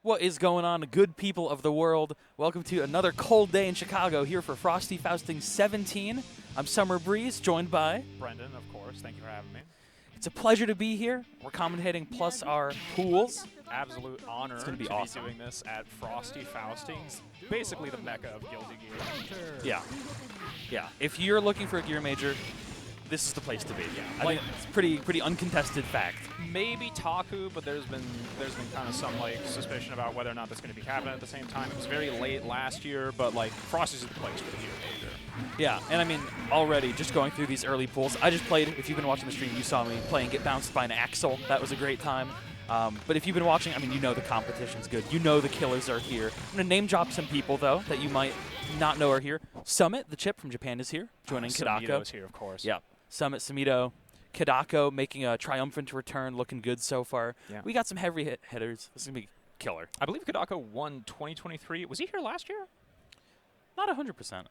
What is going on, good people of the world? Welcome to another cold day in Chicago here for Frosty Faustings 17. I'm Summer Breeze, joined by Brendan, of course. Thank you for having me. It's a pleasure to be here. We're commentating plus our pools. Absolute honor It's gonna be awesome. doing this at Frosty Faustings, basically the mecca of Guilty Gear. Yeah. If you're looking for a gear major, this is the place to be. Yeah. I think it's pretty uncontested fact. Maybe Taku, but there's been kind of some suspicion about whether or not that's going to be happening at the same time. It was very late last year, but Frosty's is the place for the gear major. Yeah, and I mean, already just going through these early pools, I just played, if you've been watching the stream, you saw me playing Get Bounced by an Axle. That was a great time. But if you've been watching, I mean, you know the competition's good. You know the killers are here. I'm going to name drop some people, though, that you might not know are here. Summit, the chip from Japan, is here, joining Kadako. Samito's here, of course. Yeah. Summit, Samito, Kadako making a triumphant return, looking good so far. Yeah. We got some heavy hitters. This is going to be killer. I believe Kadako won 2023. Was he here last year? Not 100%.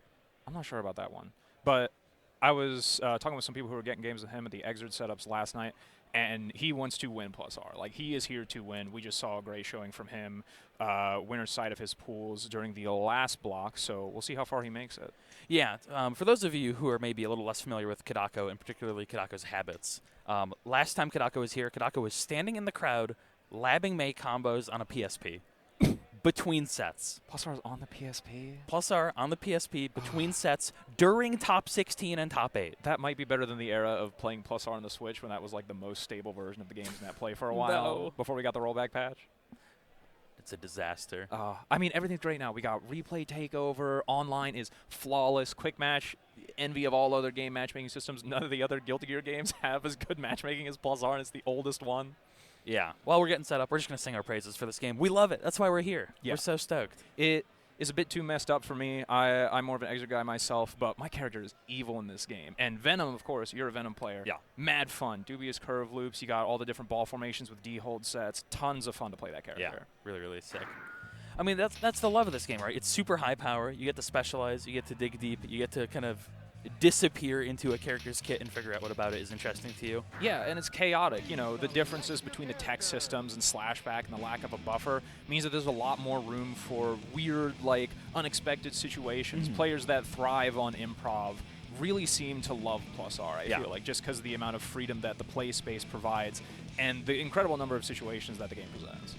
I'm not sure about that one. But I was talking with some people who were getting games with him at the XVII setups last night, and he wants to win plus R. He is here to win. We just saw a great showing from him, winner's side of his pools during the last block, so we'll see how far he makes it. Yeah, for those of you who are maybe a little less familiar with Kadako, and particularly Kadako's habits, last time Kadako was here, Kadako was standing in the crowd, labbing May combos on a PSP between sets. Plus R is on the PSP? Plus R on the PSP between sets during top 16 and top 8. That might be better than the era of playing Plus R on the Switch when that was the most stable version of the game's net play for a while before we got the rollback patch. It's a disaster. I mean, everything's great now. We got replay takeover. Online is flawless. Quick match, envy of all other game matchmaking systems. None of the other Guilty Gear games have as good matchmaking as Plus R, and it's the oldest one. Yeah. While we're getting set up, we're just going to sing our praises for this game. We love it. That's why we're here. Yeah. We're so stoked. It is a bit too messed up for me. I'm more of an extra guy myself, but my character is evil in this game. And Venom, of course, you're a Venom player. Yeah. Mad fun. Dubious curve loops. You got all the different ball formations with D-hold sets. Tons of fun to play that character. Yeah. Really, really sick. I mean, that's the love of this game, right? It's super high power. You get to specialize. You get to dig deep. You get to kind of disappear into a character's kit and figure out what about it is interesting to you. Yeah, and it's chaotic. You know, the differences between the tech systems and Slashback and the lack of a buffer means that there's a lot more room for weird, unexpected situations. Players that thrive on improv really seem to love Plus R, I feel like, just because of the amount of freedom that the play space provides and the incredible number of situations that the game presents.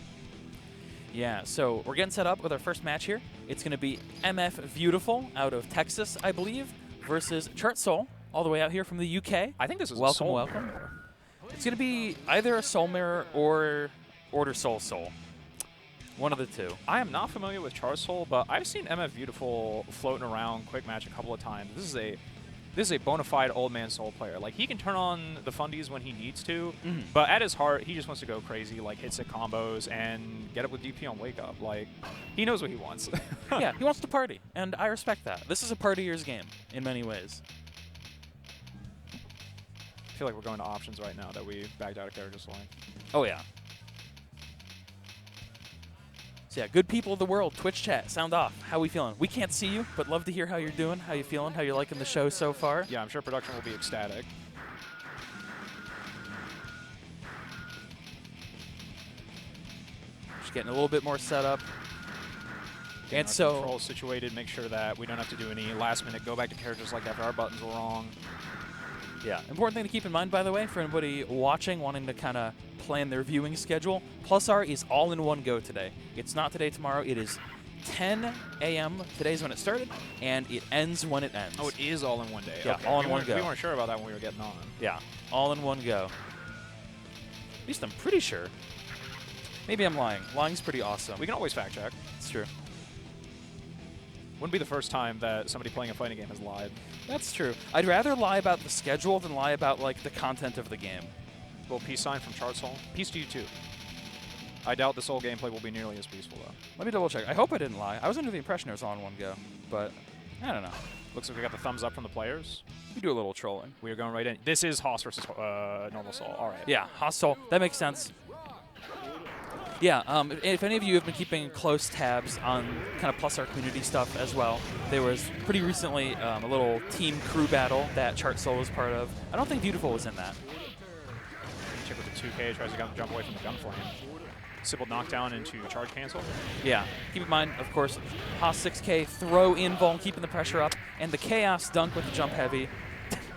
Yeah, so we're getting set up with our first match here. It's going to be VIEWTIFUL out of Texas, I believe, versus ChartSol, all the way out here from the UK. I think this is welcome, a Soul welcome. Mirror. It's going to be either a Soul Mirror or Order Soul. One of the two. I am not familiar with ChartSol, but I've seen VIEWTIFUL floating around quick match a couple of times. This is a bona fide old man Soul player. He can turn on the fundies when he needs to, but at his heart, he just wants to go crazy, hit set combos and get up with DP on wake up. He knows what he wants. Yeah, he wants to party, and I respect that. This is a partier's game in many ways. I feel like we're going to options right now that we backed out of character select. Oh, yeah. So yeah, good people of the world, Twitch chat, sound off. How we feeling? We can't see you, but love to hear how you're doing, how you feeling, how you're liking the show so far. Yeah, I'm sure production will be ecstatic. Just getting a little bit more set up. And so control situated, make sure that we don't have to do any last minute go back to characters like that if our buttons were wrong. Yeah, important thing to keep in mind, by the way, for anybody watching, wanting to kind of plan their viewing schedule, Plus R is all in one go today. It's not today, tomorrow. It is 10 a.m. Today's when it started, and it ends when it ends. Oh, it is all in one day. Yeah, okay. all in one go. We weren't sure about that when we were getting on. Yeah, all in one go. At least I'm pretty sure. Maybe I'm lying. Lying's pretty awesome. We can always fact check. It's true. Wouldn't be the first time that somebody playing a fighting game has lied. That's true. I'd rather lie about the schedule than lie about the content of the game. Little peace sign from ChartSol. Peace to you too. I doubt this whole gameplay will be nearly as peaceful though. Let me double check. I hope I didn't lie. I was under the impression it was all in one go, but I don't know. Looks like we got the thumbs up from the players. We do a little trolling. We are going right in. This is Haas versus normal Soul. All right. Yeah, Haas Soul. That makes sense. Yeah, if any of you have been keeping close tabs on kind of Plus R community stuff as well, there was pretty recently a little team crew battle that ChartSol was part of. I don't think VIEWTIFUL was in that. Check with the 2K, tries to jump away from the gunflame. Simple knockdown into charge cancel. Yeah. Keep in mind, of course, Haas 6K, throw in Vuln, keeping the pressure up, and the Chaos dunk with the jump heavy.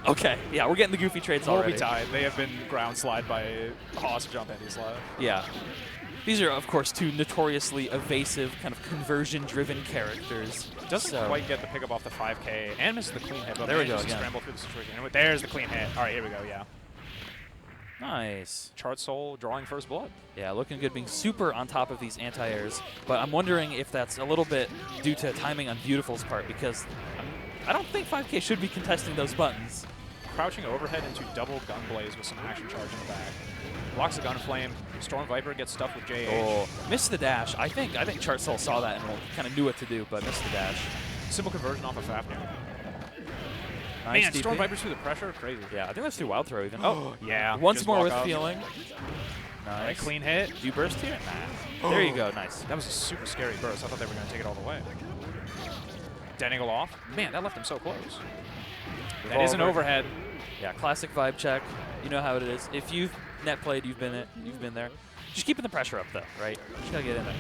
Okay, yeah, we're getting the goofy trades already. Robo-Ky, they have been ground slide by Haas jump heavy slide. Yeah. These are, of course, two notoriously evasive, kind of conversion-driven characters. Doesn't quite get the pickup off the 5K and misses the clean hit. But there we go again. Scramble through the situation. There's the clean hit. All right, here we go, yeah. Nice. ChartSol drawing first blood. Yeah, looking good, being super on top of these anti-airs. But I'm wondering if that's a little bit due to timing on Viewtiful's part, because I don't think 5K should be contesting those buttons. Crouching overhead into double gun blaze with some action charge in the back. Blocks the gun flame. Storm Viper gets stuck with JH. Oh, missed the dash. I think ChartSol saw that and kind of knew what to do, but missed the dash. Simple conversion off of Fafnir. Nice Man, DP. Storm Viper's through the pressure, crazy. Yeah, I think that's through Wild Throw even. Oh, yeah. Once more with up. feeling. Right, Nice. clean hit. Do you burst here? Nah. There you go, nice. That was a super scary burst. I thought they were going to take it all the way. Dead angle off. Man, that left him so close. That is an overhead. Yeah, classic vibe check. You know how it is. If you've net played, you've been there. Just keeping the pressure up though, right? Just gotta get in there.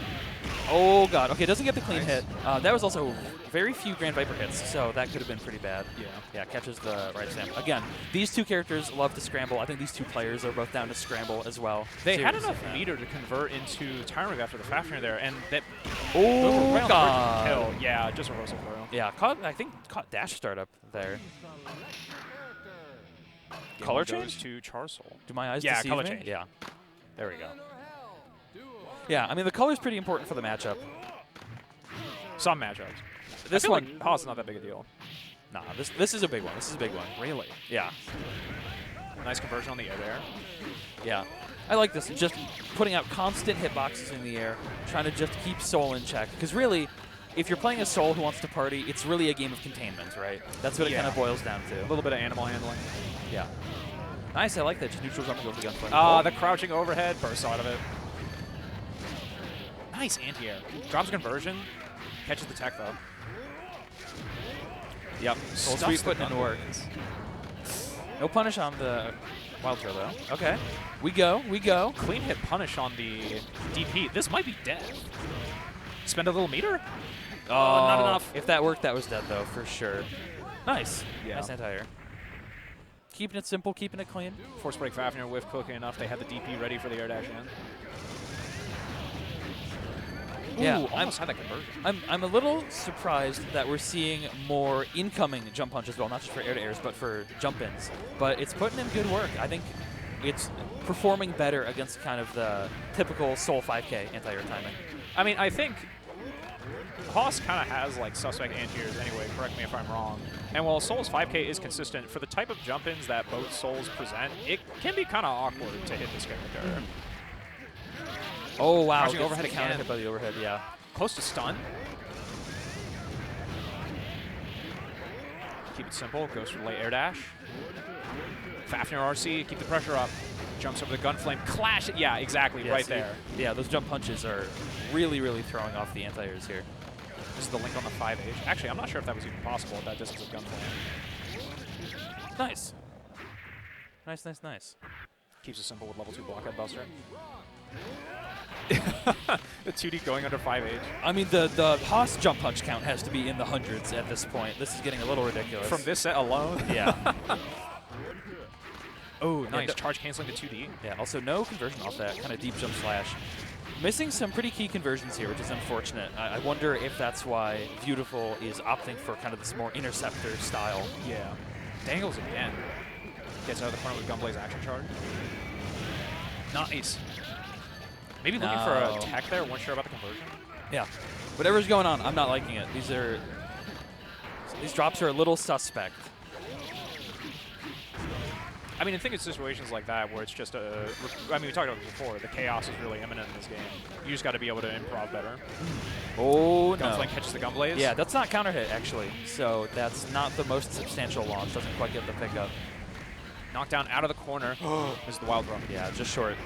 Oh god. Okay, doesn't get the clean hit. That was also very few Grand Viper hits, so that could have been pretty bad. Yeah. Yeah, catches the right stamp. Again, these two characters love to scramble. I think these two players are both down to scramble as well. They had enough meter to convert into Tyrant after the Fafnir there, and that oh god. Kill. Yeah, just a Rosal throw. Yeah, I think caught dash startup there. Color change to ChartSol. Do my eyes yeah, deceive color me? change. Yeah. There we go. Yeah, I mean, the color's pretty important for the matchup. Some matchups. This one, like Haas is not that big a deal. Nah, this is a big one. This is a big one. Really? Yeah. Nice conversion on the air there. Yeah. I like this. Just putting out constant hitboxes in the air, trying to just keep Soul in check. Because really, if you're playing a Soul who wants to party, it's really a game of containment, right? That's what it kind of boils down to. A little bit of animal handling. Yeah. Nice, I like that. Just neutral jumping with the gunplay. The crouching overhead bursts out of it. Nice anti-air. Drops conversion. Catches the tech, though. Yep. Soul Sweep putting in work. No punish on the Wild Throw, though. Okay. We go. Clean hit punish on the DP. This might be dead. Spend a little meter? Oh, not enough. If that worked, that was dead, though, for sure. Nice. Yeah. Nice anti-air. Keeping it simple, keeping it clean. Force break Fafnir whiff quickly enough. They had the DP ready for the air dash in. Yeah, Ooh, almost had that conversion. I'm a little surprised that we're seeing more incoming jump punch as well, not just for air-to-airs, but for jump-ins. But it's putting in good work. I think it's performing better against kind of the typical Soul 5K anti-air timing. I mean, I think Haas kind of has like suspect anti-airs anyway, correct me if I'm wrong. And while Soul's 5K is consistent, for the type of jump-ins that both Souls present, it can be kind of awkward to hit this character. Oh, wow. Overhead counter again. hit by the overhead, yeah. Close to stun. Keep it simple. Goes for the late air dash. Fafnir RC. Keep the pressure up. Jumps over the gun flame. Clash it. Yeah, exactly. Yeah, right see, there. Yeah, those jump punches are really, really throwing off the anti-airs here. This is the link on the 5H. Actually, I'm not sure if that was even possible at that distance of gun flame. Nice. Nice. Keeps it simple with level 2 blockhead buster. The 2D going under 5H. I mean, the Haas jump punch count has to be in the hundreds at this point. This is getting a little ridiculous. From this set alone? Yeah. Oh, nice. Charge canceling to 2D. Yeah, also no conversion off that kind of deep jump slash. Missing some pretty key conversions here, which is unfortunate. I wonder if that's why Viewtiful is opting for kind of this more interceptor style. Yeah. Dangles again. Gets out of the corner with Gunblaze action charge. Nice. Maybe looking for a tech there, weren't sure about the conversion. Yeah. Whatever's going on, I'm not liking it. These drops are a little suspect. I mean, I think it's situations like that where it's just a... I mean, we talked about it before. The chaos is really imminent in this game. You just got to be able to improv better. Oh, no. Gunflame catches the Gunblaze. Yeah, that's not counter hit, actually. So that's not the most substantial launch. Doesn't quite get the pickup. Knockdown out of the corner. This is the wild run. Yeah, just short.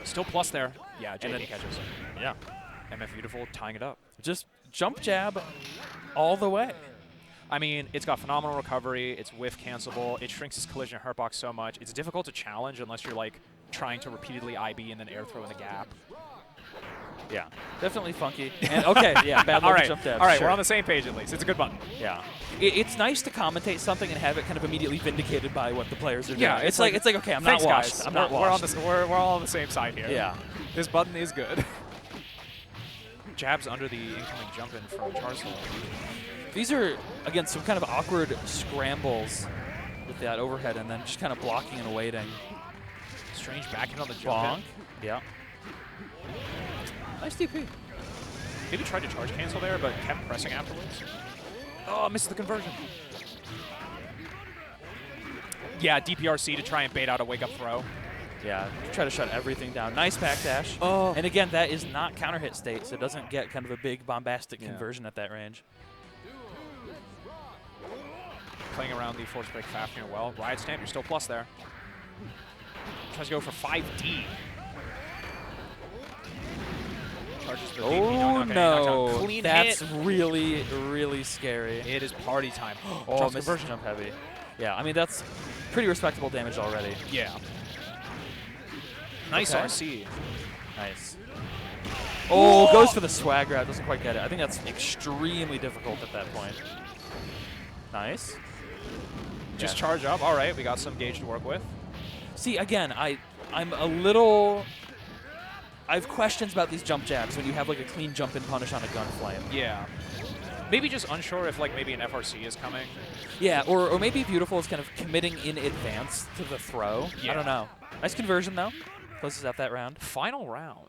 Still plus there. Yeah, And JD then- catches. Yeah. MF Viewtiful tying it up. Just jump jab all the way. I mean, it's got phenomenal recovery. It's whiff cancelable. It shrinks his collision and hurtbox so much. It's difficult to challenge unless you're like trying to repeatedly IB and then air throw in the gap. Yeah, definitely funky. And okay, yeah, bad luck jump dab. All right, sure. we're on the same page at least. It's a good button. Yeah, it's nice to commentate something and have it kind of immediately vindicated by what the players are doing. Yeah, it's like okay, I'm thanks, not washed. guys. I'm not we're washed. we're all on the same side here. Yeah. This button is good. Jabs under the incoming jump in from ChartSol. These are, again, some kind of awkward scrambles with that overhead and then just kind of blocking and waiting. Strange back end on the jump Bonk. in. Yeah. Nice DP. Maybe tried to charge cancel there, but kept pressing afterwards. Oh, missed the conversion. Yeah, DPRC to try and bait out a wake-up throw. Yeah, try to shut everything down. Nice backdash. Oh. And again, that is not counter hit state, so it doesn't get kind of a big bombastic conversion at that range. Playing around the force break Fafnir well. Riot Stamp, you're still plus there. Tries to go for 5D. Charges the Oh, no. Clean That's hit. really, really scary. It is party time. Oh, misses jump heavy. Yeah, I mean, that's pretty respectable damage already. Yeah. Nice Okay. RC. Nice. Oh, goes for the swag grab. Doesn't quite get it. I think that's extremely difficult at that point. Nice. Just charge up. All right, we got some gauge to work with. See, again, I'm a little... I have questions about these jump jabs when you have like a clean jump in punish on a gun flame. Yeah. Maybe just unsure if like maybe an FRC is coming. Yeah, or maybe Viewtiful is kind of committing in advance to the throw. Yeah. I don't know. Nice conversion, though. Closes out that round. Final round.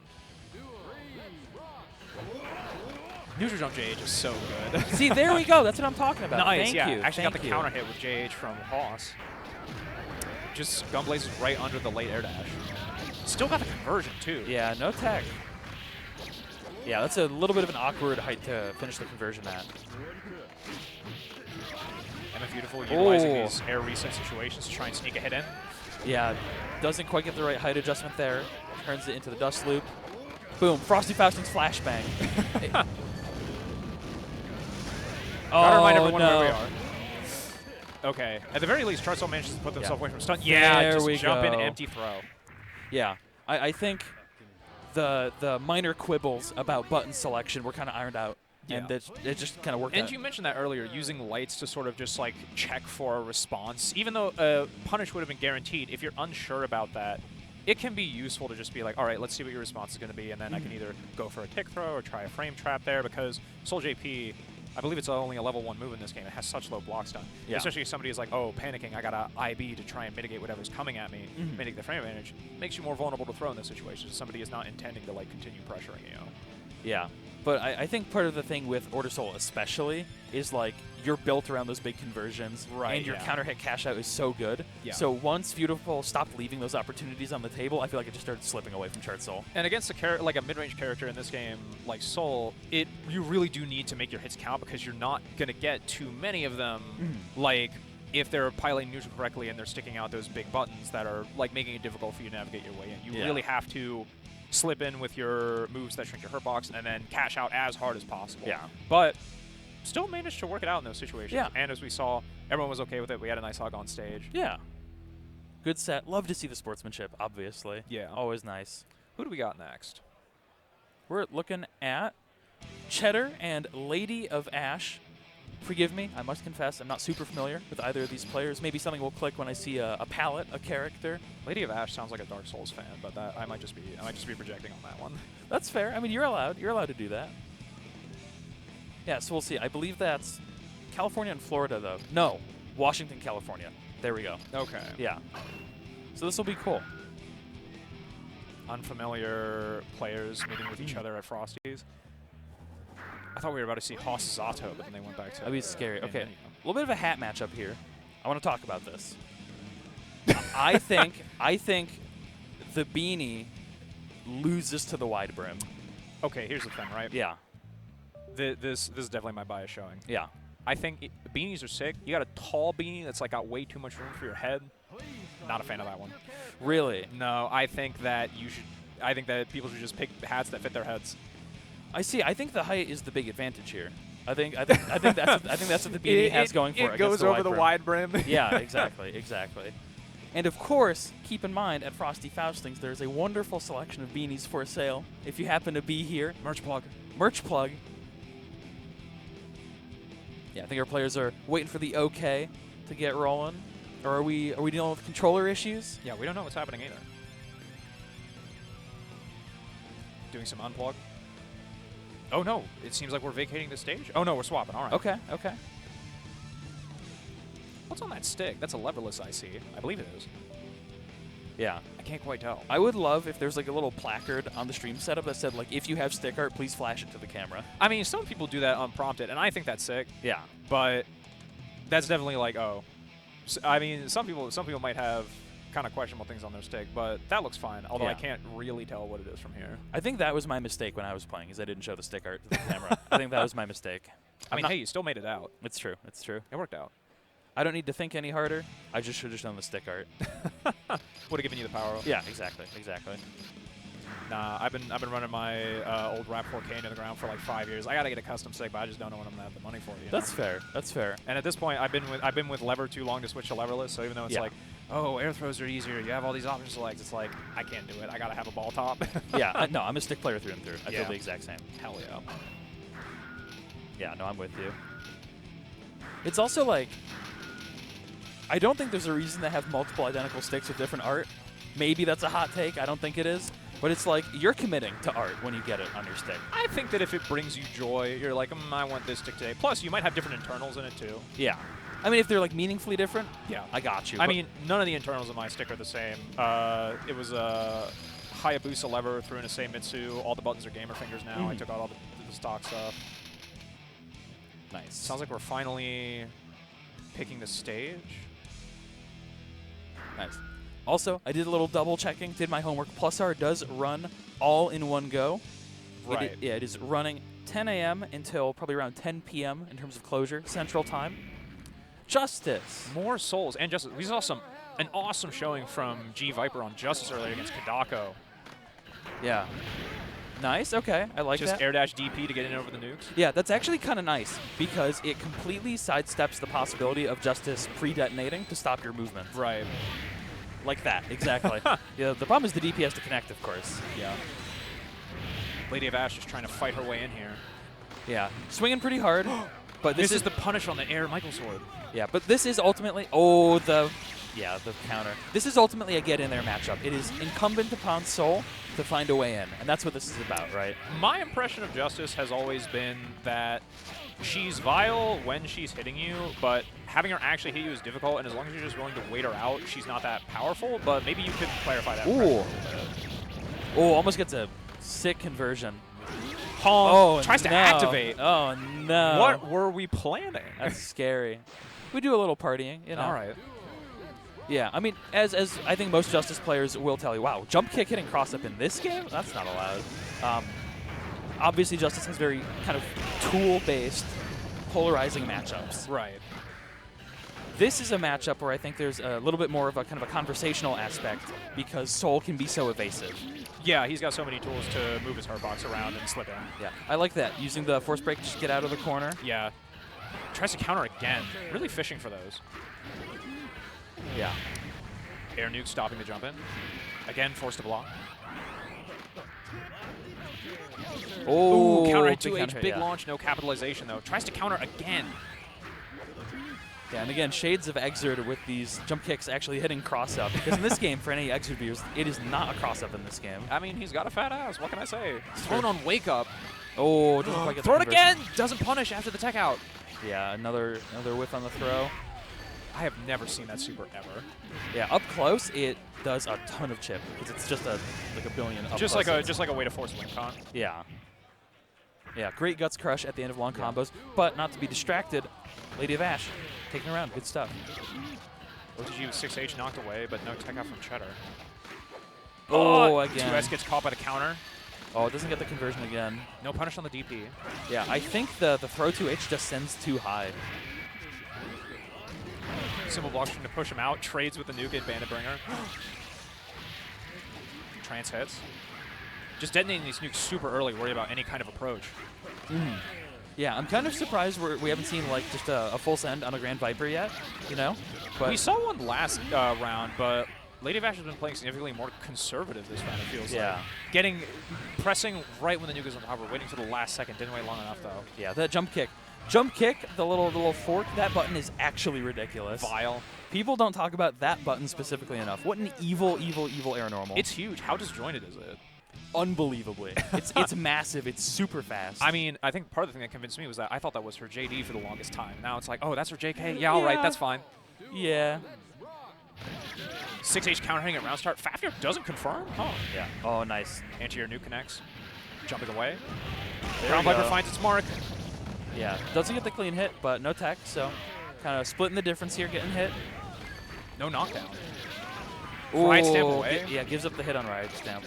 Neutral jump JH is so good. See, there we go. That's what I'm talking about. Nice, Thank yeah. you. Actually got the Thank you. counter hit with JH from Haas. Just gun blazes right under the late air dash. Still got the conversion, too. Yeah, no tech. Yeah, that's a little bit of an awkward height to finish the conversion at. And Viewtiful utilizing these air reset situations to try and sneak a hit in. Yeah, doesn't quite get the right height adjustment there. Turns it into the dust loop. Boom, Frosty Faustings flashbang. Gotta remind Oh, everyone no. where we are. Okay. At the very least, ChartSol manages to put themselves away from stun. There Yeah, just we jump in, go. empty throw. Yeah, I think the minor quibbles about button selection were kind of ironed out. Yeah. And it just kind of worked And out. you mentioned that earlier, using lights to sort of just like check for a response. Even though punish would have been guaranteed, if you're unsure about that, it can be useful to just be like, all right, let's see what your response is going to be, and then I can either go for a tick throw or try a frame trap there, because Soul JP, I believe it's only a level 1 move in this game. It has such low block stun. Yeah. Especially if somebody is like, oh, panicking, I got a IB to try and mitigate whatever's coming at me, mitigate the frame advantage. Makes you more vulnerable to throw in this situation. So somebody is not intending to like continue pressuring you. Yeah, but I think part of the thing with Order Soul especially is like you're built around those big conversions, Right, and your yeah. counter hit cash out is so good. Yeah. So once Viewtiful stopped leaving those opportunities on the table, I feel like it just started slipping away from ChartSol. And against a like a mid-range character in this game, like Soul, you really do need to make your hits count, because you're not going to get too many of them. Like, if they're piloting neutral correctly and they're sticking out those big buttons that are like making it difficult for you to navigate your way in. You really have to slip in with your moves that shrink your hurt box and then cash out as hard as possible. Yeah. But still managed to work it out in those situations. Yeah. And as we saw, everyone was okay with it. We had a nice hug on stage. Yeah. Good set. Love to see the sportsmanship, obviously. Yeah. Always nice. Who do we got next? We're looking at Cheddar and LadyOfAsh. Forgive me, I must confess, I'm not super familiar with either of these players. Maybe something will click when I see a palette, a character. LadyOfAsh sounds like a Dark Souls fan, but that I might just be projecting on that one. That's fair. I mean, you're allowed to do that. Yeah, so we'll see. I believe that's California and Florida, though. No, Washington, California. There we go. Okay. Yeah. So this will be cool. Unfamiliar players meeting with each other at Frosty's. I thought we were about to see Haas Zato, but then they went back to... That'd be scary. Okay, Millia. a little bit of a hat matchup here. I want to talk about this. I think the beanie loses to the wide brim. Okay, here's the thing, right? Yeah. This is definitely my bias showing. Yeah. I think beanies are sick. You got a tall beanie that's like got way too much room for your head. Not a fan of that one. Really? No, I think that people should just pick hats that fit their heads. I see. I think the height is the big advantage here. I think that's what the beanie has going for it. It goes over the wide brim. Yeah, exactly. And of course, keep in mind, at Frosty Faustings, there's a wonderful selection of beanies for sale. If you happen to be here. Merch plug. Merch plug. Yeah, I think our players are waiting for the OK to get rolling. Or are we dealing with controller issues? Yeah, we don't know what's happening either. Doing some unplug. Oh no, it seems like we're vacating the stage. Oh no, we're swapping. All right. Okay, okay. What's on that stick? That's a leverless IC. I believe it is. Yeah. I can't quite tell. I would love if there's like a little placard on the stream setup that said like, if you have stick art, please flash it to the camera. I mean, some people do that unprompted, and I think that's sick. Yeah. But that's definitely like, oh. I mean, some people might have kind of questionable things on their stick, but that looks fine, although I can't really tell what it is from here. I think that was my mistake when I was playing, is I didn't show the stick art to the camera. I think that was my mistake. I mean, hey, you still made it out. It's true. It's true. It worked out. I don't need to think any harder. I just should have shown the stick art. Would have given you the power up. Yeah, exactly. Exactly. Nah, I've been running my old Rap 4K into the ground for like 5 years. I gotta get a custom stick, but I just don't know when I'm gonna have the money for it. That's fair. That's fair. And at this point, I've been with lever too long to switch to leverless. So even though it's like, oh, air throws are easier, you have all these options selects. It's like I can't do it. I gotta have a ball top. Yeah. No, I'm a stick player through and through. I feel Yeah. the exact same. Hell yeah. Yeah. No, I'm with you. It's also like, I don't think there's a reason to have multiple identical sticks with different art. Maybe that's a hot take. I don't think it is. But it's like, you're committing to art when you get it on your stick. I think that if it brings you joy, you're like, I want this stick today. Plus, you might have different internals in it too. Yeah. I mean, if they're like meaningfully different, yeah, I got you. I mean, none of the internals of my stick are the same. It was a Hayabusa lever threw in a Seimitsu. All the buttons are gamer fingers now. I took out all the stock stuff. Nice. Sounds like we're finally picking the stage. Nice. Also, I did a little double checking, did my homework. Plusar does run all in one go. Right. It is running 10 a.m. until probably around 10 p.m. in terms of closure, Central Time. Justice. More souls and Justice. We saw an awesome showing from JWJC on Justice earlier against Kadako. Yeah. Nice. Okay. I like Just that. air dash DP to get in over the nukes. Yeah, that's actually kind of nice because it completely sidesteps the possibility of Justice pre-detonating to stop your movement. Right. Like that, exactly. Yeah, the problem is the DP has to connect, of course. Yeah. LadyOfAsh just trying to fight her way in here. Yeah, swinging pretty hard. But this is the punish on the air Michael sword. Yeah, but this is ultimately the counter. This is ultimately a get in there matchup. It is incumbent upon Sol to find a way in, and that's what this is about, right? My impression of Justice has always been that she's vile when she's hitting you, but having her actually hit you is difficult, and as long as you're just willing to wait her out, she's not that powerful, but maybe you could clarify that. Ooh. Oh, almost gets a sick conversion. Tries to activate. Oh, no. What were we planning? That's scary. We do a little partying, you know. All right. Yeah, I mean, as I think most Justice players will tell you, wow, jump kick hitting cross-up in this game? That's not allowed. Obviously, Justice has very kind of tool-based, polarizing matchups. Right. This is a matchup where I think there's a little bit more of a kind of a conversational aspect because Sol can be so evasive. Yeah, he's got so many tools to move his hardbox around and slip in. Yeah, I like that. Using the force break to just get out of the corner. Yeah. Tries to counter again. Really fishing for those. Yeah. Air nuke stopping the jump in. Again, forced to block. Oh, counter hit 2H, counter hit, big launch, no capitalization though. Tries to counter again. Yeah, and again, shades of Exert with these jump kicks actually hitting cross-up. Because in this game, for any Exert viewers, it is not a cross-up in this game. I mean, he's got a fat ass. What can I say? Thrown on wake up. Oh, doesn't quite get the throw it conversion. again. Doesn't punish after the tech out. Yeah, another whiff on the throw. I have never seen that super ever. Yeah, up close, it does a ton of chip because it's just like a billion up Just close. like a way to force win con. Yeah. Yeah, great guts crush at the end of long combos, but not to be distracted. LadyOfAsh taking around, good stuff. OTG with 6H knocked away, but no tech out from Cheddar. Oh, again. 2S gets caught by the counter. Oh, it doesn't get the conversion again. No punish on the DP. Yeah, I think the throw 2H just sends too high. Simple blocks trying to push him out. Trades with the nuke at Bandit Bringer. Trance hits. Just detonating these nukes super early, worry about any kind of approach. Yeah, I'm kind of surprised we haven't seen like just a full send on a Grand Viper yet, you know? But we saw one last round, but LadyOfAsh has been playing significantly more conservative this round, it feels like. Pressing right when the nuke is on top. We're waiting for the last second. Didn't wait long enough, though. Yeah, that jump kick. Jump kick, the little fork, that button is actually ridiculous. Vile. People don't talk about that button specifically enough. What an evil, evil, evil air normal. It's huge. How disjointed is it? Unbelievably. it's massive. It's super fast. I mean, I think part of the thing that convinced me was that I thought that was her JD for the longest time. Now it's like, oh, that's her JK? Yeah, all right, that's fine. Yeah. 6H counter hitting at round start. Fafnir doesn't confirm. Oh, yeah. Oh, nice. Anti-air nuke connects. Jumping away. Ground VickiViper finds its mark. Yeah. Doesn't get the clean hit, but no tech, so kind of splitting the difference here, getting hit. No knockdown. Ooh, Ride stamp away. Yeah, gives up the hit on ride stamp.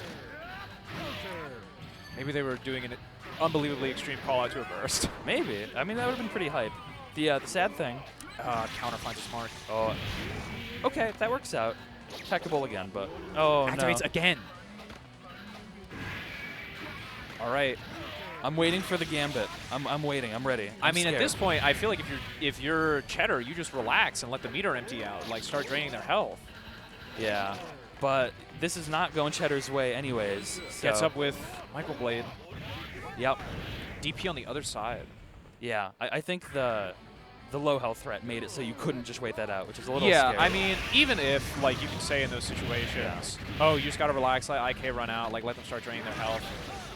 Maybe they were doing an unbelievably extreme call out to a burst. Maybe. I mean, that would have been pretty hype. The sad thing. Counter finds its mark. Oh. Okay, that works out. Techable again, but activates no. again. All right. I'm waiting for the gambit. I'm waiting. I'm ready. I'm scared. At this point, I feel like if you're Cheddar, you just relax and let the meter empty out. Like, start draining their health. Yeah, but this is not going Cheddar's way anyways. So. Gets up with Microblade. Yep. DP on the other side. Yeah, I think the low health threat made it so you couldn't just wait that out, which is a little scary. scary. I mean, even if, like, you can say in those situations, oh, you just got to relax, let IK run out, like, let them start draining their health.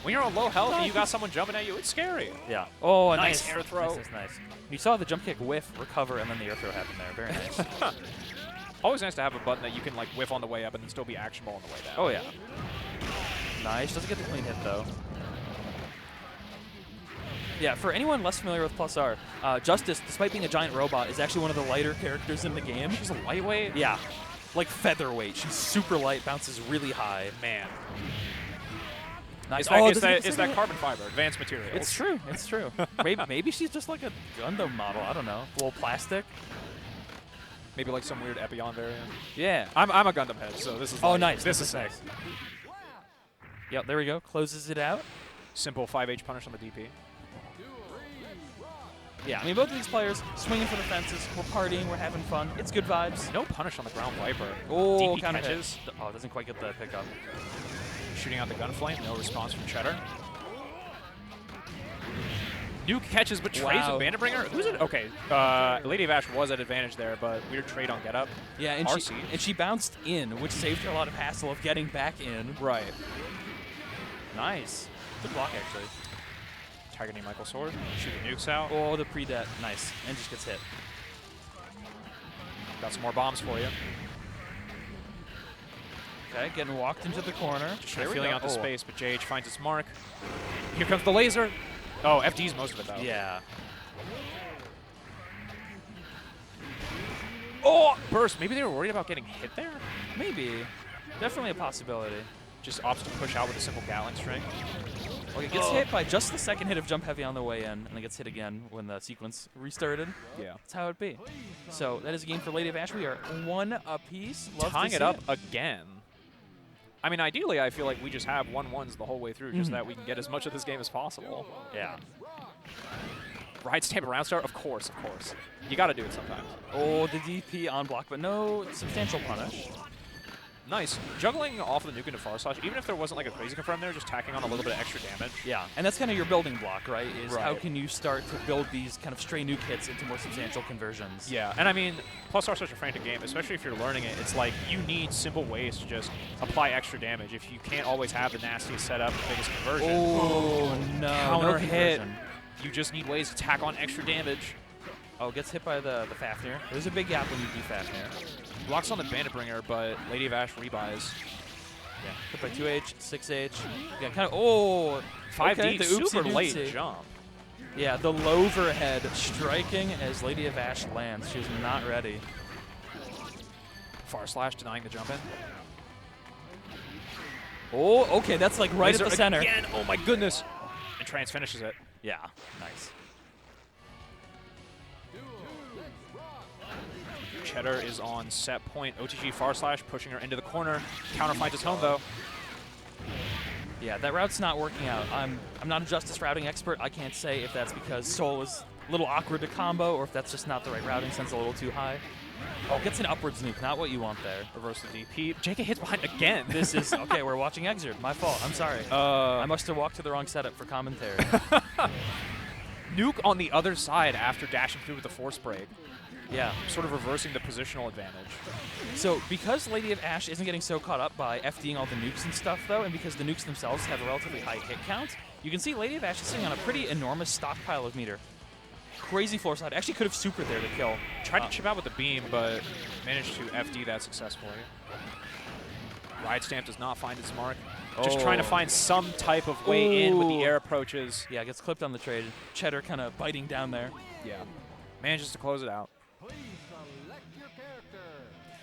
When you're on low health and you got someone jumping at you, it's scary. Yeah. Oh, nice air throw. Nice. You saw the jump kick whiff, recover, and then the air throw happened there. Very nice. Always nice to have a button that you can, like, whiff on the way up and then still be actionable on the way down. Oh, yeah. Nice. Doesn't get the clean hit, though. Yeah, for anyone less familiar with Plus R, Justice, despite being a giant robot, is actually one of the lighter characters in the game. She's a lightweight? Yeah. Like featherweight. She's super light, bounces really high. Man. Nice. It's that carbon fiber, advanced materials. It's true. It's true. maybe she's just like a Gundam model. I don't know. A little plastic. Maybe like some weird Epion variant. Yeah. I'm a Gundam head, so this is nice. This is sick. Yep, there we go. Closes it out. Simple 5H punish on the DP. Yeah, I mean, both of these players swinging for the fences. We're partying. We're having fun. It's good vibes. No punish on the ground Viper. Oh, DP kind of catches. Oh, doesn't quite get the pickup. Shooting out the gunflame. No response from Cheddar. Nuke catches, but trades with Banditbringer. Who's it? Okay, LadyOfAsh was at advantage there, but weird trade on get up. Yeah, and she bounced in, which saved her a lot of hassle of getting back in. Right. Nice. Good block, actually. Tiger Knee Michael Sword. Shoot the nukes out. Oh, the pre-det. Nice. And just gets hit. Got some more bombs for you. Okay, getting walked into the corner. Just feeling out the space, but JH finds its mark. Here comes the laser. Oh, FD's most of it, though. Yeah. Oh, burst. Maybe they were worried about getting hit there? Maybe. Definitely a possibility. Just opts to push out with a simple Gatling string. Okay, gets hit by just the second hit of jump heavy on the way in, and then gets hit again when the sequence restarted. Yeah. That's how it be. So that is a game for LadyOfAsh. We are 1 apiece. Love Tying to it see up again. I mean, ideally, I feel like we just have 1-1s the whole way through, just that we can get as much of this game as possible. Yeah. Ride stamp around start? Of course, of course. You got to do it sometimes. Oh, the DP on block, but no substantial punish. Nice. Juggling off of the nuke into far slash, even if there wasn't like a crazy confirm there, just tacking on a little bit of extra damage. Yeah, and that's kind of your building block, right? Is how can you start to build these kind of stray nuke hits into more substantial conversions? Yeah, and I mean, Plus R is such a frantic game, especially if you're learning it. It's like you need simple ways to just apply extra damage. If you can't always have the nastiest setup, the biggest conversion. Oh, no. Counter no hit. You just need ways to tack on extra damage. Oh, gets hit by the Fafnir. There's a big gap when you do Fafnir. Blocks on the Banditbringer, but LadyOfAsh rebuys. Yeah, hit by 2H, 6H. Yeah, kind of, 5D, okay, the super oopsie late doopsie. jump. Yeah, the lover head striking as LadyOfAsh lands. She's not ready. Far slash denying the jump in. Oh, okay, that's like right Laser at the center. Again. Oh my goodness. And Trance finishes it. Yeah, nice. Cheddar is on set point. OTG far slash pushing her into the corner. Counter finds its home though. Yeah, that route's not working out. I'm not a Justice routing expert. I can't say if that's because Sol is a little awkward to combo or if that's just not the right routing sense, a little too high. Oh, gets an upwards nuke, not what you want there. Reverse the DP. JK hits behind again. This is, okay, we're watching Exerd. My fault, I'm sorry. I must have walked to the wrong setup for commentary. Nuke on the other side after dashing through with the force break. Yeah. Sort of reversing the positional advantage. So because LadyOfAsh isn't getting so caught up by FDing all the nukes and stuff, though, and because the nukes themselves have a relatively high hit count, you can see LadyOfAsh is sitting on a pretty enormous stockpile of meter. Crazy floor slide. Actually could have supered there to kill. Tried to chip out with the beam, but managed to FD that successfully. Ride Stamp does not find its mark. Just trying to find some type of way in with the air approaches. Yeah, gets clipped on the trade. Cheddar kind of biting down there. Yeah. Manages to close it out.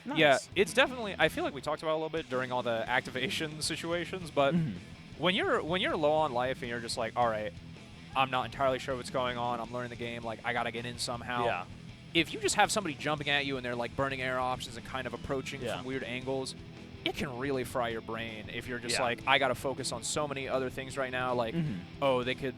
Nice. Yeah, it's definitely, I feel like we talked about it a little bit during all the activation situations, but when you're low on life and you're just like, all right, I'm not entirely sure what's going on, I'm learning the game, like I gotta get in somehow. Yeah. If you just have somebody jumping at you and they're like burning air options and kind of approaching from weird angles, it can really fry your brain if you're just like, I gotta focus on so many other things right now, like, oh, they could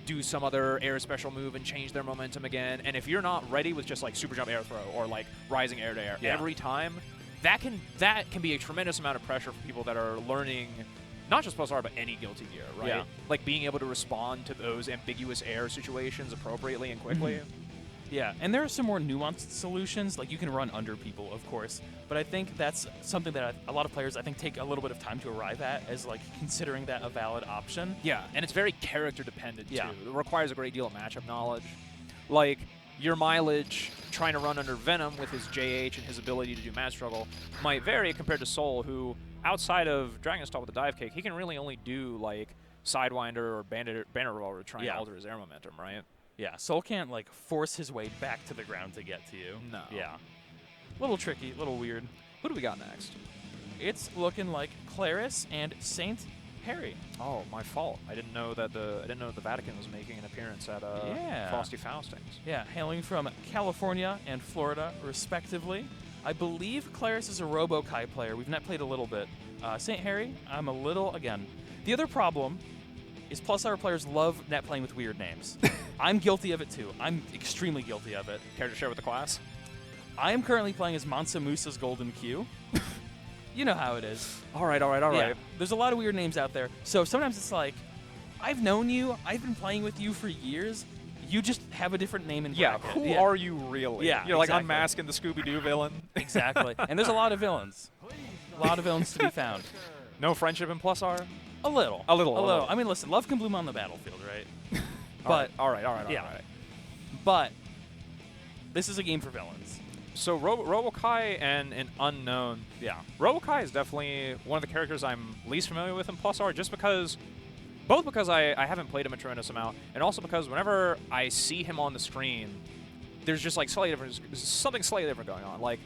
do some other air special move and change their momentum again. And if you're not ready with just like super jump air throw or like rising air to air every time, that can be a tremendous amount of pressure for people that are learning not just Plus R, but any Guilty Gear, right? Yeah. Like being able to respond to those ambiguous air situations appropriately and quickly. Yeah, and there are some more nuanced solutions, like you can run under people, of course, but I think that's something that a lot of players, I think, take a little bit of time to arrive at as, like, considering that a valid option. Yeah, and it's very character-dependent, Yeah. too. It requires a great deal of matchup knowledge. Like, your mileage trying to run under Venom with his JH and his ability to do Mad Struggle might vary compared to Sol, who, outside of Dragon Stall with the Dive Kick, he can really only do, like, Sidewinder or Banner Roller to try and alter his air momentum, right? Yeah, Sol can't, like, force his way back to the ground to get to you. No. Yeah. Little tricky, little weird. Who do we got next? It's looking like Clarys and Saint Harri. Oh, my fault. I didn't know that the Vatican was making an appearance at Frosty Faustings. Yeah, hailing from California and Florida, respectively. I believe Clarys is a Robo-Ky player. We've net played a little bit. Saint Harri, I'm a little, again. The other problem is Plus R players love net playing with weird names. I'm guilty of it too. I'm extremely guilty of it. Care to share with the class? I am currently playing as Mansa Musa's Golden Q. You know how it is. All right. There's a lot of weird names out there. So sometimes it's like, I've known you, I've been playing with you for years, you just have a different name in bracket. Who are you really? Yeah, You're like unmasking the Scooby-Doo villain. Exactly. And there's a lot of villains. A lot of villains to be found. No friendship in Plus R? A little. A little. I mean, listen, love can bloom on the battlefield, right? But all right. But this is a game for villains. So Robo-Ky and an unknown. Yeah. Robo-Ky is definitely one of the characters I'm least familiar with in Plus R, just because, both because I haven't played him a tremendous amount, and also because whenever I see him on the screen, there's just like something slightly different going on. Like,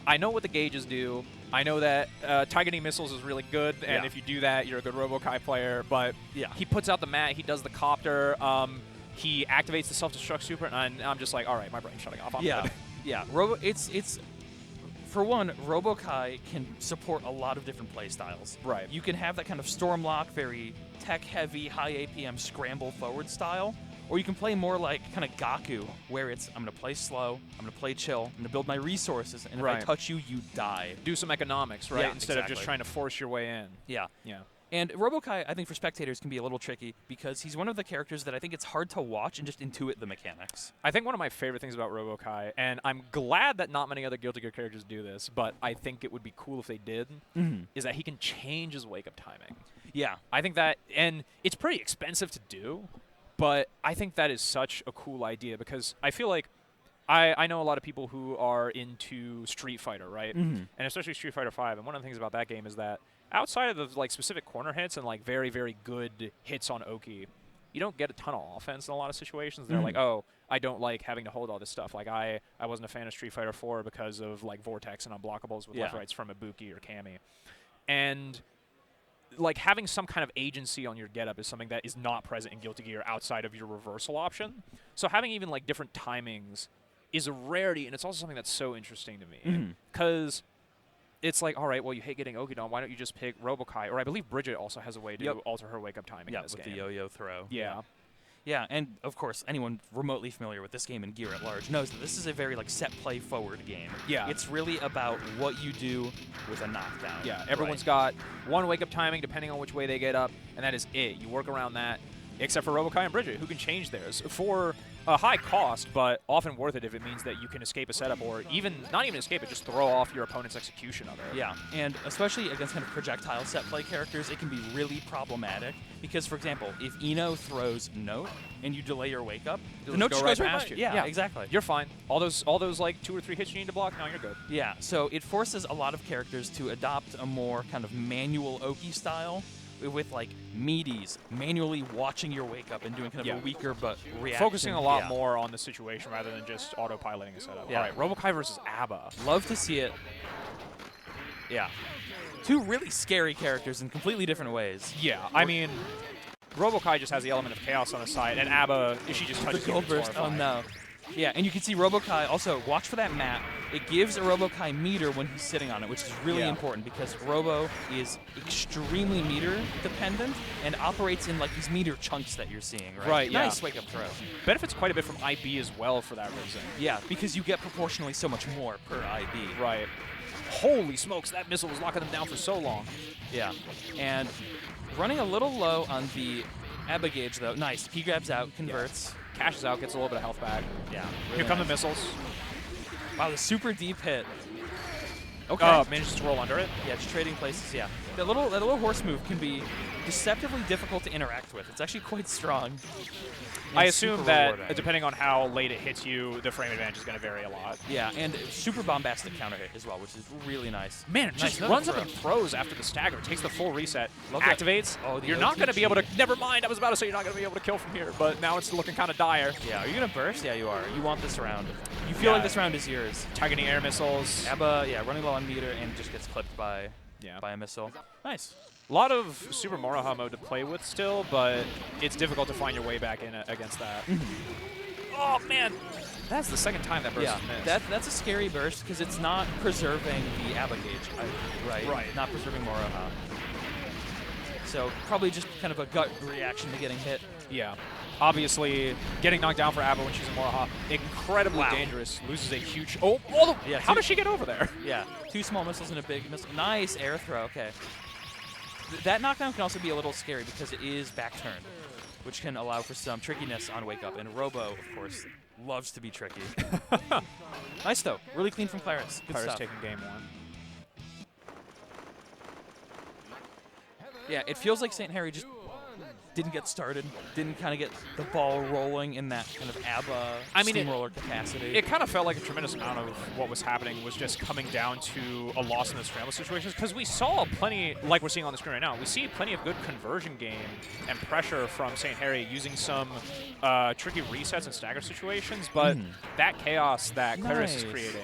I know what the gauges do. I know that targeting missiles is really good, and if you do that, you're a good Robo-Ky player. But he puts out the mat, he does the copter, he activates the self-destruct super, and I'm just like, all right, my brain's shutting off. I'm good. Yeah. It's for one, Robo-Ky can support a lot of different play styles. Right. You can have that kind of Stormlock, very tech-heavy, high APM scramble forward style. Or you can play more like kind of Gaku, where it's, I'm going to play slow, I'm going to play chill, I'm going to build my resources, and if I touch you, you die. Do some economics, right? Instead of just trying to force your way in. Yeah. And Robo-Ky, I think for spectators, can be a little tricky because he's one of the characters that I think it's hard to watch and just intuit the mechanics. I think one of my favorite things about Robo-Ky, and I'm glad that not many other Guilty Gear characters do this, but I think it would be cool if they did, is that he can change his wake-up timing. Yeah. I think that, and it's pretty expensive to do, but I think that is such a cool idea because I feel like I know a lot of people who are into Street Fighter, right? And especially Street Fighter 5, and one of the things about that game is that outside of the like specific corner hits and like very, very good hits on Oki, you don't get a ton of offense in a lot of situations. They're like, oh, I don't like having to hold all this stuff. Like I wasn't a fan of Street Fighter 4 because of like Vortex and unblockables with left rights from Ibuki or Kami. And like having some kind of agency on your getup is something that is not present in Guilty Gear outside of your reversal option. So having even like different timings is a rarity, and it's also something that's so interesting to me because it's like, all right, well, you hate getting Okidon. Why don't you just pick Robo-Ky? Or I believe Bridget also has a way to alter her wake-up timing in this with game. the yo-yo throw. Yeah. Yeah, and of course, anyone remotely familiar with this game and gear at large knows that this is a very like set play forward game. Yeah. It's really about what you do with a knockdown. Yeah, everyone's got one wake-up timing depending on which way they get up, and that is it. You work around that, except for Robo-Ky and Bridget, who can change theirs for a high cost, but often worth it if it means that you can escape a setup, or even not even escape it, just throw off your opponent's execution of it. Yeah, and especially against kind of projectile set play characters, it can be really problematic because, for example, if Eno throws Note and you delay your wake up, the Note just goes right past you. Yeah, exactly. You're fine. All those like 2 or 3 hits you need to block, now you're good. Yeah, so it forces a lot of characters to adopt a more kind of manual Oki style, with like meaties manually watching your wake up and doing kind of a weaker but reaction. Focusing a lot more on the situation rather than just autopiloting a setup. Yeah. All right, Robo-Ky versus A.B.A. Love to see it. Yeah. Two really scary characters in completely different ways. Yeah, I mean, Robo-Ky just has the element of chaos on the side, and A.B.A, if she just touches the gold burst. Oh no. Yeah, and you can see Robo-Ky also, watch for that map. It gives a Robo-Ky meter when he's sitting on it, which is really important because Robo is extremely meter dependent and operates in like these meter chunks that you're seeing, right? Right, yeah. Nice wake up throw. Benefits quite a bit from IB as well for that reason. Yeah, because you get proportionally so much more per IB. Right. Holy smokes, that missile was locking them down for so long. Yeah, and running a little low on the A.B.A gauge though. Nice, he grabs out, converts. Yeah. Cashes out, gets a little bit of health back. Yeah. Really Here come the missiles. Wow, the super deep hit. Okay. Manages to roll under it. Yeah, just trading places, yeah. That little horse move can be deceptively difficult to interact with. It's actually quite strong. I assume that depending on how late it hits you, the frame advantage is going to vary a lot. Yeah, and super bombastic counter hit as well, which is really nice. Man, it just runs up and throws after the stagger. Takes the full reset, activates. Oh, you're not going to be able to. Never mind. I was about to say you're not going to be able to kill from here, but now it's looking kind of dire. Yeah, are you going to burst? Yeah, you are. You want this round. You feel like this round is yours. Targeting air missiles. A.B.A, yeah, running low on meter and just gets clipped by a missile. Nice. A lot of Super Moroha mode to play with still, but it's difficult to find your way back in against that. Oh, man. That's the second time that burst is missed. That's a scary burst because it's not preserving the A.B.A gauge. Right. Not preserving Moroha. So probably just kind of a gut reaction to getting hit. Yeah. Obviously, getting knocked down for A.B.A when she's in Moroha, incredibly dangerous. Loses a huge... How does she get over there? Yeah. 2 small missiles and a big missile. Nice air throw. Okay. That knockdown can also be a little scary because it is back turned, which can allow for some trickiness on wake up. And Robo, of course, loves to be tricky. Nice though, really clean from Clarys. Good Clarys stuff. taking game 1. Yeah, it feels like St. Harri just didn't get started, didn't kind of get the ball rolling in that kind of A.B.A steamroller capacity. It kind of felt like a tremendous amount of what was happening was just coming down to a loss in the scramble situations, because we saw plenty, like we're seeing on the screen right now, we see plenty of good conversion game and pressure from St. Harri using some tricky resets and stagger situations, but that chaos that Clarys is creating,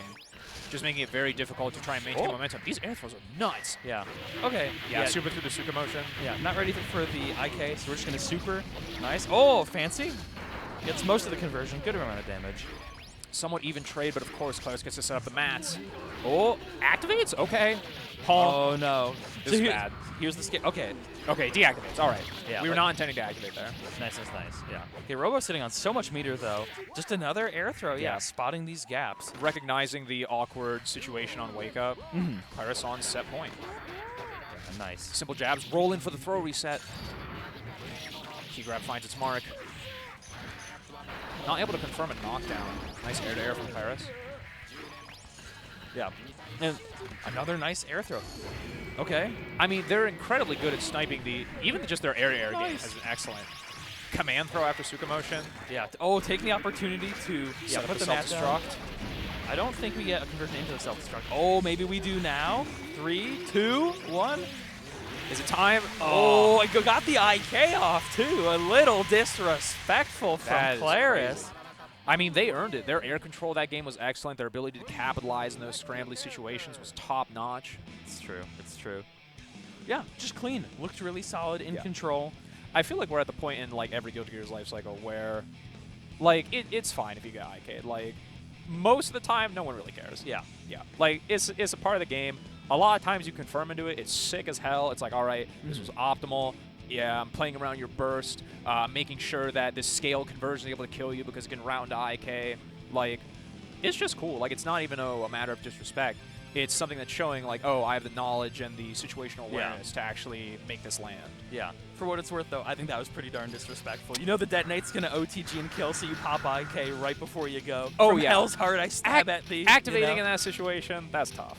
just making it very difficult to try and maintain momentum. These air throws are nuts. Yeah. Okay. Yeah, super through the Suka motion. Yeah, not ready for the IK, so we're just going to super. Nice. Oh, fancy. Gets most of the conversion. Good amount of damage. Somewhat even trade, but of course Clarys gets to set up the mats. Oh, activates? Okay. Paul. Oh, no. This is bad. Here's the skip. Okay. Okay, deactivates. All right. Yeah, we were not intending to activate there. Nice. Yeah. Okay, Robo sitting on so much meter, though. Just another air throw. Yeah, spotting these gaps. Recognizing the awkward situation on wake up. Clarys on set point. Yeah, nice. Simple jabs. Roll in for the throw reset. Key grab finds its mark. Not able to confirm a knockdown. Nice air-to-air from Clarys. Yeah. And another nice air throw. Okay. I mean, they're incredibly good at sniping even just their air-to-air game has been excellent. Command throw after Suka motion. Yeah. Oh, taking the opportunity to put the self-destruct. I don't think we get a conversion into the self-destruct. Oh, maybe we do now. 3, 2, 1. Is it time? Oh, I got the IK off, too. A little disrespectful from Clarys. I mean, they earned it. Their air control that game was excellent. Their ability to capitalize in those scrambly situations was top-notch. It's true. Yeah, just clean. Looked really solid in control. I feel like we're at the point in like every Guilty Gear's life cycle where, like, it's fine if you get IK'd. Like, most of the time, no one really cares. Yeah. Like, it's a part of the game. A lot of times you confirm into it, it's sick as hell. It's like, all right, this was optimal. Yeah, I'm playing around your burst, making sure that this scale conversion is able to kill you because it can round to IK. Like, it's just cool. Like, it's not even a matter of disrespect. It's something that's showing, like, oh, I have the knowledge and the situational awareness to actually make this land. Yeah. For what it's worth, though, I think that was pretty darn disrespectful. You know the detonate's going to OTG and kill, so you pop IK right before you go. Oh, From yeah. Hell's Heart, I stab at thee. Activating you know? in that situation, that's tough.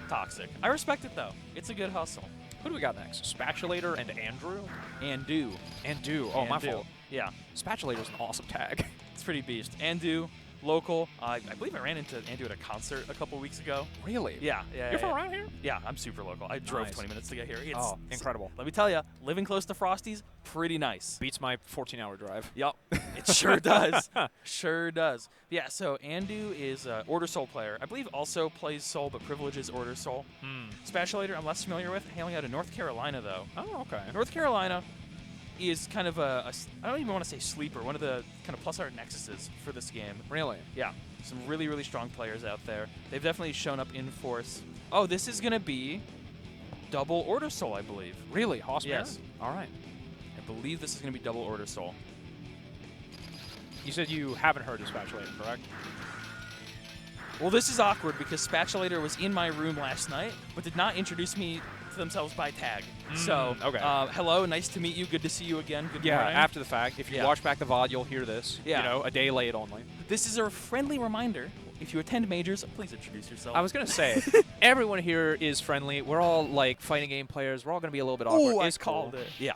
Toxic. I respect it, though. It's a good hustle. Who do we got next? Spatulator and Andrew? Andew. Andew. Oh, my Andew. fault. Yeah. Spatulator's an awesome tag. It's pretty beast. Andew, local. I believe I ran into Andew at a concert a couple weeks ago. Really? Yeah. You're from around here? Yeah, I'm super local. I drove Nice. 20 minutes to get here. It's, Oh, incredible. Let me tell you, living close to Frosty's, pretty nice. Beats my 14-hour drive. Yup, it sure does. Sure does. Yeah, so Andew is an Order Soul player. I believe also plays Soul, but privileges Order Soul. Spatulator, I'm less familiar with. Hailing out of North Carolina, though. Oh, okay. North Carolina is kind of I don't even want to say sleeper, one of the kind of plus art nexuses for this game. Really? Yeah, some really, really strong players out there. They've definitely shown up in force. Oh, this is going to be double Order Soul, I believe. Really? Hoss Yes. All right. I believe this is going to be double Order Soul. You said you haven't heard of Spatulator, correct? Well, this is awkward because Spatulator was in my room last night, but did not introduce me to themselves by tag. So, okay. Hello, nice to meet you. Good to see you again. Good morning. After the fact. If you watch back the VOD, you'll hear this. Yeah. You know, a day late only. This is a friendly reminder. If you attend majors, please introduce yourself. I was going to say, everyone here is friendly. We're all, like, fighting game players. We're all going to be a little bit awkward. Ooh, I It's called cool. it. Yeah.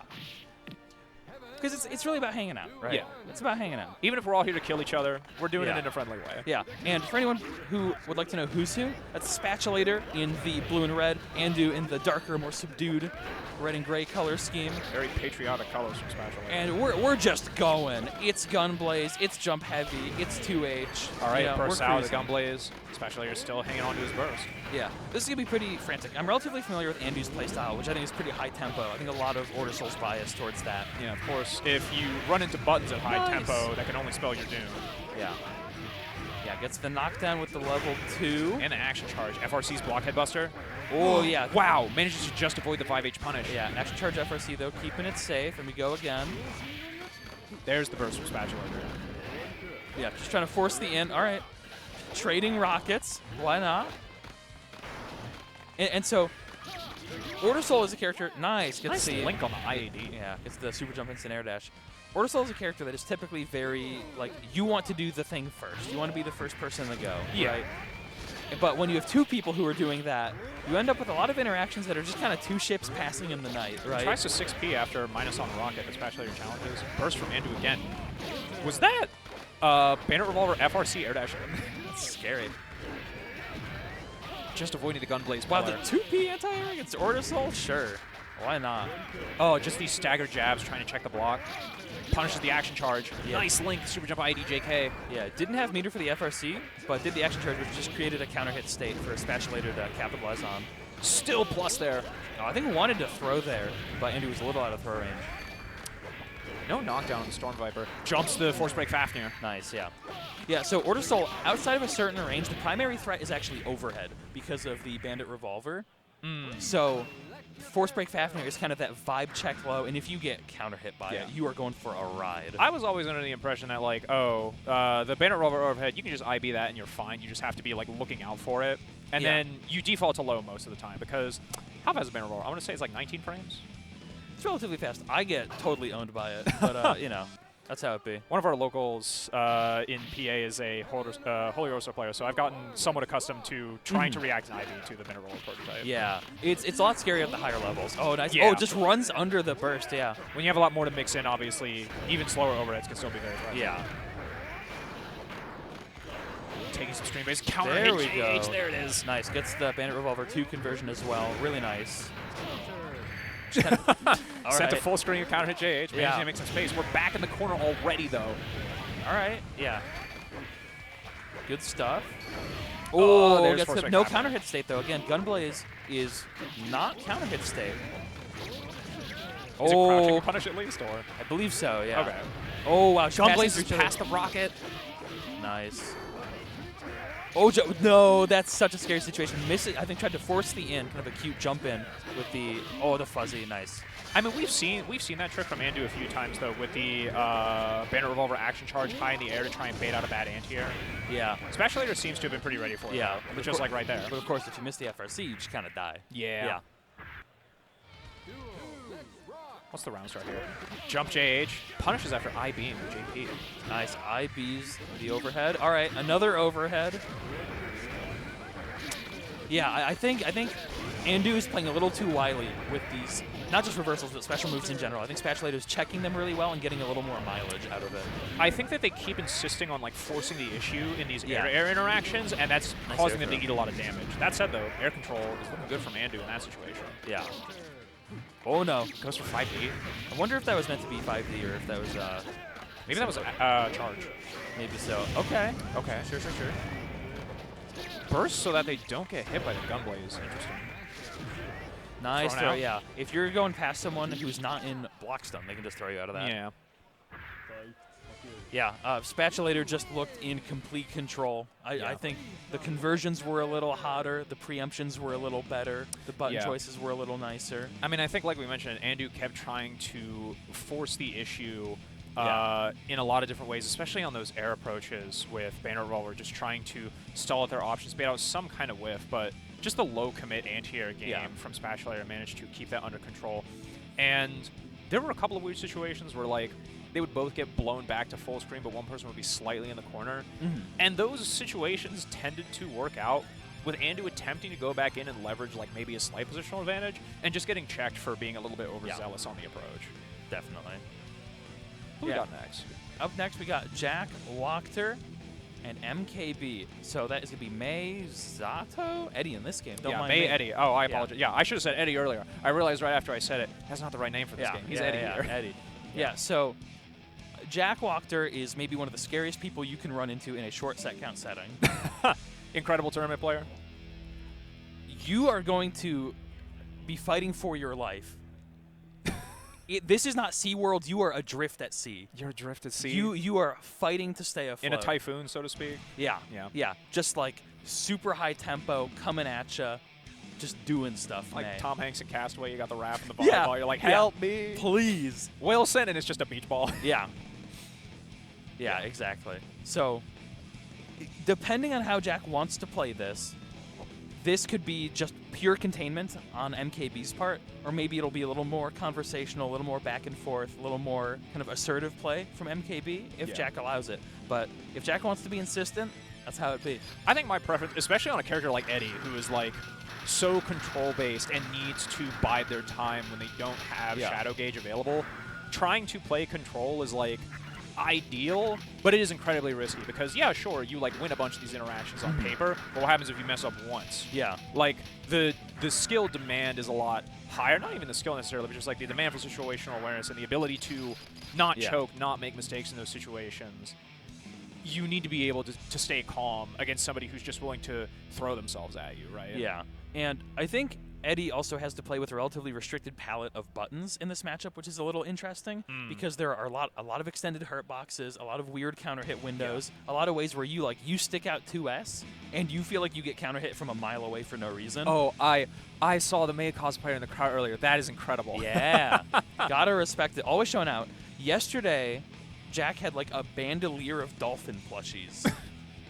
Because it's really about hanging out, right? Yeah. It's about hanging out. Even if we're all here to kill each other, we're doing Yeah. it in a friendly way. Yeah, and for anyone who would like to know who's who, that's Spatulator in the blue and red, Andew in the darker, more subdued red and gray color scheme. Very patriotic colors from Spatulator. And we're just going. It's Gunblaze, it's Jump Heavy, it's 2H. All right, you know, burst we're out of the cruising. Gunblaze. Spatulator's still hanging on to his burst. Yeah, this is going to be pretty frantic. I'm relatively familiar with Andew's playstyle, which I think is pretty high tempo. I think a lot of Order Soul's bias towards that. Yeah, of course. If you run into buttons at high Nice. tempo, that can only spell your doom. Yeah. Yeah, gets the knockdown with the level 2. And the action charge. FRC's block headbuster. Oh, yeah. Wow, manages to just avoid the 5H punish. Yeah, action charge FRC, though, keeping it safe. And we go again. There's the burst from Spatulator. Yeah, just trying to force the in. All right. Trading rockets. Why not? And so, Order Soul is a character. Nice. Gets Nice the link on the IAD. Yeah, it's the super jump instant air dash. Order Soul is a character that is typically very, like, you want to do the thing first. You want to be the first person to go. Yeah. Right? But when you have two people who are doing that, you end up with a lot of interactions that are just kind of two ships passing in the night, right? Tries to 6P after minus on rocket, but Spatulator challenges. Burst from Andew again. Was that Bandit Revolver FRC air dash? That's scary. Just avoiding the Gunblaze. Wow, the pillar. 2P anti-air against Order Soul? Sure. Why not? Oh, just these staggered jabs trying to check the block. Punishes the action charge. Yeah. Nice link, super jump ID JK. Yeah, didn't have meter for the FRC, but did the action charge, which just created a counter hit state for a Spatulator to capitalize on. Still plus there. Oh, I think he wanted to throw there, but Andy was a little out of throw range. No knockdown on the Storm Viper. Jumps the Force Break Fafnir. Nice, yeah. Yeah, so Order Soul, outside of a certain range, the primary threat is actually overhead because of the Bandit Revolver. So Force Break Fafnir is kind of that vibe check low, and if you get counter hit by it, you are going for a ride. I was always under the impression that, like, the Bandit Revolver overhead, you can just IB that and you're fine. You just have to be, like, looking out for it. And Yeah. then you default to low most of the time because how fast is Bandit Revolver? I want to say it's like 19 frames. It's relatively fast. I get totally owned by it, but, you know, that's how it be. One of our locals in PA is a Holy Rosso player, so I've gotten somewhat accustomed to trying to react in IB to the Bandit Revolver prototype. Yeah, it's a lot scarier at the higher levels. Oh, nice. Yeah. Oh, it just runs under the burst, yeah. When you have a lot more to mix in, obviously, even slower overheads can still be very threatening. Yeah. Taking some stream base. Counter There hit we GH, go. there it is. Nice. Gets the Bandit Revolver 2 conversion as well. Really nice. All Set to right. full screen of counter hit JH. Managing Yeah. to make some space. We're back in the corner already, though. All right. Yeah. Good stuff. Oh, there's gets Force the, Break no Fafnir. counter hit state though. Again, Gunblaze is not counter hit state. Is it crouching punish at least, or? I believe so. Yeah. Okay. Oh wow. she passes Gunblaze through is each other. past the rocket. Nice. Oh, no, that's such a scary situation. Miss it. I think tried to force the in, kind of a cute jump in with the the fuzzy, nice. I mean, we've seen that trick from Andew a few times though, with the Banner Revolver action charge high in the air to try and bait out a bad anti-air. Yeah. Spatulator seems to have been pretty ready for it. Yeah, but just like right there. But of course, if you miss the FRC, you just kind of die. Yeah. Yeah. What's the round start here? Jump JH punishes after I-beam JP. Nice. I-B's the overhead. All right, another overhead. Yeah, I think Andew is playing a little too wily with these, not just reversals, but special moves in general. I think Spatulator is checking them really well and getting a little more mileage out of it. I think that they keep insisting on like forcing the issue in these air-to-air interactions, and that's causing them to eat a lot of damage. That said, though, air control is looking good from Andew in that situation. Yeah. Oh no, goes for 5D. I wonder if that was meant to be 5D or if that was maybe that was charge. Maybe so. Okay. Okay. Sure. Burst so that they don't get hit by the gunblade is interesting. Nice throw, yeah. If you're going past someone who's not in block stun, they can just throw you out of that. Yeah. Yeah, Spatulator just looked in complete control. I think the conversions were a little hotter, the preemptions were a little better, the button choices were a little nicer. I mean, I think like we mentioned, Andew kept trying to force the issue in a lot of different ways, especially on those air approaches with Banner Revolver, just trying to stall at their options, bait out some kind of whiff, but just the low commit anti-air game from Spatulator managed to keep that under control. And there were a couple of weird situations where like they would both get blown back to full screen, but one person would be slightly in the corner. And those situations tended to work out with Andew attempting to go back in and leverage like maybe a slight positional advantage and just getting checked for being a little bit overzealous on the approach. Definitely. Who we got next? Up next, we got JackWachter and MKayB. So that is going to be May Zato? Eddie in this game. Don't mind May me. Eddie. Oh, I apologize. Yeah, I should have said Eddie earlier. I realized right after I said it, that's not the right name for this game. He's Eddie here. Eddie. Yeah, so JackWachter is maybe one of the scariest people you can run into in a short set count setting. Incredible tournament player. You are going to be fighting for your life. This is not SeaWorld. You are adrift at sea. You're adrift at sea? You are fighting to stay afloat. In a typhoon, so to speak? Yeah. Just like super high tempo, coming at you, just doing stuff, like man. Tom Hanks in Castaway, you got the raft and the volleyball. You're like, help me. Please. Wilson, and it's just a beach ball. Yeah, exactly. So depending on how Jack wants to play this, this could be just pure containment on MKayB's part, or maybe it'll be a little more conversational, a little more back and forth, a little more kind of assertive play from MKayB if Jack allows it. But if Jack wants to be insistent, that's how it be. I think my preference, especially on a character like Eddie, who is like so control-based and needs to bide their time when they don't have Shadow Gauge available, trying to play control is like ideal, but it is incredibly risky because, sure, you like win a bunch of these interactions on paper, but what happens if you mess up once? Yeah. Like, the skill demand is a lot higher, not even the skill necessarily, but just like the demand for situational awareness and the ability to not choke, not make mistakes in those situations. You need to be able to stay calm against somebody who's just willing to throw themselves at you, right? Yeah, and I think Eddie also has to play with a relatively restricted palette of buttons in this matchup, which is a little interesting because there are a lot of extended hurt boxes, a lot of weird counter hit windows, a lot of ways where you stick out 2S and you feel like you get counter hit from a mile away for no reason. Oh, I saw the May cosplayer in the crowd earlier. That is incredible. Yeah, gotta respect it. Always showing out. Yesterday, Jack had like a bandolier of dolphin plushies,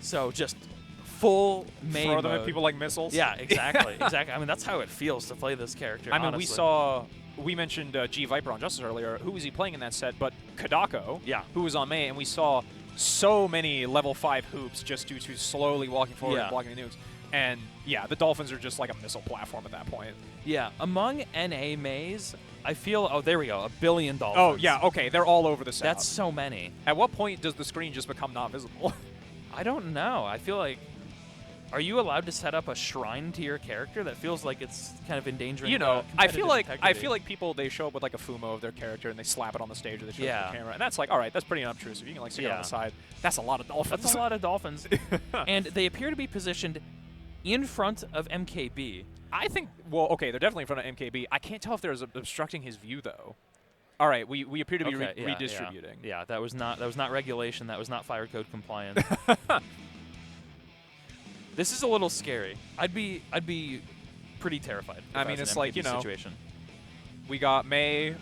so just full May Throw them mode. at people like missiles? Yeah, exactly. I mean, that's how it feels to play this character, I mean, honestly. we mentioned JWJC on Justice earlier. Who was he playing in that set? But Kadako, who was on May, and we saw so many level 5 hoops just due to slowly walking forward and blocking the nukes. And, the Dolphins are just like a missile platform at that point. Yeah, among NA Mays, I feel, there we go, 1 billion Dolphins. Oh, yeah, okay, they're all over the set. That's so many. At what point does the screen just become not visible? I don't know. I feel like, are you allowed to set up a shrine to your character? That feels like it's kind of endangering. I feel like people, they show up with like a Fumo of their character and they slap it on the stage or they show it to the camera, and that's like, all right, that's pretty unobtrusive. You can like stick it on the side. That's a lot of Dolphins. That's a lot of Dolphins, and they appear to be positioned in front of MKayB. I think. Well, okay, they're definitely in front of MKayB. I can't tell if they're obstructing his view though. All right, we appear to be redistributing. Yeah, that was not regulation. That was not fire code compliant. This is a little scary. I'd be pretty terrified. I mean, it's like, you know, situation. We got May,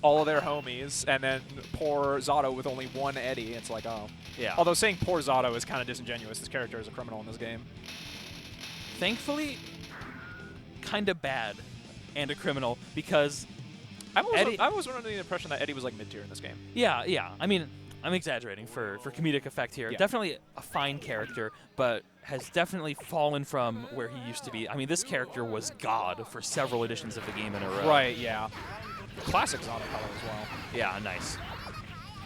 all of their homies, and then poor Zato with only one Eddie. It's like, oh. Yeah. Although saying poor Zato is kind of disingenuous. This character is a criminal in this game. Thankfully, kind of bad and a criminal because I was under the impression that Eddie was like mid-tier in this game. Yeah, yeah. I mean, I'm exaggerating for comedic effect here. Yeah. Definitely a fine character, but has definitely fallen from where he used to be. I mean, this character was God for several editions of the game in a row. Right, yeah. Classic Zato color as well. Yeah, nice.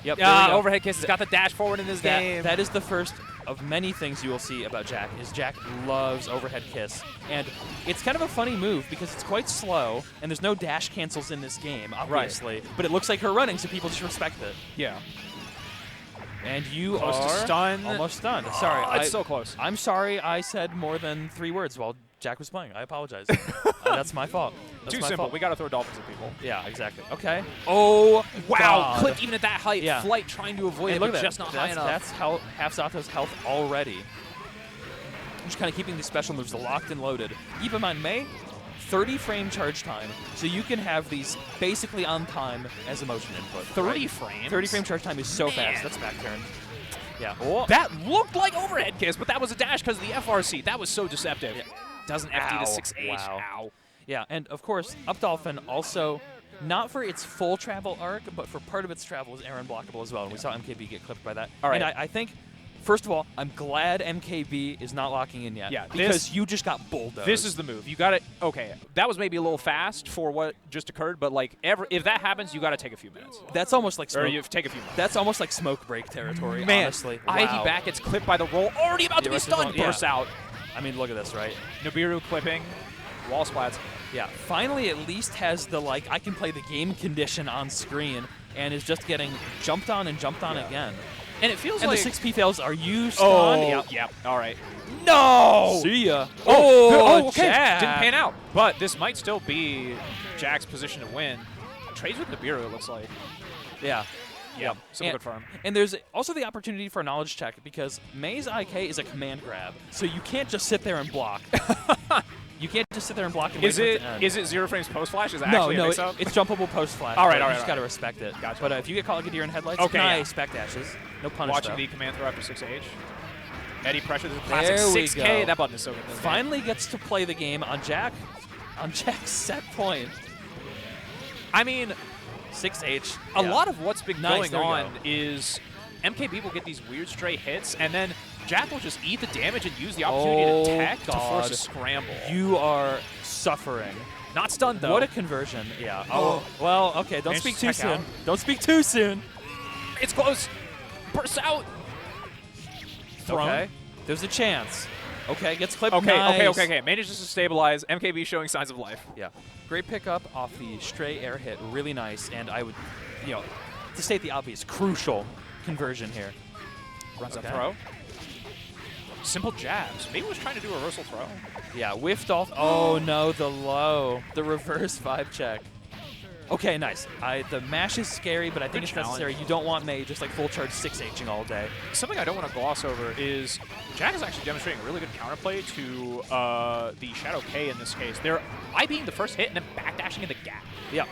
Yep. Yeah, overhead kiss. It's got the dash forward in this game. That is the first of many things you will see about Jack, is Jack loves overhead kiss. And it's kind of a funny move because it's quite slow, and there's no dash cancels in this game, obviously. Right. But it looks like her running, so people just respect it. Yeah. And you close are to stun. Almost stunned. Sorry. It's so close. I'm sorry I said more than 3 words while Jack was playing. I apologize. That's my fault. That's Too my simple. fault. We got to throw dolphins at people. Yeah, exactly. Okay. Oh, wow. God. Clipped even at that height. Yeah. Flight trying to avoid it, look but at just that. not high enough. That's half Zato's health already. Just kind of keeping the special moves locked and loaded. Keep in mind, May, 30-frame charge time, so you can have these basically on time as a motion input. 30 frames? 30-frame charge time is so fast. That's back turn. Yeah. Oh. That looked like overhead kiss, but that was a dash because of the FRC. That was so deceptive. Yeah. Doesn't FD to 6H. Wow. Ow. Yeah, and of course, Up Dolphin also, not for its full travel arc, but for part of its travel is error unblockable as well, and we saw MKayB get clipped by that. All right. And I think, first of all, I'm glad MKayB is not locking in yet. Yeah, because you just got bulldozed. This is the move. You got it. Okay, that was maybe a little fast for what just occurred, but like if that happens, you got to take a few minutes. That's almost like smoke. Or you take a few minutes. That's almost like smoke break territory, Man, honestly. Wow. Ivy back gets clipped by the roll. Already about to be stunned. Bursts out. I mean, look at this, right? Nibiru clipping. Wall splats. Yeah, finally at least has the, like, I can play the game condition on screen, and is just getting jumped on and jumped on again. And it feels and like... the 6P fails, are you stunned? Oh, yep. All right. No! See ya. Okay. Jack. Didn't pan out. But this might still be Jack's position to win. Trades with Nibiru, it looks like. Yeah. Yeah, simple good farm. And there's also the opportunity for a knowledge check, because May's IK is a command grab, so you can't just sit there and block. You can't just sit there and block and wait for it to end. Is it 0 frames post-flash? Is that No, actually a mix-up? it's jumpable post-flash. All right, you just got to respect it. Gotcha. But if you get caught like a deer in headlights, okay, nice, back dashes. No punish, Watching though. the command throw after 6H. Eddie pressure, the classic There we 6K. go. That button is so good. Finally gets to play the game on Jack's set point. I mean, 6H. A lot of what's been going on go. is MKayB will get these weird stray hits, and then Jack will just eat the damage and use the opportunity to tech to force a scramble. You are suffering. Not stunned, though. What a conversion. Yeah. Oh, well, okay. Don't speak too soon. Don't speak too soon. It's close. Bursts out. Thrown. Okay. There's a chance. Okay, gets clipped. Okay, nice. okay. Manages to stabilize. MKayB showing signs of life. Yeah. Great pickup off the stray air hit. Really nice. And I would, to state the obvious, crucial conversion here. Runs up throw. Simple jabs. Maybe was trying to do a reversal throw. Yeah, whiffed off. Oh, no, the low. The reverse 5 check. Okay, nice. The mash is scary, but I think it's necessary. You don't want May just like full charge 6Hing all day. Something I don't want to gloss over is Jack is actually demonstrating really good counterplay to the Shadow K in this case. They're IBing the first hit and then backdashing in the gap. Yeah.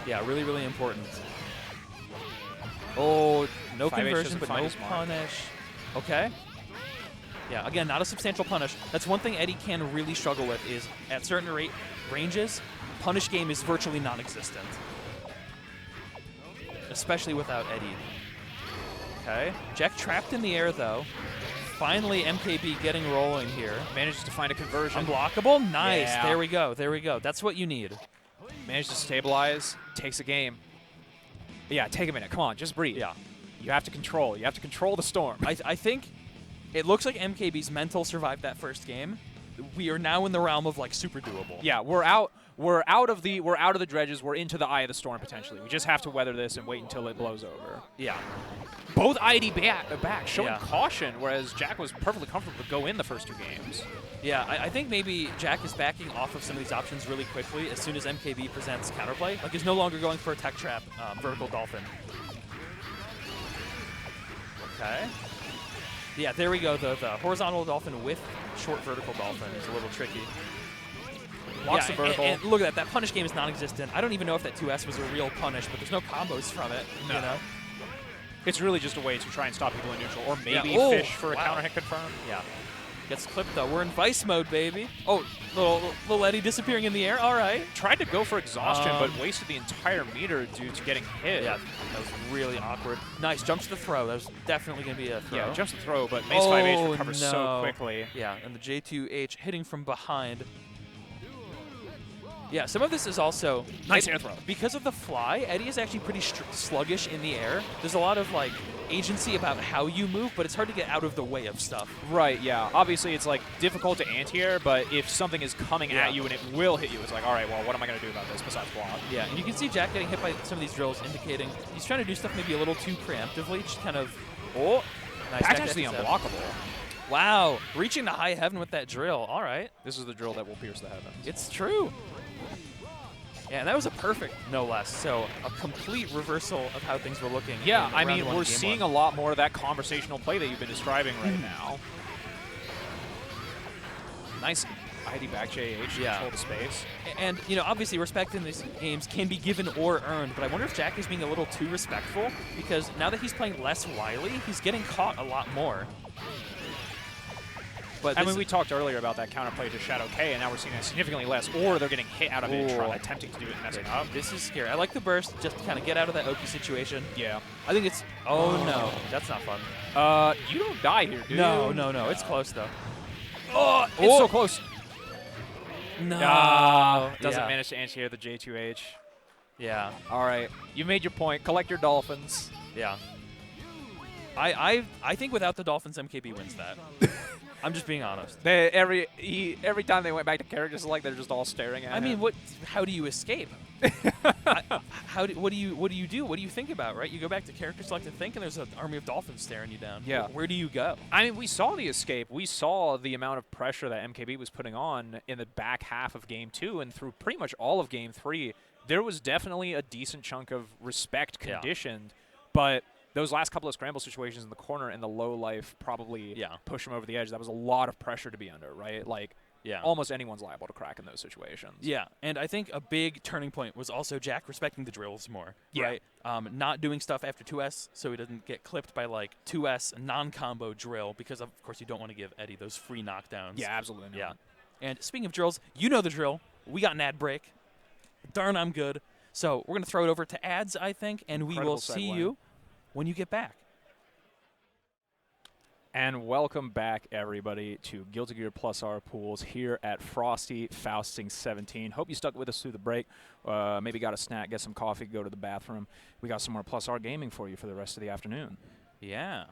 Yeah, really, really important. Oh, no conversion, but no punish. Okay. Yeah, again, not a substantial punish. That's one thing Eddie can really struggle with is at certain ranges, punish game is virtually non-existent. Especially without Eddie. Okay. Jack trapped in the air, though. Finally, MKayB getting rolling here. Manages to find a conversion. Unblockable? Nice. Yeah. There we go. There we go. That's what you need. Manages to stabilize. Takes a game. Yeah, take a minute. Come on, just breathe. Yeah. You have to control. You have to control the storm. I think it looks like MKayB's mental survived that first game. We are now in the realm of like super doable. Yeah, we're out of the dredges. We're into the eye of the storm potentially. We just have to weather this and wait until it blows over. Yeah. Both ID back showing caution, whereas Jack was perfectly comfortable to go in the first 2 games. Yeah, I think maybe Jack is backing off of some of these options really quickly as soon as MKayB presents counterplay. Like, he's no longer going for a tech trap, vertical dolphin. Okay. Yeah, there we go. The horizontal dolphin with short vertical dolphin is a little tricky. Blocks the vertical. And look at that. That punish game is non-existent. I don't even know if that 2S was a real punish, but there's no combos from it. No. You know? It's really just a way to try and stop people in neutral, or maybe Yeah. Oh, fish for a wow. counter hit confirm. Yeah. Gets clipped, though. We're in vice mode, baby. Oh, little Eddie disappearing in the air. All right. Tried to go for exhaustion, but wasted the entire meter due to getting hit. Yeah, that was really awkward. Nice. Jumps to the throw. That was definitely going to be a throw. Yeah, jumps to throw, but Mace 5H recovers no. so quickly. Yeah, and the J2H hitting from behind. Yeah, some of this is also Nice air throw. Because of the fly, Eddie is actually pretty sluggish in the air. There's a lot of like agency about how you move, but it's hard to get out of the way of stuff. Right, yeah. Obviously, it's like difficult to anti-air, but if something is coming at you and it will hit you, it's like, all right, well, what am I going to do about this besides block? Yeah, and you can see Jack getting hit by some of these drills, indicating he's trying to do stuff maybe a little too preemptively, just kind of, nice. Back dash the unblockable. Wow, reaching the high heaven with that drill. All right. This is the drill that will pierce the heavens. It's true. Yeah, and that was a perfect, no less. So a complete reversal of how things were looking. Yeah, I in round mean, one, we're game seeing one. a lot more of that conversational play that you've been describing right now. Nice ID back JH, Yeah. control the space. And, you know, obviously respect in these games can be given or earned, but I wonder if Jack is being a little too respectful, because now that he's playing less wily, he's getting caught a lot more. But I mean, we talked earlier about that counterplay to Shadow K, and now we're seeing that significantly less, or they're getting hit out of it and attempting to do it and messing up. This is scary. I like the burst just to kind of get out of that Oki situation. Yeah. I think it's... Oh, no. That's not fun. You don't die here, do No, you? no. It's close, though. Oh, it's so close. No. Doesn't Yeah. manage to anti-air the J2H. Yeah. All right. You made your point. Collect your dolphins. Yeah. I think without the Dolphins, MKayB wins that. I'm just being honest. Every time they went back to character select, they're just all staring at I mean, him. how do you escape? What do you do? What do you think about, right? You go back to character select and think, and there's an army of dolphins staring you down. Yeah. Where do you go? I mean, we saw the escape. We saw the amount of pressure that MKayB was putting on in the back half of Game 2, and through pretty much all of Game 3, there was definitely a decent chunk of respect conditioned, but those last couple of scramble situations in the corner and the low life probably push him over the edge. That was a lot of pressure to be under, right? Like, almost anyone's liable to crack in those situations. Yeah, and I think a big turning point was also Jack respecting the drills more, right? Not doing stuff after 2S so he doesn't get clipped by, like, 2S non-combo drill because, of course, you don't want to give Eddie those free knockdowns. Yeah, absolutely not. Yeah. And speaking of drills, you know the drill. We got an ad break. Darn, I'm good. So we're going to throw it over to ads, I think, and we will see you when you get back. And welcome back, everybody, to Guilty Gear Plus R pools here at Frosty Faustings 17. Hope you stuck with us through the break. Maybe got a snack, get some coffee, go to the bathroom. We got some more Plus R gaming for you for the rest of the afternoon. Yeah.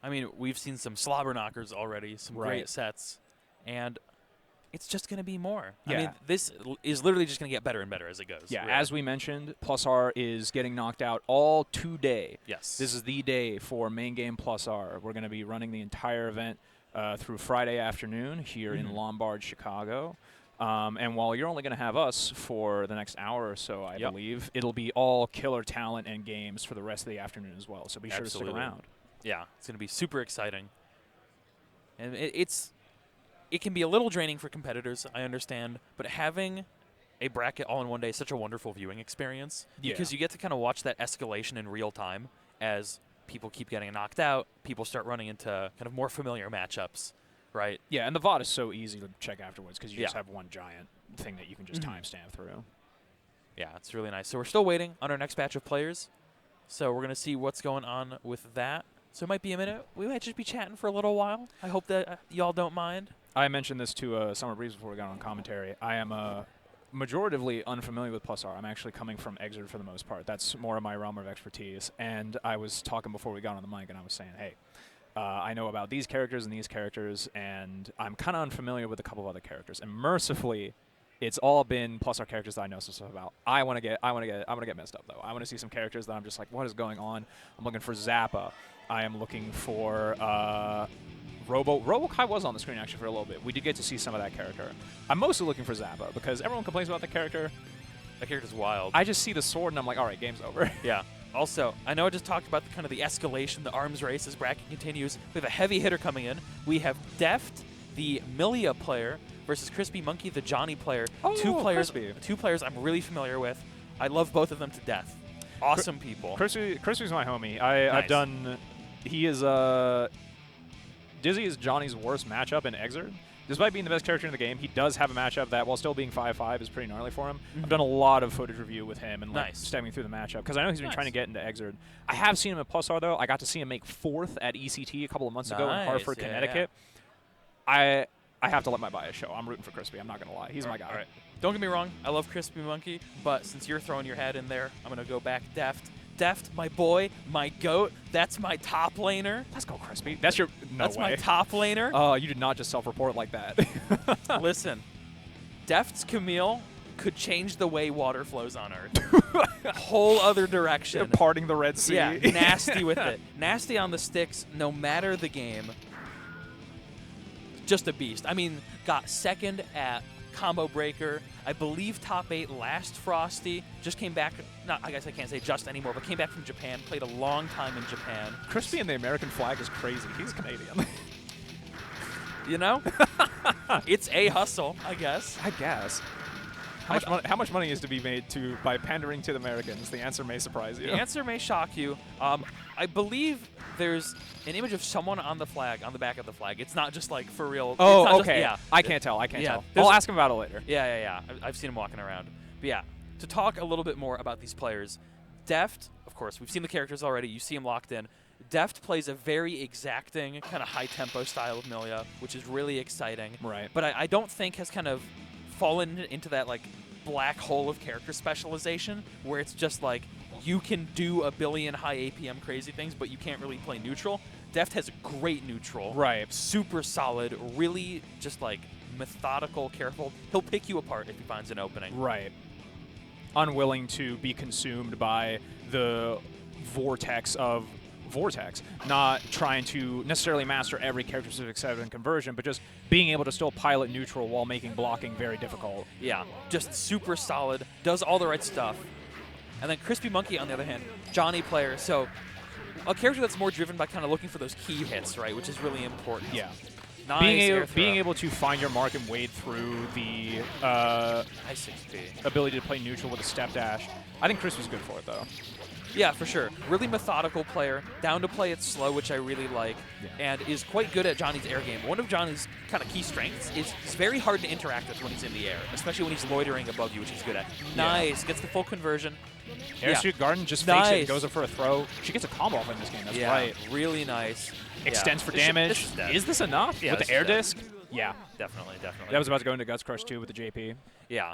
I mean, we've seen some slobber knockers already, some great sets, and it's just going to be more. Yeah. I mean, this is literally just going to get better and better as it goes. Yeah, really. as we mentioned, Plus R is getting knocked out all today. Yes. This is the day for main game Plus R. We're going to be running the entire event through Friday afternoon here in Lombard, Chicago. And while you're only going to have us for the next hour or so, I believe, it'll be all killer talent and games for the rest of the afternoon as well. So be sure to stick around. Yeah, it's going to be super exciting. And it can be a little draining for competitors, I understand, but having a bracket all in one day is such a wonderful viewing experience because you get to kind of watch that escalation in real time as people keep getting knocked out, people start running into kind of more familiar matchups, right? Yeah, and the VOD is so easy to check afterwards because you just have one giant thing that you can just timestamp through. Yeah, it's really nice. So we're still waiting on our next batch of players, so we're going to see what's going on with that. So it might be a minute. We might just be chatting for a little while. I hope that y'all don't mind. I mentioned this to Summer Breeze before we got on commentary. I am majoritively unfamiliar with Plus R. I'm actually coming from Exert for the most part. That's more of my realm of expertise. And I was talking before we got on the mic, and I was saying, hey, I know about these characters, and I'm kind of unfamiliar with a couple of other characters. And mercifully, it's all been Plus R characters that I know some stuff about. I want to get messed up though. I want to see some characters that I'm just like, what is going on? I'm looking for Zappa. I am looking for Robo-Ky was on the screen actually for a little bit. We did get to see some of that character. I'm mostly looking for Zappa because everyone complains about the character. That character's wild. I just see the sword and I'm like, all right, game's over. Yeah. Also, I know I just talked about kind of the escalation, the arms race as bracket continues. We have a heavy hitter coming in. We have Deft, the Millia player, versus Crispy Munky, the Johnny player. Oh, two players I'm really familiar with. I love both of them to death. Awesome people. Crispy's my homie. Nice. I've done. He is Dizzy is Johnny's worst matchup in XVII. Despite being the best character in the game, he does have a matchup that, while still being 5-5, is pretty gnarly for him. I've done a lot of footage review with him and like stepping through the matchup because I know he's been trying to get into XVII. I have seen him at Plus R though. I got to see him make 4th at ECT a couple of months ago in Hartford, Connecticut. I have to let my bias show. I'm rooting for Crispy. I'm not gonna lie. He's my guy. All right. Don't get me wrong. I love Crispy Munky, but since you're throwing your head in there, I'm gonna go back Deft. Deft, my boy, my goat. That's my top laner. Let's go, Crispy. That's your That's my top laner. Oh, you did not just self-report like that. Listen, Deft's Camille could change the way water flows on Earth. Whole other direction. Parting the Red Sea. Yeah, nasty with it. Nasty on the sticks, no matter the game. Just a beast. I mean, got 2nd at Combo Breaker. I believe top 8 last Frosty. Just came back, I guess I can't say just anymore, but came back from Japan. Played a long time in Japan. Crispy and the American flag is crazy. He's Canadian. You know? It's a hustle, I guess. I guess. How much money is to be made by pandering to the Americans? The answer may surprise you. The answer may shock you. I believe there's an image of someone on the flag, on the back of the flag. It's not just like for real. Oh, okay. I can't tell. I'll ask him about it later. Yeah. I've seen him walking around. But yeah, to talk a little bit more about these players, Deft, of course, we've seen the characters already. You see him locked in. Deft plays a very exacting, kind of high-tempo style of Millia, which is really exciting. Right. But I don't think has kind of fallen into that like black hole of character specialization where it's just like you can do a billion high APM crazy things, but you can't really play neutral. Deft has a great neutral. Right. Super solid, really just like methodical, careful. He'll pick you apart if he finds an opening. Right. Unwilling to be consumed by the vortex of Vortex, not trying to necessarily master every character-specific set and conversion, but just being able to still pilot neutral while making blocking very difficult. Yeah, just super solid, does all the right stuff. And then Crispy Munky, on the other hand, Johnny player, so a character that's more driven by kind of looking for those key hits, right, which is really important. Yeah. Nice being able to find your mark and wade through the nice XP. Ability to play neutral with a step dash. I think Crispy's good for it, though. Yeah, for sure. Really methodical player, down to play it slow, which I really like, and is quite good at Johnny's air game. One of Johnny's kind of key strengths is he's very hard to interact with when he's in the air, especially when he's loitering above you, which he's good at. Nice. Gets the full conversion. Airshoot Garden just fakes it, goes up for a throw. She gets a combo off in this game. That's right. Really nice. Extends for damage. Is this enough? Yeah, with the air disc? Yeah. Definitely. That was about to go into Guts Crush 2 with the JP. Yeah.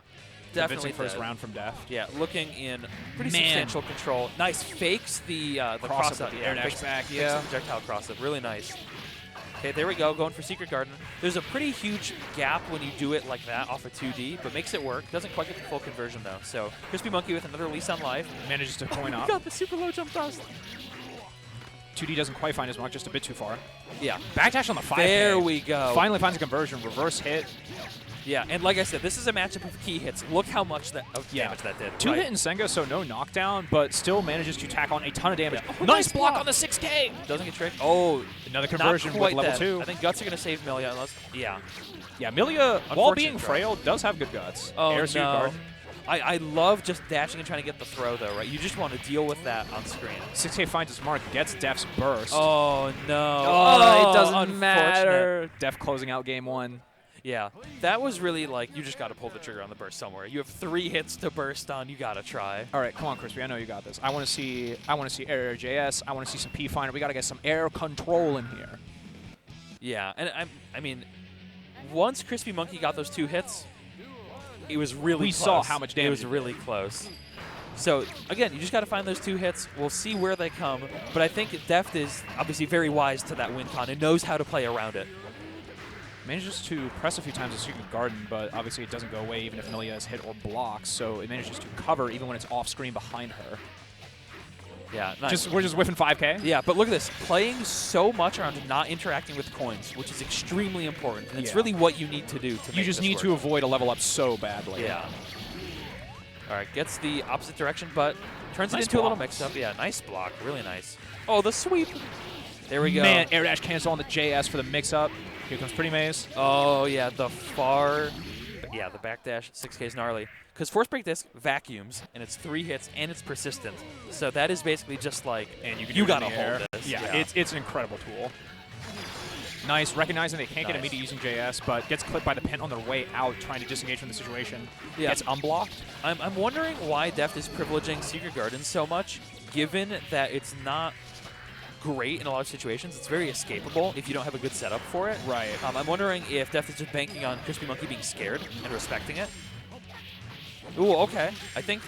Definitely first round from Deft. Yeah, looking in pretty substantial control. Nice, fakes the cross-up. The air dash back, Fakes the projectile cross-up. Really nice. Okay, there we go, going for Secret Garden. There's a pretty huge gap when you do it like that off of 2D, but makes it work. Doesn't quite get the full conversion, though. So Crispy Munky with another lease on life. Manages to coin up. Got the super low jump toss. 2D doesn't quite find his mark, just a bit too far. Yeah. Backdash on the 5. There we go. Finally finds a conversion. Reverse hit. Yeah, and like I said, this is a matchup of key hits. Look how much damage that did. 2-hit in Senga, so no knockdown, but still manages to tack on a ton of damage. Yeah. Oh, nice block on the 6K! Doesn't get tricked. Oh, another conversion with level 2. I think Guts are going to save Millia unless... Yeah. Yeah, Millia, while being frail, does have good guts. Oh, no. Garden. I love just dashing and trying to get the throw, though, right? You just want to deal with that on screen. 6K finds his mark, gets Deft's burst. Oh, no. Oh, it doesn't matter. Deft closing out game 1. Yeah, that was really like, you just got to pull the trigger on the burst somewhere. You have 3 hits to burst on, you got to try. All right, come on, Crispy, I know you got this. I want to see Air JS, I want to see some P-Finder. We got to get some air control in here. Yeah, and I mean, once Crispy Munky got those 2 hits, it was really close. We saw how much damage. It was really close. So, again, you just got to find those 2 hits. We'll see where they come. But I think Deft is obviously very wise to that win con and knows how to play around it. Manages to press a few times a Secret Garden, but obviously it doesn't go away even if Millia is hit or blocks, so it manages to cover even when it's off-screen behind her. Yeah, nice. We're just whiffing 5K? Yeah, but look at this. Playing so much around not interacting with coins, which is extremely important. And it's really what you need to do to make You just need to avoid a level up so badly. Yeah. All right, gets the opposite direction, but turns Nice it into a little blocks. mix-up. Yeah, nice block. Really nice. Oh, the sweep. There we go. Man, air dash cancel on the JS for the mix-up. Here comes Pretty Maze. Oh, yeah, the far... Yeah, the backdash 6K is gnarly. Because Force Break Disc vacuums, and it's 3 hits, and it's persistent. So that is basically just like, And you can you do it in gotta the air. hold this. Yeah, it's an incredible tool. Nice, recognizing they can't get Nice. immediate using JS, but gets clipped by the pin on their way out, trying to disengage from the situation. Yeah. Gets unblocked. I'm wondering why Deft is privileging Secret Garden so much, given that it's not great in a lot of situations. It's very escapable if you don't have a good setup for it. Right. I'm wondering if Deft is just banking on Crispy Monkey being scared and respecting it. Ooh, okay. I think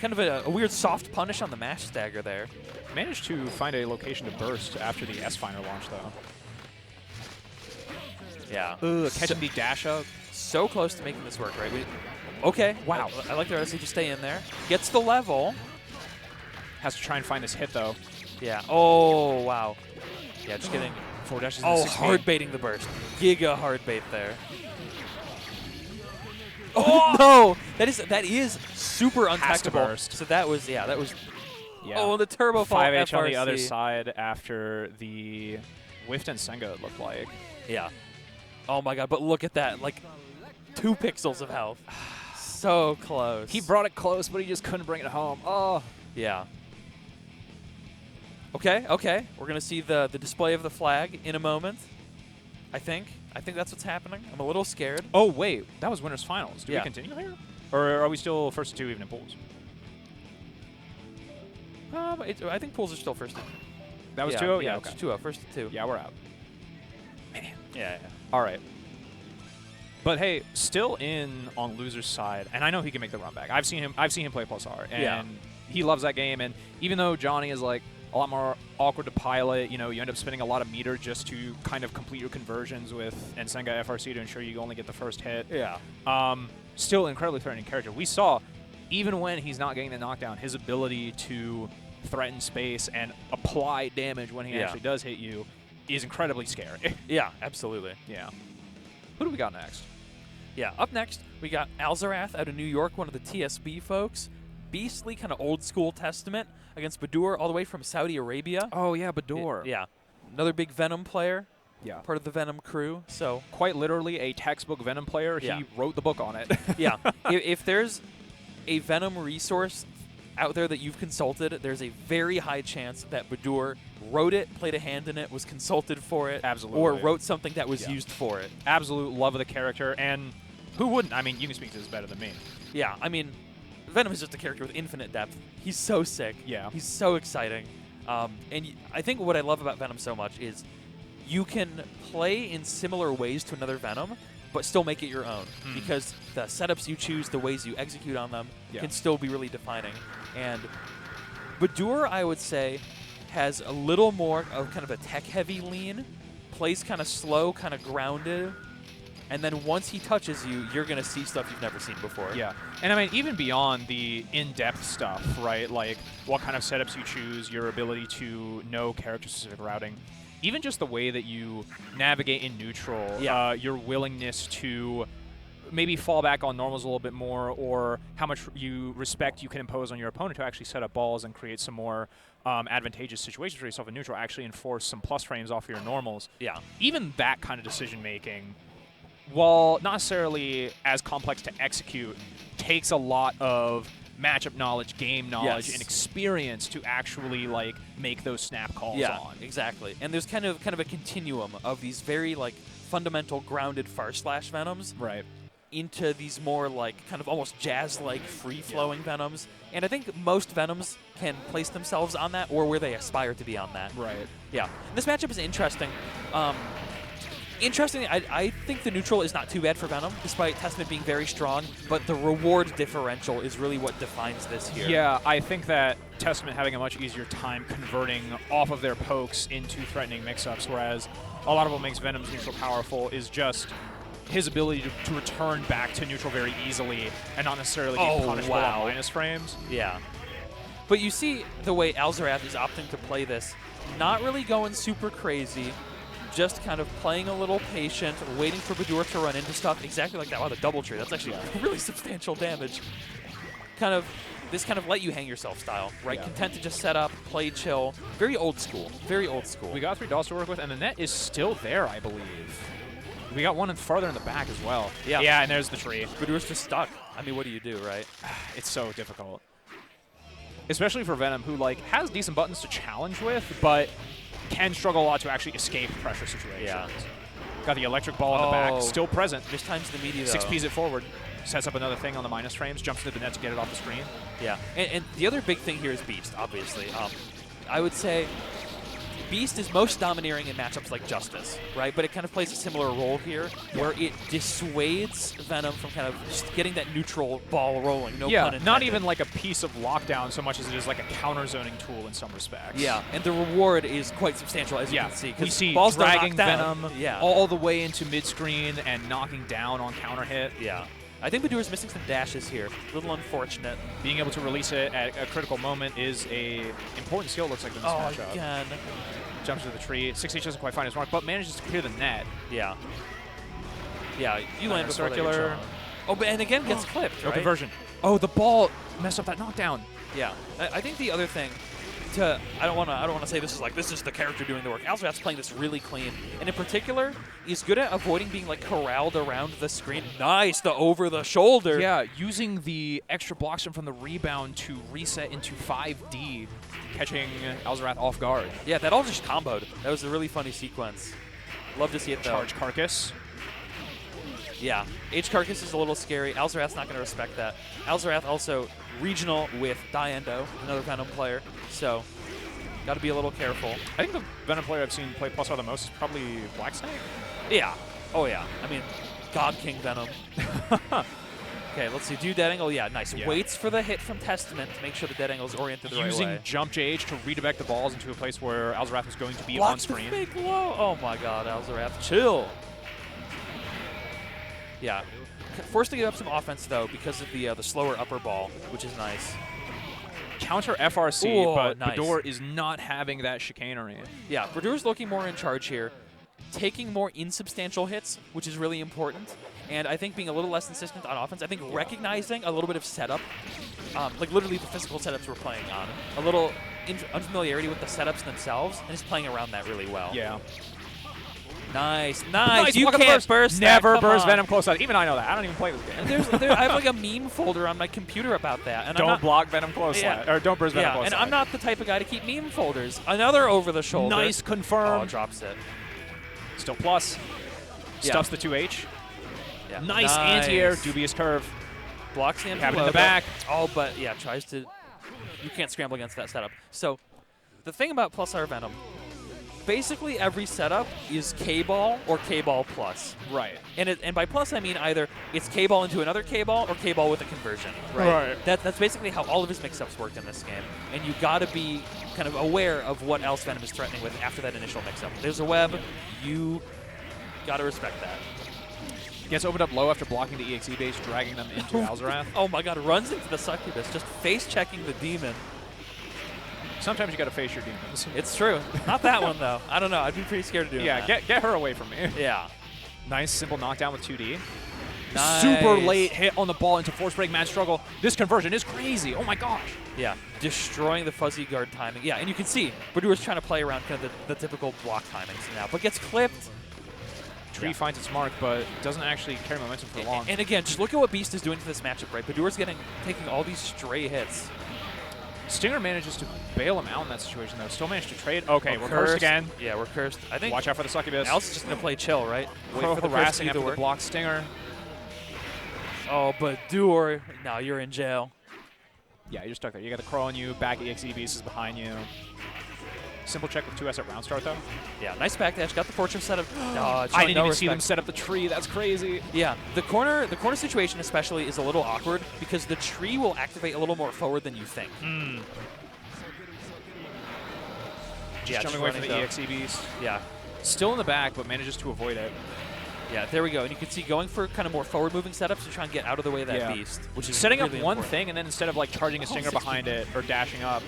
kind of a weird soft punish on the mash stagger there. Managed to find a location to burst after the S-Finer launch, though. Yeah. Catching the dash up. So close to making this work, right? Okay. Wow. I like the RSC to stay in there. Gets the level. Has to try and find this hit, though. Yeah. Oh, wow. Yeah, just getting... 4 dashes in Oh, the 6 hard baiting the burst. Giga hard bait there. Oh, no! That is super Has to untechable. burst. So that was, yeah, that was... Yeah. Oh, the turbo fall 5H on the FRC. other side after the Whiffed and Senga, it looked like. Yeah. Oh, my God. But look at that. Like, 2 pixels of health. So close. He brought it close, but he just couldn't bring it home. Oh. Yeah. Okay, okay. We're going to see the display of the flag in a moment, I think. I think that's what's happening. I'm a little scared. Oh, wait. That was winners finals. Do Yeah. we continue here? Or are we still first to 2 even in pools? I think pools are still first. That was yeah, 2-0? Yeah, okay. it's 2-0. First to 2. Yeah, we're out. Man. Yeah. All right. But hey, still in on loser's side, and I know he can make the run back. I've seen him play Plus R, and Yeah. he loves that game. And even though Johnny is like a lot more awkward to pilot, you know, you end up spending a lot of meter just to kind of complete your conversions with Nsenga FRC to ensure you only get the first hit. Yeah. Still incredibly threatening character. We saw, even when he's not getting the knockdown, his ability to threaten space and apply damage when he Yeah. actually does hit you is incredibly scary. Yeah, absolutely. Yeah. Who do we got next? Yeah, up next, we got Alzarath out of New York, one of the TSB folks. Beastly, kind of old-school Testament against Badoor, all the way from Saudi Arabia. Oh, yeah, Badoor. Yeah. Another big Venom player, Yeah. part of the Venom crew. So, Quite literally a textbook Venom player. Yeah. He wrote the book on it. yeah, if there's a Venom resource out there that you've consulted, there's a very high chance that Badoor wrote it, played a hand in it, was consulted for it, Absolutely. or wrote something that was Yeah. used for it. Absolute love of the character, and who wouldn't? I mean, you can speak to this better than me. Yeah, I mean, Venom is just a character with infinite depth. He's so sick. Yeah. He's so exciting. I think what I love about Venom so much is you can play in similar ways to another Venom, but still make it your own. Because the setups you choose, the ways you execute on them, Yeah. can still be really defining. And Badoor, I would say, has a little more of kind of a tech-heavy lean, plays kind of slow, kind of grounded, and then once he touches you, you're going to see stuff you've never seen before. Yeah. And I mean, even beyond the in-depth stuff, right? Like what kind of setups you choose, your ability to know character-specific routing, even just the way that you navigate in neutral, Yeah. your willingness to maybe fall back on normals a little bit more, or how much respect you can impose on your opponent to actually set up balls and create some more advantageous situations for yourself in neutral, actually enforce some plus frames off of your normals. Yeah. Even that kind of decision-making, while not necessarily as complex to execute, takes a lot of matchup knowledge, game knowledge, Yes. and experience to actually like make those snap calls Yeah, on. exactly. And there's kind of a continuum of these very like fundamental grounded far slash Venoms Right. into these more like kind of almost jazz-like free-flowing Venoms. And I think most Venoms can place themselves on that, or where they aspire to be on that. Right. Yeah. This matchup is interesting. Interestingly, I think the neutral is not too bad for Venom, despite Testament being very strong, but the reward differential is really what defines this here. Yeah, I think that Testament having a much easier time converting off of their pokes into threatening mix-ups, whereas a lot of what makes Venom's neutral powerful is just his ability to return back to neutral very easily and not necessarily be punishable on minus frames. Yeah. But you see the way Alzarath is opting to play this, not really going super crazy, just kind of playing a little patient, waiting for Badoor to run into stuff exactly like that. Wow, the double tree. That's actually really substantial damage. kind of let you hang yourself style, right? Yeah. Content to just set up, play chill. Very old school. Very old school. We got 3 dolls to work with, and the net is still there, I believe. We got one farther in the back as well. Yeah. Yeah, and there's the tree. Badoor's just stuck. I mean, what do you do, right? It's so difficult. Especially for Venom, who like has decent buttons to challenge with, but can struggle a lot to actually escape pressure situations. Yeah. Got the electric ball in the back, still present. Mistimes the media, though. 6Ps it forward. Sets up another thing on the minus frames, jumps into the net to get it off the screen. Yeah, and the other big thing here is Beast, obviously. I would say Beast is most domineering in matchups like Justice, right? But it kind of plays a similar role here, where it dissuades Venom from kind of just getting that neutral ball rolling, no pun intended. Not even like a piece of lockdown so much as it is like a counter-zoning tool in some respects. Yeah, and the reward is quite substantial, as you can see. We see balls dragging down. Venom all the way into mid-screen and knocking down on counter hit. Yeah. I think Badoor's missing some dashes here. A little unfortunate. Being able to release it at a critical moment is a important skill, looks like, in this matchup. Again. Jumps to the tree. 6H doesn't quite find his mark, but manages to clear the net. Yeah. Yeah, you land before circular. Oh, but and again gets clipped, No right? conversion. Oh, the ball messed up that knockdown. Yeah. I think the other thing I don't want to say this is the character doing the work. Alzarath's playing this really clean, and in particular, he's good at avoiding being like corralled around the screen. Nice, the over the shoulder. Yeah, using the extra blocks from the rebound to reset into 5D, catching Alzarath off guard. Yeah, that all just comboed. That was a really funny sequence. Love to see it though. Charge Carcass. Yeah, H-Carcass is a little scary. Alzarath's not going to respect that. Alzarath also regional with Andew, another Venom player, so got to be a little careful. I think the Venom player I've seen play plus R the most is probably Black Snake. Yeah. Oh, yeah. I mean, God King Venom. Okay, let's see. Do dead angle. Yeah, nice. Yeah. Waits for the hit from Testament to make sure the dead angle is oriented the right way. Using jump JH to redirect the balls into a place where Alzarath was going to be Blocks on screen. the fake low. Oh, my God, Alzarath. Chill. Yeah. Forced to give up some offense, though, because of the slower upper ball, which is nice. Counter FRC, Ooh, but nice. Badoor is not having that chicanery. Yeah, Badoor's looking more in charge here, taking more insubstantial hits, which is really important, and I think being a little less insistent on offense. I think recognizing a little bit of setup, like literally the physical setups we're playing on, a little unfamiliarity with the setups themselves, and just playing around that really well. Yeah. Nice, nice. You block on can't the burst Never that. Come burst on. Venom close out. Even I know that. I don't even play this game. I have like a meme folder on my computer about that. And Don't block Venom close out. Or don't burst Venom close and out. I'm not the type of guy to keep meme folders. Another over the shoulder. Nice confirm. Oh, drops it. Still plus. Yeah. Stuffs the 2H. Yeah. Nice anti-air. Dubious curve. Blocks the Have it in the back. Oh, but yeah, tries to. You can't scramble against that setup. So the thing about plus R Venom, basically every setup is K-ball or K-ball plus. Right. And by plus I mean either it's K-ball into another K-ball or K-ball with a conversion. Right. That's basically how all of his mix-ups work in this game. And you got to be kind of aware of what else Venom is threatening with after that initial mix-up. There's a web. You got to respect that. Gets opened up low after blocking the EXE base, dragging them into Alzarath. Oh my God, runs into the succubus, just face-checking the demon. Sometimes you got to face your demons. It's true. Not that one, though. I don't know. I'd be pretty scared of doing that. Yeah, get her away from me. Yeah. Nice, simple knockdown with 2D. Nice. Super late hit on the ball into force break, mad struggle. This conversion is crazy. Oh my gosh. Yeah, destroying the fuzzy guard timing. Yeah, and you can see Badoor's trying to play around kind of the typical block timings now, but gets clipped. Tree finds its mark, but doesn't actually carry momentum for long. And again, just look at what Beast is doing to this matchup, right? Badoor's taking all these stray hits. Stinger manages to bail him out in that situation, though. Still managed to trade. Okay, we're cursed again. Yeah, we're cursed. I think. Watch out for the succubus. Al's just gonna play chill, right? Wait for the harassing curse to do after the block Stinger. Oh, Badoor, now you're in jail. Yeah, you're stuck there. You got the crow on you. Back EXE beast is behind you. Simple check with 2S at round start, though. Yeah, nice backdash. Got the fortune set up. I didn't even see them set up the tree. That's crazy. Yeah, the corner situation especially is a little awkward because the tree will activate a little more forward than you think. Just jumping away from the EXE beast. Yeah. Still in the back, but manages to avoid it. Yeah, there we go. And you can see going for kind of more forward-moving setups to try and get out of the way of that beast, which is setting really up one important. thing, and then instead of like charging a stinger behind it or dashing up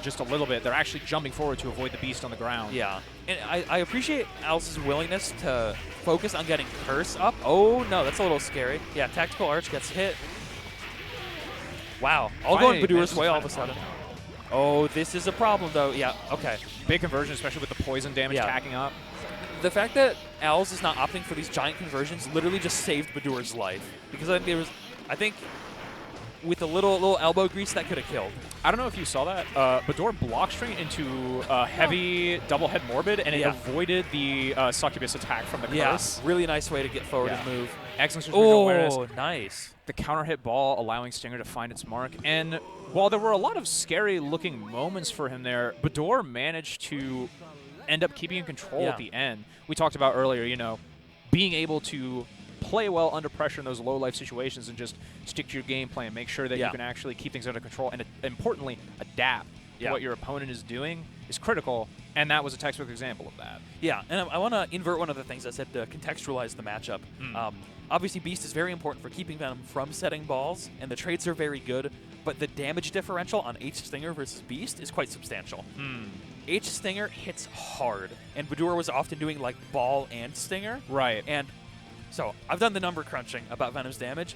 just a little bit, they're actually jumping forward to avoid the beast on the ground. Yeah, and I appreciate Al's willingness to focus on getting curse up. Oh no, that's a little scary. Yeah, tactical arch gets hit. Wow. All going Badoor's way all of a sudden. Oh, this is a problem, though. Yeah, okay. Big conversion, especially with the poison damage tacking up. The fact that Alz is not opting for these giant conversions literally just saved Badoor's life. Because I think there was, with a little elbow grease, that could have killed. I don't know if you saw that. Badoor block string into heavy double head morbid, and it avoided the succubus attack from the curse. Yeah, really nice way to get forward and move. Excellent awareness. Oh, nice. The counter hit ball allowing Stinger to find its mark. And while there were a lot of scary looking moments for him there, Badoor managed to end up keeping in control at the end. We talked about earlier, you know, being able to play well under pressure in those low life situations and just stick to your game plan, make sure that you can actually keep things under control, and importantly, adapt to what your opponent is doing is critical, and that was a textbook example of that. Yeah, and I want to invert one of the things I said to contextualize the matchup. Obviously, Beast is very important for keeping Venom from setting balls, and the trades are very good, but the damage differential on H Stinger versus Beast is quite substantial. H Stinger hits hard, and Badoor was often doing like ball and Stinger. Right. And so I've done the number crunching about Venom's damage.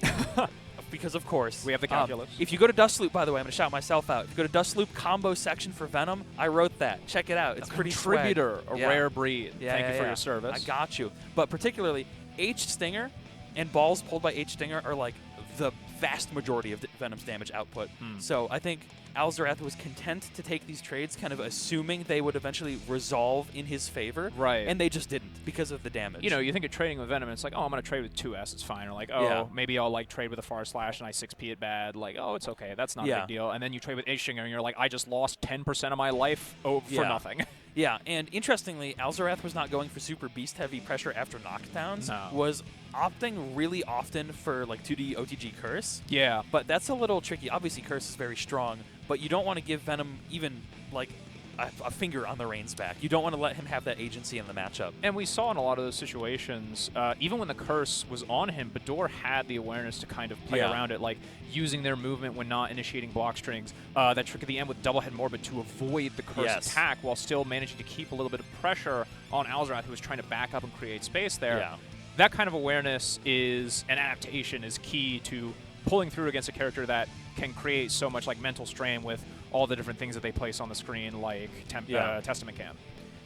Because, of course, we have the calculus. If you go to Dust Loop, by the way, I'm going to shout myself out. If you go to Dust Loop combo section for Venom, I wrote that. Check it out. It's pretty contributor, swag. a rare breed. Thank you for your service. I got you. But particularly, H Stinger and balls pulled by H Stinger are like the vast majority of Venom's damage output. So I think Alzarath was content to take these trades, kind of assuming they would eventually resolve in his favor. Right. And they just didn't because of the damage. You know, you think of trading with Venom, and it's like, oh, I'm going to trade with 2S, it's fine. Or like, oh, maybe I'll like trade with a Far Slash and I 6P it bad. Like, oh, it's okay. That's not a big deal. And then you trade with H-Stinger, and you're like, I just lost 10% of my life for nothing. Yeah, and interestingly, Alzarath was not going for super beast-heavy pressure after knockdowns. No. Was opting really often for like 2D OTG Curse. Yeah. But that's a little tricky. Obviously, Curse is very strong, but you don't want to give Venom even like a finger on the reins back. You don't want to let him have that agency in the matchup. And we saw in a lot of those situations, even when the curse was on him, Badoor had the awareness to kind of play around it, like using their movement when not initiating block strings. That trick at the end with double head morbid to avoid the curse attack while still managing to keep a little bit of pressure on Alzarath, who was trying to back up and create space there. Yeah. That kind of awareness is an adaptation is key to pulling through against a character that can create so much like mental strain with all the different things that they place on the screen, like Testament can.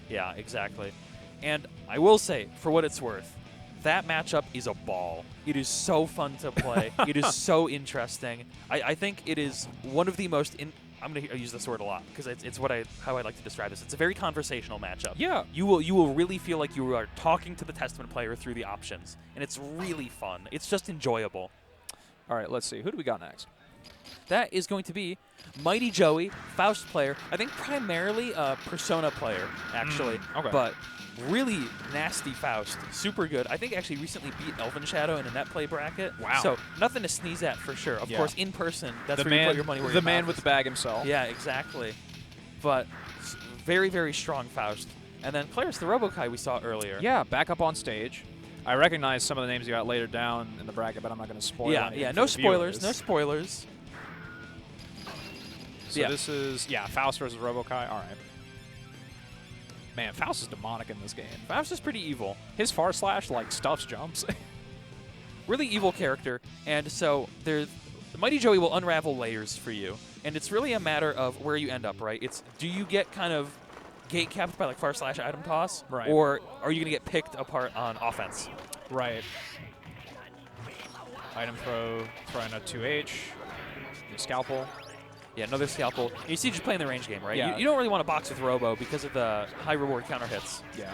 Yeah, exactly. And I will say, for what it's worth, that matchup is a ball. It is so fun to play. It is so interesting. I think it is one of the most I'm going to use this word a lot because it's how I like to describe this. It's a very conversational matchup. Yeah. You will really feel like you are talking to the Testament player through the options, and it's really fun. It's just enjoyable. All right, let's see. Who do we got next? That is going to be mightyjoey, Faust player. I think primarily a Persona player, actually. Okay. But really nasty Faust. Super good. I think actually recently beat Elven Shadow in a net play bracket. Wow. So nothing to sneeze at for sure. Of course, in person, that's the where man, you put your money where the your man mouth with is. the bag himself. Yeah, exactly. But very, very strong Faust. And then Clarys, the Robo-Ky we saw earlier. Yeah, back up on stage. I recognize some of the names you got later down in the bracket, but I'm not going to spoil anything. Yeah, for no the spoilers, viewers. no spoilers. So this is, Faust versus Robo-Ky. All right. Man, Faust is demonic in this game. Faust is pretty evil. His Far Slash, like, stuffs jumps. Really evil character, and so the mightyjoey will unravel layers for you, and it's really a matter of where you end up, right? It's do you get kind of gate capped by like Far Slash item toss, right, or are you going to get picked apart on offense? Right. Item throw, throwing a 2H, scalpel. Yeah, another scalpel. You see, just playing the range game, right? Yeah. You don't really want to box with Robo because of the high reward counter hits. Yeah.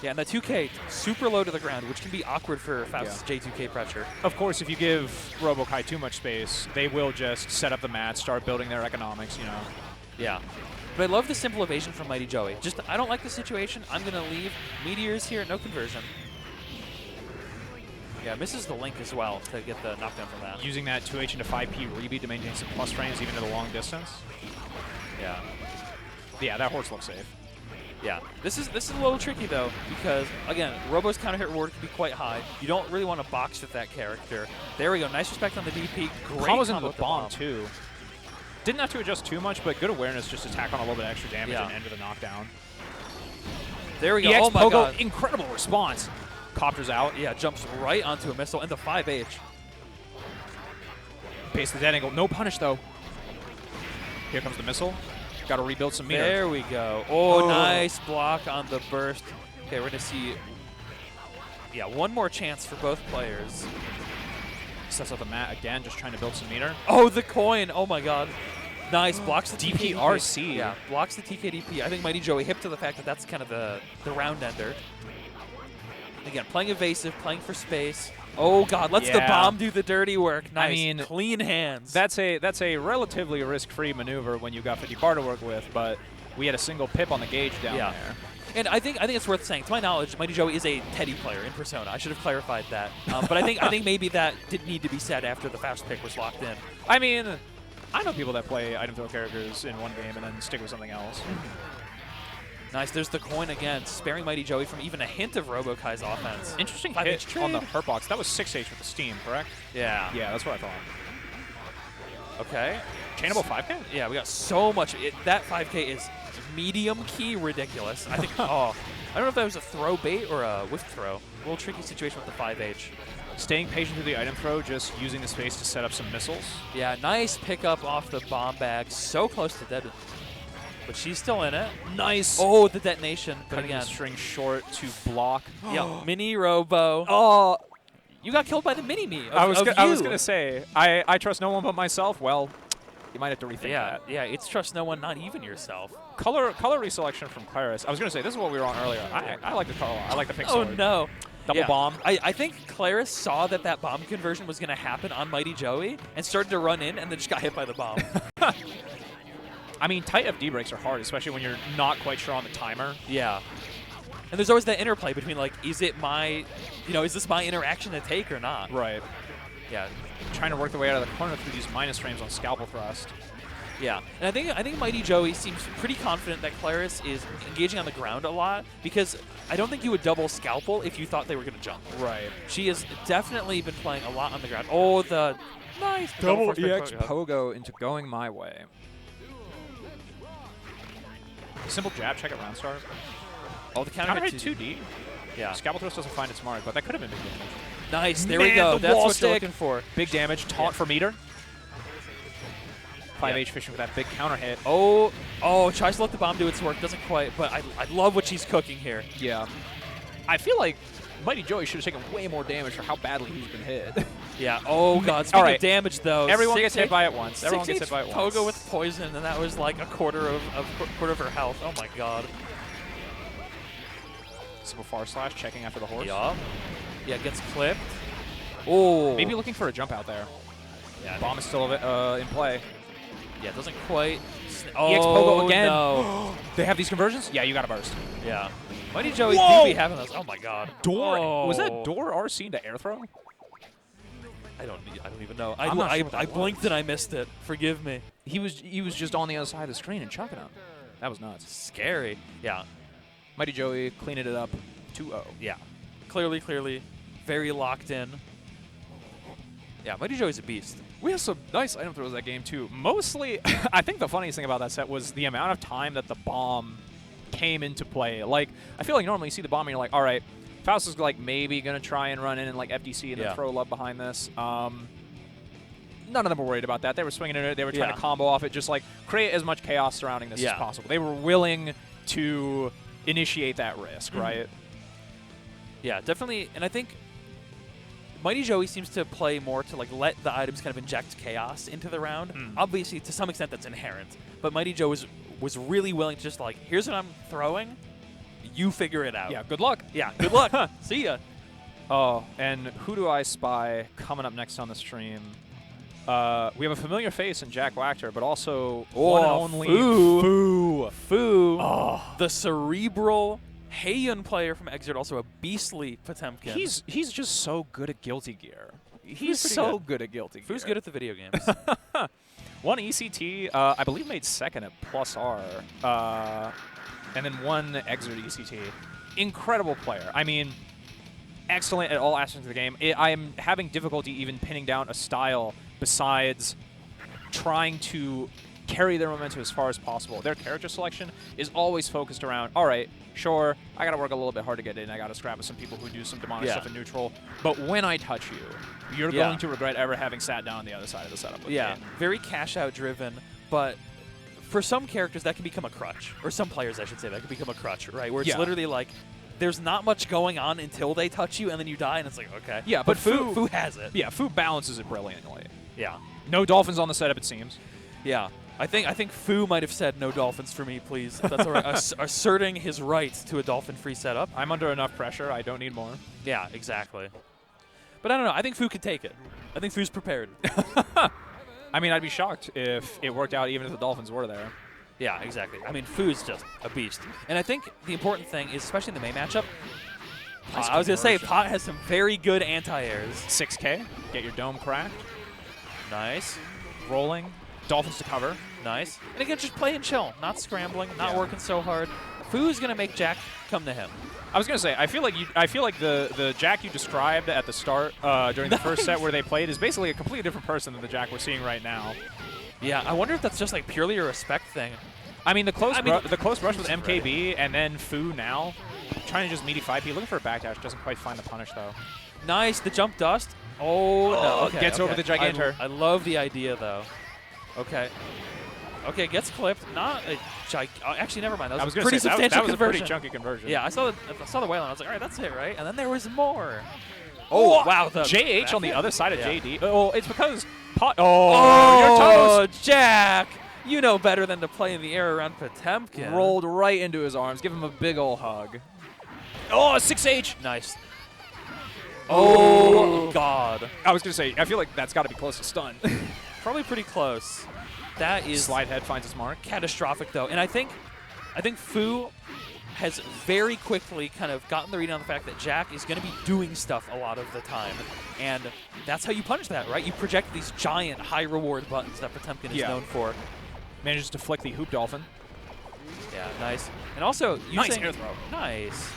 Yeah, and the 2K super low to the ground, which can be awkward for Faust's J2K pressure. Of course, if you give Robo-Ky too much space, they will just set up the mat, start building their economics, you know. Yeah. But I love the simple evasion from mightyjoey. Just, I don't like the situation. I'm going to leave. Meteors here, no conversion. Yeah, misses the link as well to get the knockdown from that. Using that 2H into 5P rebeat to maintain some plus frames even at a long distance. Yeah. Yeah, that horse looks safe. Yeah. This is a little tricky, though, because, again, Robo's counter hit reward can be quite high. You don't really want to box with that character. There we go. Nice respect on the DP. Great combos into combo the bomb, too. Didn't have to adjust too much, but good awareness just to tack on a little bit of extra damage and end of the knockdown. There we go. EX Oh, my Pogo, God. incredible response. Copters out. Yeah, jumps right onto a missile and the 5H. Base the dead angle. No punish, though. Here comes the missile. Got to rebuild some meter. There we go. Oh, nice block on the burst. Okay, we're going to see, yeah, one more chance for both players. Sets up the mat again, just trying to build some meter. Oh, the coin. Oh, my God. Nice. Blocks the DPRC. Yeah, blocks the TKDP. I think MightyJoey hip to the fact that that's kind of the round ender. Again, playing evasive, playing for space. Oh, God. Lets the bomb do the dirty work. Nice. I mean, clean hands. That's a relatively risk-free maneuver when you've got 50 bar to work with, but we had a single pip on the gauge down there. And I think it's worth saying, to my knowledge, MightyJoey is a Teddy player in Persona. I should have clarified that. But I think maybe that didn't need to be said after the Faust pick was locked in. I mean, I know people that play item throw characters in one game and then stick with something else. Nice. There's the coin again, sparing MightyJoey from even a hint of Robo-Ky's offense. Interesting hit on the hurt box. That was 6H with the steam, correct? Yeah. Yeah, that's what I thought. Okay. Chainable 5K? Yeah, we got so much. That 5K is medium key ridiculous. I think, I don't know if that was a throw bait or a whiff throw. A little tricky situation with the 5H. Staying patient through the item throw, just using the space to set up some missiles. Yeah, nice pickup off the bomb bag. So close to dead. But she's still in it. Nice. Oh, the detonation. But Cutting again, the string short to block. Yeah, mini Robo. Oh, you got killed by the mini-me. I was going to say, I trust no one but myself. Well, you might have to rethink that. Yeah, it's trust no one, not even yourself. Color reselection from Clarys. I was going to say, this is what we were on earlier. I like the color. I like the pink sword. Oh, no. Double bomb. I think Clarys saw that bomb conversion was going to happen on MightyJoey and started to run in and then just got hit by the bomb. I mean, tight FD breaks are hard, especially when you're not quite sure on the timer. Yeah. And there's always that interplay between, like, is this my interaction to take or not? Right. Yeah. Trying to work their way out of the corner through these minus frames on scalpel thrust. Yeah. And I think MightyJoey seems pretty confident that Clarys is engaging on the ground a lot because I don't think you would double scalpel if you thought they were going to jump. Right. She has definitely been playing a lot on the ground. Oh, the nice double EX pogo into going my way. Simple jab, check it round start. Oh, the counter hit 2D. Yeah. Scalpel thrust doesn't find its mark, but that could have been big damage. Nice, there we go. That's what you're looking for. Big damage, taunt for meter. 5H fishing with that big counter hit. Oh, tries to let the bomb do its work, doesn't quite, but I love what she's cooking here. Yeah. I feel like MightyJoey should have taken way more damage for how badly he's been hit. Yeah. Oh, God. Speaking of damage, though. Everyone gets hit by it once. Everyone gets hit by it once. Pogo with poison, and that was like a quarter of her health. Oh, my God. Simple far slash, checking after the horse. Yeah. Yeah, gets clipped. Oh. Maybe looking for a jump out there. Yeah. Bomb is still in play. Yeah, it doesn't quite. Oh, EX Pogo again. No. They have these conversions? Yeah, you got to burst. Yeah. MightyJoey do be having those. Oh, my God. Door. Oh. Was that door RC into air throw? I don't even know. I blinked and I missed it. Forgive me. He was just on the other side of the screen and chucking him. That was nuts. Scary. Yeah. MightyJoey cleaning it up 2-0. Yeah. Clearly. Very locked in. Yeah, MightyJoey's a beast. We had some nice item throws that game, too. Mostly, I think the funniest thing about that set was the amount of time that the bomb came into play. Like, I feel like normally you see the bomb and you're like, all right, Faust is like maybe going to try and run in and like FDC and then throw love behind this. None of them were worried about that. They were swinging it. They were trying to combo off it, just like create as much chaos surrounding this as possible. They were willing to initiate that risk, right? Yeah, definitely. And I think MightyJoey seems to play more to like let the items kind of inject chaos into the round. Obviously, to some extent, that's inherent. But MightyJoey was really willing to just like, here's what I'm throwing. You figure it out. Yeah, good luck. Yeah, good luck. See ya. Oh, and who do I spy coming up next on the stream? We have a familiar face in JackWachter, but also one and only Fu. Oh. The cerebral Heian player from XVII, also a beastly Potemkin. He's just so good at Guilty Gear. He's so good at Guilty Gear. Fu's good at the video games. One ECT, I believe made second at plus R. And then one XVII ECT. Incredible player. I mean, excellent at all aspects of the game. I am having difficulty even pinning down a style besides trying to carry their momentum as far as possible. Their character selection is always focused around, all right, sure, I got to work a little bit hard to get in. I got to scrap with some people who do some demonic stuff in neutral. But when I touch you, you're going to regret ever having sat down on the other side of the setup with me. Very cash-out driven, but for some characters, that can become a crutch. Or some players, I should say, that can become a crutch, right? Where it's literally like, there's not much going on until they touch you, and then you die, and it's like, okay. Yeah, but Fu has it. Yeah, Fu balances it brilliantly. Yeah. No dolphins on the setup, it seems. Yeah. I think Fu might have said no dolphins for me, please. If that's all right. Asserting his right to a dolphin-free setup. I'm under enough pressure. I don't need more. Yeah, exactly. But I don't know. I think Fu could take it. I think Fu's prepared. I mean, I'd be shocked if it worked out even if the dolphins were there. Yeah, exactly. I mean, Fu's just a beast. And I think the important thing is, especially in the May matchup, I was going to say, Pot has some very good anti-airs. 6K. Get your dome cracked. Nice. Rolling. Dolphins to cover. Nice. And again, just play and chill. Not scrambling, not working so hard. Fu's going to make Jack come to him. I was going to say, I feel like the Jack you described at the start during the first set where they played is basically a completely different person than the Jack we're seeing right now. Yeah, I wonder if that's just like purely a respect thing. I mean, the close rush with MKayB and then Fu now trying to just meaty 5P. Looking for a backdash. Doesn't quite find the punish, though. Nice. The jump dust. Oh, no. Okay, gets over the Gigantor. I love the idea, though. Okay. Okay, gets clipped. Not a actually, never mind. That was a pretty substantial that was conversion. a pretty chunky conversion. Yeah, I saw the whale, and I was like, all right, that's it, right? And then there was more. Oh, wow. JH on the other side of JD. Oh, it's because Pot. Oh, you're toast. Jack. You know better than to play in the air around Potemkin. Rolled right into his arms. Give him a big ol' hug. Oh, 6H. Nice. Oh, God. I was going to say, I feel like that's got to be close to stun. Probably pretty close. That is slide head finds its mark. Catastrophic, though. And I think Fu has very quickly kind of gotten the read on the fact that Jack is going to be doing stuff a lot of the time. And that's how you punish that, right? You project these giant high-reward buttons that Potemkin is known for. Manages to flick the Hoop Dolphin. Yeah, nice. And also, nice air throw. Nice.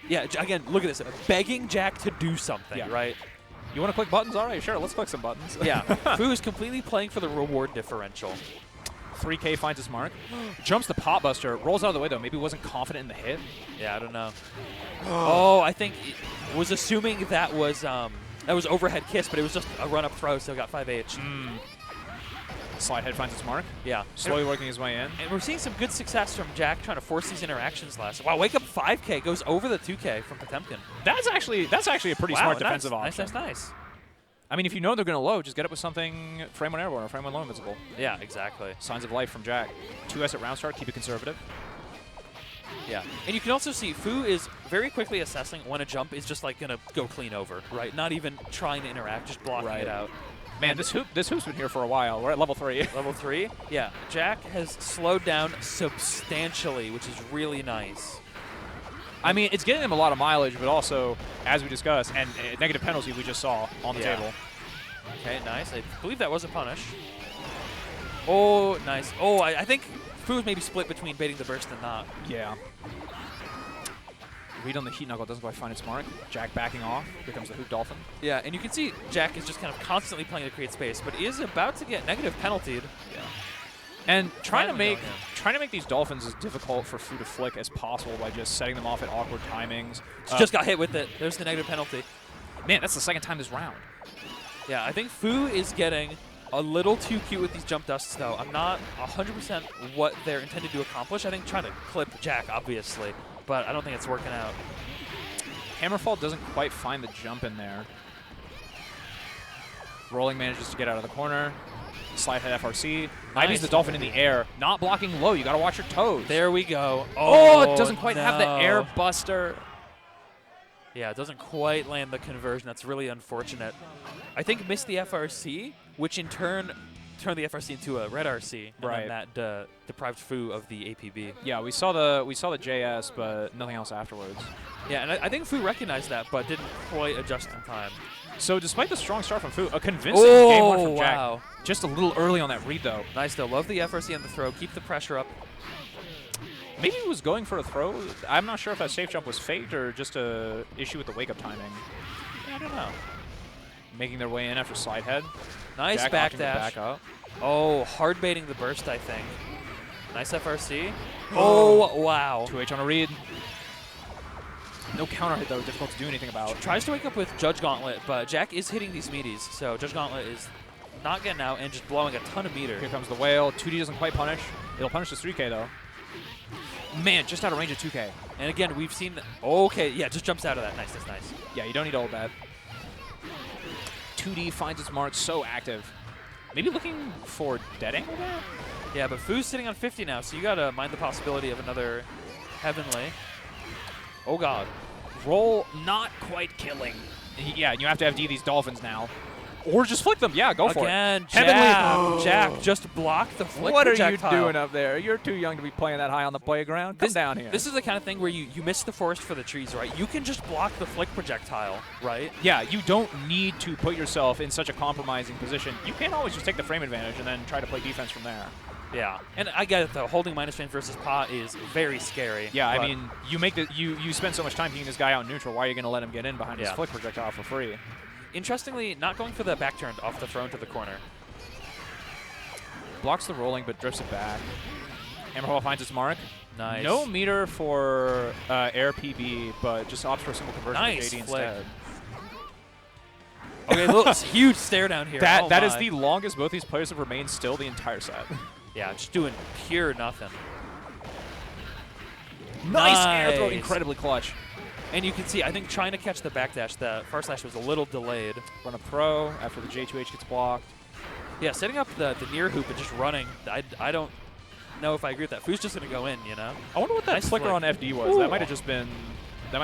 Yeah, again, look at this. Begging Jack to do something, right? You want to click buttons? All right, sure. Let's click some buttons. Yeah. Fu is completely playing for the reward differential. 3K finds his mark. Jumps the Pot Buster. Rolls out of the way, though. Maybe wasn't confident in the hit. Yeah, I don't know. Oh, I think it was assuming that was overhead kiss, but it was just a run-up throw, so got 5H. Slide head finds its mark. Yeah. Slowly working his way in. And we're seeing some good success from Jack trying to force these interactions last. Wow, wake up 5K goes over the 2K from Potemkin. That's actually a pretty smart defensive option. Nice. I mean, if you know they're going to low, just get up with something frame 1 airborne or frame 1 low invincible. Yeah, exactly. Signs of life from Jack. 2S at round start, keep it conservative. Yeah, and you can also see Fu is very quickly assessing when a jump is just like going to go clean over, right? Not even trying to interact, just blocking it out. Man, this hoop's been here for a while. We're at level 3. Level 3? Yeah. Jack has slowed down substantially, which is really nice. I mean, it's getting him a lot of mileage, but also, as we discussed, and negative penalty we just saw on the table. Okay, nice. I believe that was a punish. Oh, nice. Oh, I think Fu is maybe split between baiting the burst and not. Yeah. Read on the Heat Knuckle doesn't quite find its mark. Jack backing off. Here comes the Hoop Dolphin. Yeah, and you can see Jack is just kind of constantly playing to create space, but is about to get negative penaltied. Yeah. And trying to make these Dolphins as difficult for Fu to flick as possible by just setting them off at awkward timings. Just got hit with it. There's the negative penalty. Man, that's the second time this round. Yeah, I think Fu is getting a little too cute with these jump dusts, though. I'm not 100% what they're intended to accomplish. I think trying to clip Jack, obviously, but I don't think it's working out. Hammerfall doesn't quite find the jump in there. Rolling manages to get out of the corner. Slide head FRC. Nice. The Dolphin in the air. Not blocking low. You got to watch your toes. There we go. Oh, it doesn't quite have the air buster. Yeah, it doesn't quite land the conversion. That's really unfortunate. I think missed the FRC, which in turn turned the FRC into a red RC. And then that deprived Fu of the APB. Yeah, we saw the JS, but nothing else afterwards. Yeah, and I think Fu recognized that, but didn't quite adjust in time. So despite the strong start from Fu, a convincing game one from Jack. Wow. Just a little early on that read, though. Nice, though. Love the FRC on the throw. Keep the pressure up. Maybe he was going for a throw. I'm not sure if that safe jump was faked or just a issue with the wake-up timing. Yeah, I don't know. making their way in after slide head. Nice Jack back opting to dash. back up. Oh, hard baiting the burst, I think. Nice FRC. Oh, wow. 2H on a read. No counter hit, though. Difficult to do anything about. Tries to wake up with Judge Gauntlet, but Jack is hitting these meaties, so Judge Gauntlet is not getting out and just blowing a ton of meter. Here comes the whale. 2D doesn't quite punish. It'll punish the 3K, though. Man, just out of range of 2K. And again, we've seen... Okay, yeah, just jumps out of that. Nice, that's nice. Yeah, you don't need all that. 2D finds its mark, so active. Maybe looking for dead angle there? Yeah, but Fu's sitting on 50 now, so you got to mind the possibility of another Heavenly. Oh, God. Roll not quite killing. Yeah, and you have to FD these dolphins now. Or just flick them. Yeah, go for it. Again, Heavenly. Jack just blocked the flick What are you projectile. doing up there? You're too young to be playing that high on the playground. Come down here. This is the kind of thing where you miss the forest for the trees, right? You can just block the flick projectile, right? Yeah, you don't need to put yourself in such a compromising position. You can always just take the frame advantage and then try to play defense from there. Yeah, and I get it though. Holding minus range versus pot is very scary. Yeah, I mean, you spend so much time keeping this guy out in neutral. Why are you going to let him get in behind his flick projectile for free? Interestingly, not going for the back turn off the throw into the corner. Blocks the rolling, but drifts it back. Hammerfall finds its mark. Nice. No meter for air PB, but just opts for a simple conversion Nice to JD flick. instead. Okay, look, huge stare down here. That is the longest both these players have remained still the entire set. Yeah, just doing pure nothing. Nice air throw, incredibly clutch. And you can see, I think trying to catch the backdash, the first slash was a little delayed. Run a pro after the J2H gets blocked. Yeah, setting up the near hoop and just running. I don't know if I agree with that. Fu's just going to go in, you know? I wonder what that Nice flicker flick. on FD was. Ooh. That might have just been they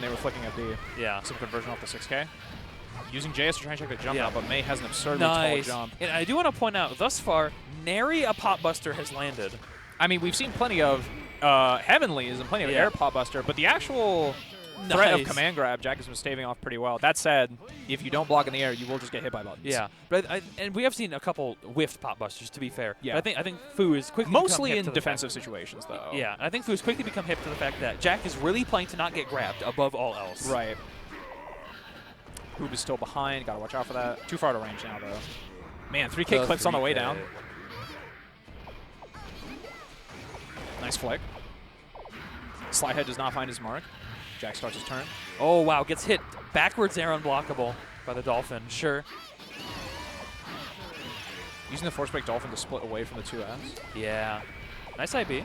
were flicking FD. Yeah. Some conversion off the 6K. Using JS to try and check the jump Yeah. out, but May has an absurdly tall jump. And I do want to point out, thus far, nary a pop buster has landed. I mean, we've seen plenty of Heavenlies and plenty of air pop buster, but the actual threat of command grab, Jack has been staving off pretty well. That said, if you don't block in the air, you will just get hit by buttons. Yeah, but and we have seen a couple whiffed pop busters, to be fair. Yeah. But I think Fu is quickly mostly become hip in to the defensive situations, though. Yeah, I think Fu has quickly become hip to the fact that Jack is really playing to not get grabbed above all else. Right. Hoop is still behind. Got to watch out for that. Too far to range now, though. Man, 3K clips on the way down. Nice flick. Slide head does not find his mark. Jack starts his turn. Oh, wow. Gets hit backwards air unblockable by the Dolphin. Sure. Using the force break Dolphin to split away from the 2S. Yeah. Nice IB.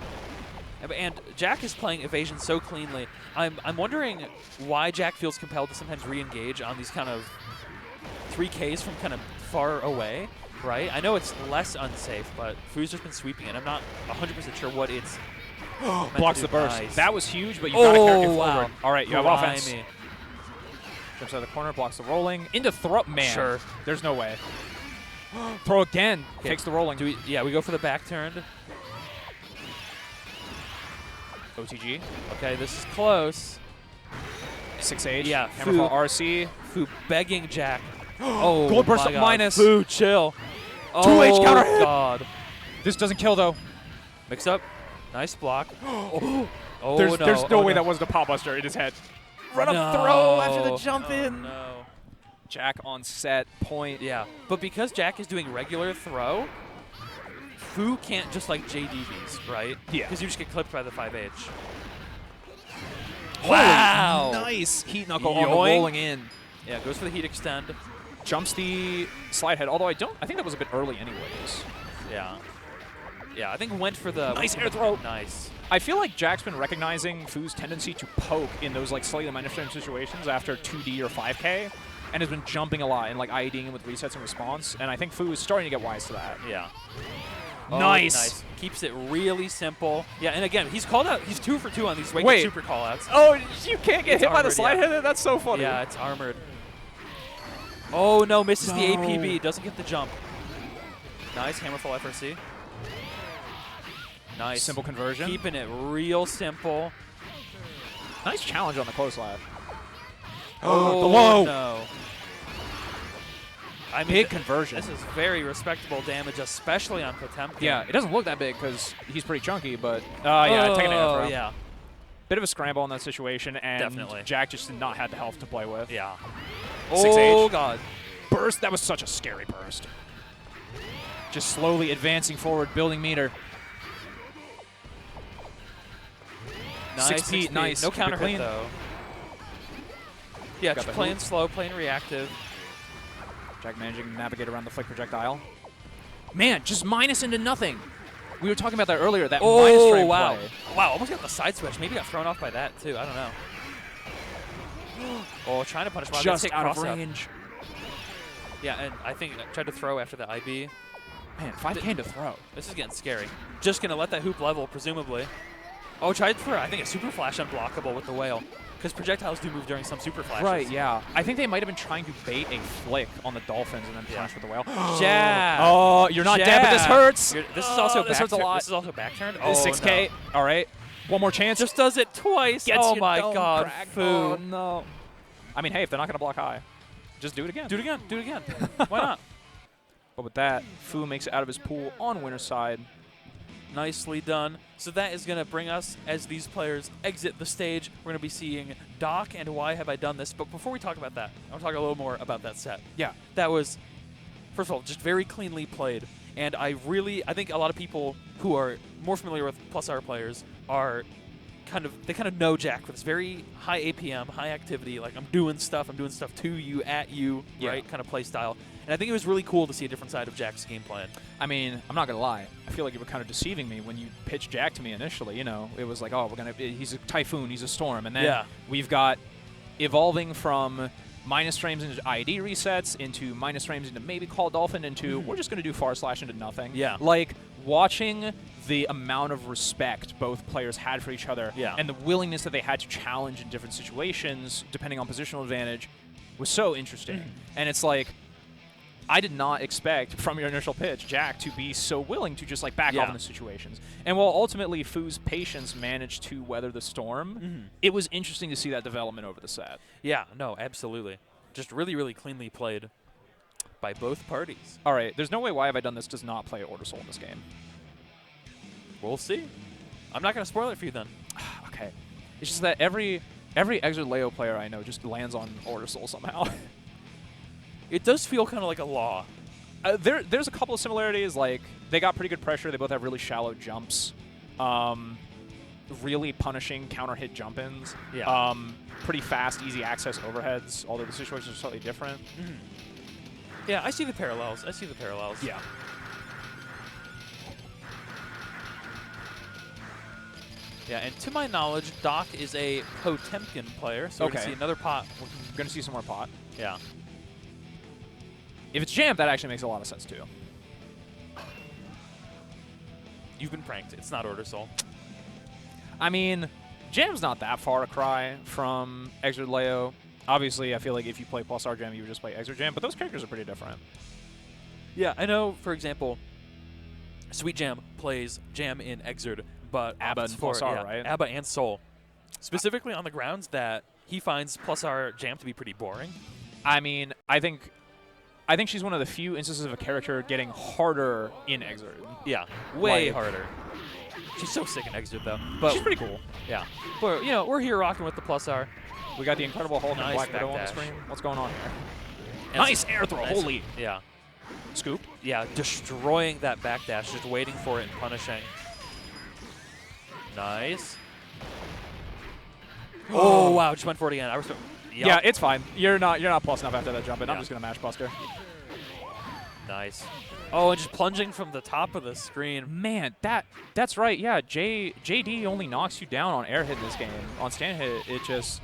And Jack is playing evasion so cleanly. I'm wondering why Jack feels compelled to sometimes re-engage on these kind of 3Ks from kind of far away, right? I know it's less unsafe, but Fu's just been sweeping it. I'm not 100% sure what it's Blocks the burst. Nice. That was huge, but you got to carry it forward. Wow. All right, you have offense. Grimy. Jumps out of the corner, blocks the rolling. Into throw. Man, Sure. There's no way. Throw again. Okay. Takes the rolling. We go for the back turn. OTG. Okay, this is close. 6H. Yeah, Hammerfall RC. Fu begging Jack. Oh, Gold burst my up God. minus. Fu, chill. 2H counter hit. God. This doesn't kill, though. Mix up. Nice block. Oh, There's no way that wasn't a pop buster in his head. Run up throw after the jump in. No. Jack on set, point. Yeah, but because Jack is doing regular throw, Fu can't just like JDBs, right? Yeah. Because you just get clipped by the 5H. Wow. Nice. Heat knuckle on the Yoink. rolling in. Yeah, goes for the heat extend. Jumps the slide head, although I think that was a bit early anyways. Yeah. Yeah, I think went for the... Nice air throw. Nice. I feel like Jack's been recognizing Fu's tendency to poke in those like slightly minus frame situations after 2D or 5K, and has been jumping a lot and like IEDing him with resets and response, and I think Fu is starting to get wise to that. Yeah. Nice. Keeps it really simple. Yeah, and again, he's called out. He's 2 for 2 on these regular super callouts. Oh, you can't get It's hit by the armored, slide yeah. head? That's so funny. Yeah, it's armored. Oh, no, misses the No. APB. Doesn't get the jump. Nice, Hammerfall FRC. Nice. Simple conversion. Keeping it real simple. Nice challenge on the close lap. Oh, the low. No. I mean, Big conversion. This is very respectable damage, especially on Potemkin. Yeah, it doesn't look that big because he's pretty chunky, but yeah, taking it out. Yeah. Bit of a scramble in that situation, and Definitely. Jack just did not have the health to play with. Yeah. 6H. Oh, God. burst. That was such a scary burst. Just slowly advancing forward, building meter. Nice. 6P, nice. No counter clean. hit, though. Yeah, just playing slow, playing reactive. Jack managing to navigate around the flick projectile. Man, just minus into nothing. We were talking about that earlier, that minus frame wow. play. Wow, almost got the side switch. Maybe got thrown off by that, too. I don't know. Oh, trying to punish. Wow, Just out of range. Yeah, and I think I tried to throw after the IB. Man, 5K to throw. This is getting scary. Just going to let that hoop level, presumably. Oh, tried for, I think, a super flash unblockable with the whale. Because projectiles do move during some super flashes. Right, yeah. I think they might have been trying to bait a flick on the Dolphins and then punish with the whale. Jab! Oh, you're not dead, but this hurts. This is also this hurts a lot. This is also back turned. Oh, 6K. No. All right. One more chance. Just does it twice. Gets oh your my dome god, cracked. Foo. Oh no. I mean, hey, if they're not going to block high, just do it again. Do it again. Do it again. Why not? But with that, Foo makes it out of his pool on winner's side. Nicely done. So that is going to bring us, as these players exit the stage, we're going to be seeing Doc and Why Have I Done This. But before we talk about that, I want to talk a little more about that set. Yeah. That was, first of all, just very cleanly played. And I think a lot of people who are more familiar with Plus R players are they kind of know Jack with this very high APM, high activity, like I'm doing stuff to you, at you, right, kind of play style. And I think it was really cool to see a different side of Jack's game plan. I mean, I'm not going to lie. I feel like you were kind of deceiving me when you pitched Jack to me initially. You know, it was like, oh, he's a typhoon, he's a storm. And then we've got evolving from minus frames into ID resets, into minus frames into maybe Call Dolphin, into we're just going to do far slash into nothing. Yeah. Like, watching the amount of respect both players had for each other and the willingness that they had to challenge in different situations, depending on positional advantage, was so interesting. And it's like, I did not expect from your initial pitch, Jack, to be so willing to just like back off in the situations. And while ultimately Foo's patience managed to weather the storm, it was interesting to see that development over the set. Yeah, no, absolutely. Just really, really cleanly played by both parties. All right, there's no way Why Have I Done This does not play Order Soul in this game. We'll see. I'm not going to spoil it for you then. Okay. It's just that every Exiled Leo player I know just lands on Order Soul somehow. It does feel kind of like a law. There's a couple of similarities. Like, they got pretty good pressure. They both have really shallow jumps. Really punishing counter-hit jump-ins. Yeah. Pretty fast, easy access overheads, although the situations are slightly different. Yeah, I see the parallels. Yeah. Yeah, and to my knowledge, Doc is a Potemkin player, so we're going to see another pot. We're going to see some more pot. Yeah. If it's jammed, that actually makes a lot of sense, too. You've been pranked. It's not Order Soul. I mean, jam's not that far a cry from Exiled Leo. Obviously, I feel like if you play Plus R Jam, you would just play Exiled Jam, but those characters are pretty different. Yeah, I know, for example, Sweet Jam plays Jam in Exiled, but A.B.A and Plus R, right? A.B.A and Soul. Specifically on the grounds that he finds Plus R Jam to be pretty boring. I mean, I think she's one of the few instances of a character getting harder in Exiled. Yeah, way harder. She's so sick in Exiled, though. But she's pretty cool. Yeah. But, you know, we're here rocking with the Plus R. We got the Incredible Hulk and Black Widow on the screen. What's going on here? Nice air throw. Nice. Holy. Yeah. Scoop. Yeah, destroying that backdash, just waiting for it and punishing. Nice. Oh, wow, just went for it again. Yeah, it's fine. You're not plus enough after that jump in. I'm just going to mash Buster. Nice. Oh, and just plunging from the top of the screen. Man, that's right. Yeah, JD only knocks you down on air hit in this game. On stand hit, it just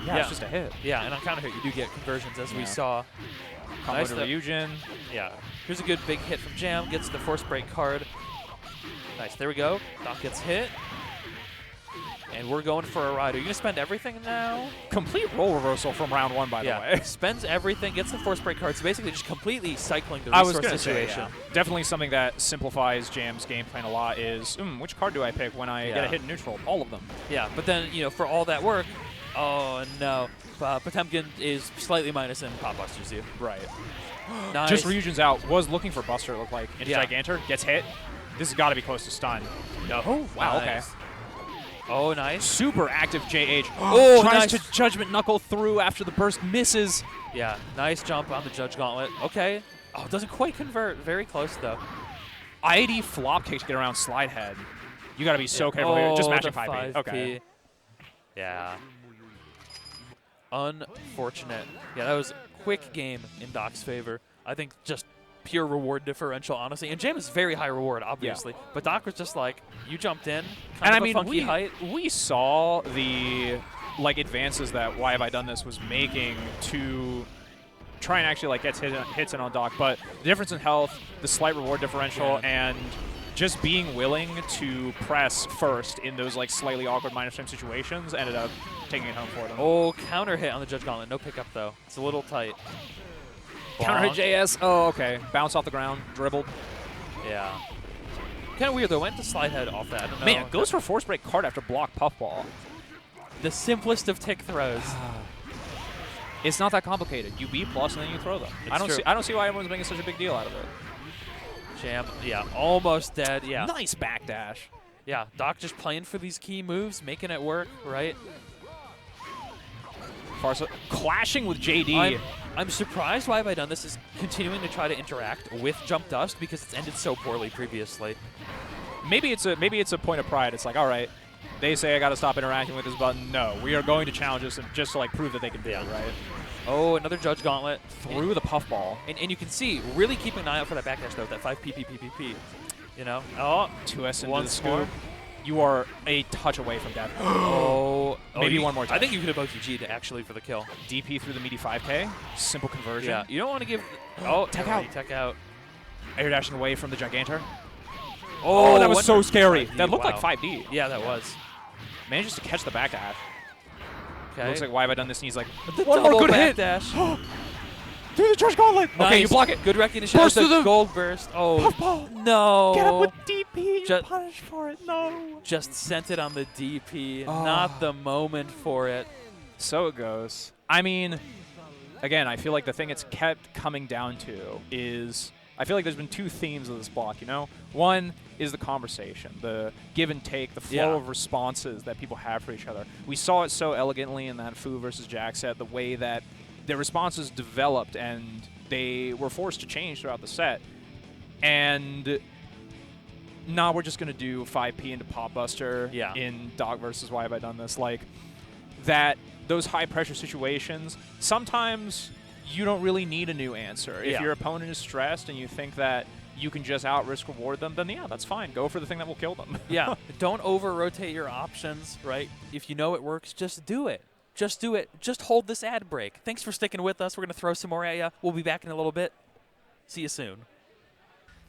it's just a hit. Yeah, and on counter hit, you do get conversions, as we saw. Combo to Ryujin. Yeah. Here's a good big hit from Jam. Gets the force break card. Nice. There we go. Doc gets hit. And we're going for a ride. Are you going to spend everything now? Complete role reversal from round one, by the way. Spends everything, gets the force break card. So basically just completely cycling the resource situation. Definitely something that simplifies Jam's game plan a lot is, which card do I pick when I get a hit in neutral? All of them. Yeah, but then, you know, for all that work, oh, no. Potemkin is slightly minus in Pop Busters you. Right. Nice. Just Ryujin's out. Was looking for Buster, it looked like. Into Gigantor. Gets hit. This has got to be close to stun. No. Wow, okay. Oh, nice. Super active JH. Oh, tries nice. to Judgment Knuckle through after the burst misses. Yeah, nice jump on the Judge Gauntlet. Okay. Oh, doesn't quite convert. Very close, though. ID flop kick to get around slide head. You got to be so careful here. Just matching the 5P. Okay. Yeah. Unfortunate. Yeah, that was a quick game in Doc's favor. I think just pure reward differential, honestly. And Jam is very high reward, obviously. Yeah. But Doc was just like, you jumped in, kind of a funky height. We saw the advances that WhyHaveIDoneThis was making to try and actually get hits in on Doc. But the difference in health, the slight reward differential, and just being willing to press first in those slightly awkward minus frame situations ended up taking it home for them. Oh, counter hit on the Judge Gauntlet. No pickup, though. It's a little tight. Counter hit JS. Oh, okay. Bounce off the ground. Dribbled. Yeah. Kind of weird, though. Went to slide head off that. I don't know. Man, goes for force break card after block puffball. The simplest of tick throws. It's not that complicated. You B plus and then you throw them. I don't see why everyone's making such a big deal out of it. Jam, yeah, almost dead. Yeah. Nice backdash. Yeah, Doc just playing for these key moves, making it work, right? Farsa clashing with JD. I'm surprised WhyHaveIDoneThis is continuing to try to interact with Jump Dust because it's ended so poorly previously. Maybe it's a point of pride. It's like, all right, they say I got to stop interacting with this button. No, we are going to challenge this just to prove that they can do it, right? Oh, another Judge Gauntlet. Through the puffball. And you can see, really keeping an eye out for that backdash, though, that 5 you know? Oh, 2S into the scoop. You are a touch away from death. Maybe one more time. I think you could have OTG'd, actually, for the kill. DP through the meaty 5K. Simple conversion. Yeah, you don't want to give... Oh, tech out. Tech out. Air dashing away from the Gigantor. Oh, that was so scary. 5D. That looked like 5D. Yeah, that was. Manages to catch the backdash. Okay. Looks like WhyHaveIDoneThis needs one more good hit. Dash. Through the Judge Gauntlet. Nice. Okay, you block it. Good recognition. Burst of the through gold burst. Oh, puffball. No. Get up with DP. You're punished for it. No. Just sent it on the DP. Not the moment for it. So it goes. I mean, again, I feel like the thing it's kept coming down to is I feel like there's been two themes of this block, you know? One is the conversation, the give and take, the flow of responses that people have for each other. We saw it so elegantly in that Fu versus Jack set, the way that their responses developed and they were forced to change throughout the set. And now we're just going to do 5P into Pop Buster in Doc versus WhyHaveIDoneThis. Those high-pressure situations, sometimes you don't really need a new answer. If your opponent is stressed and you think that you can just out-risk reward them, then that's fine. Go for the thing that will kill them. Don't over-rotate your options, right? If you know it works, just do it. Just do it. Just hold this ad break. Thanks for sticking with us. We're going to throw some more at you. We'll be back in a little bit. See you soon.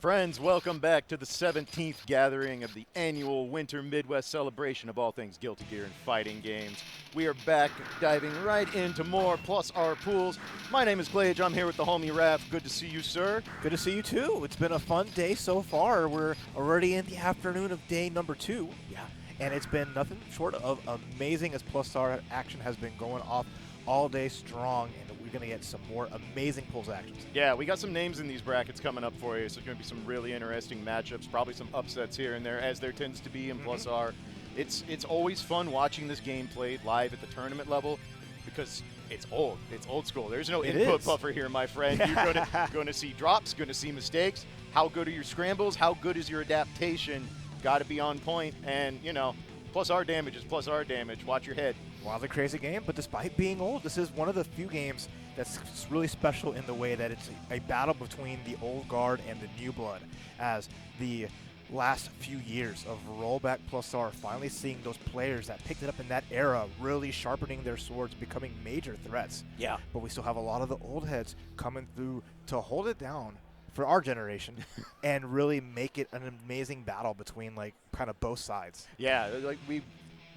Friends, welcome back to the 17th gathering of the annual Winter Midwest celebration of all things Guilty Gear and fighting games. We are back diving right into more plus our pools. My name is Glage. I'm here with the homie Raph. Good to see you, sir. Good to see you, too. It's been a fun day so far. We're already in the afternoon of day number 2. Yeah. And it's been nothing short of amazing as plus our action has been going off all day strong, and we're going to get some more amazing pulls actions. Yeah, we got some names in these brackets coming up for you, so there's going to be some really interesting matchups, probably some upsets here and there, as there tends to be in plus R. It's always fun watching this game played live at the tournament level because it's old. It's old school. There's no input buffer here, my friend. You're going to see drops, going to see mistakes. How good are your scrambles? How good is your adaptation? Got to be on point, and, you know, plus R damage is plus R damage. Watch your head. Wildly crazy game, but despite being old, this is one of the few games that's really special in the way that it's a battle between the old guard and the new blood, as the last few years of rollback plus R, finally seeing those players that picked it up in that era really sharpening their swords, becoming major threats. Yeah. But we still have a lot of the old heads coming through to hold it down for our generation and really make it an amazing battle between kind of both sides. Yeah, we've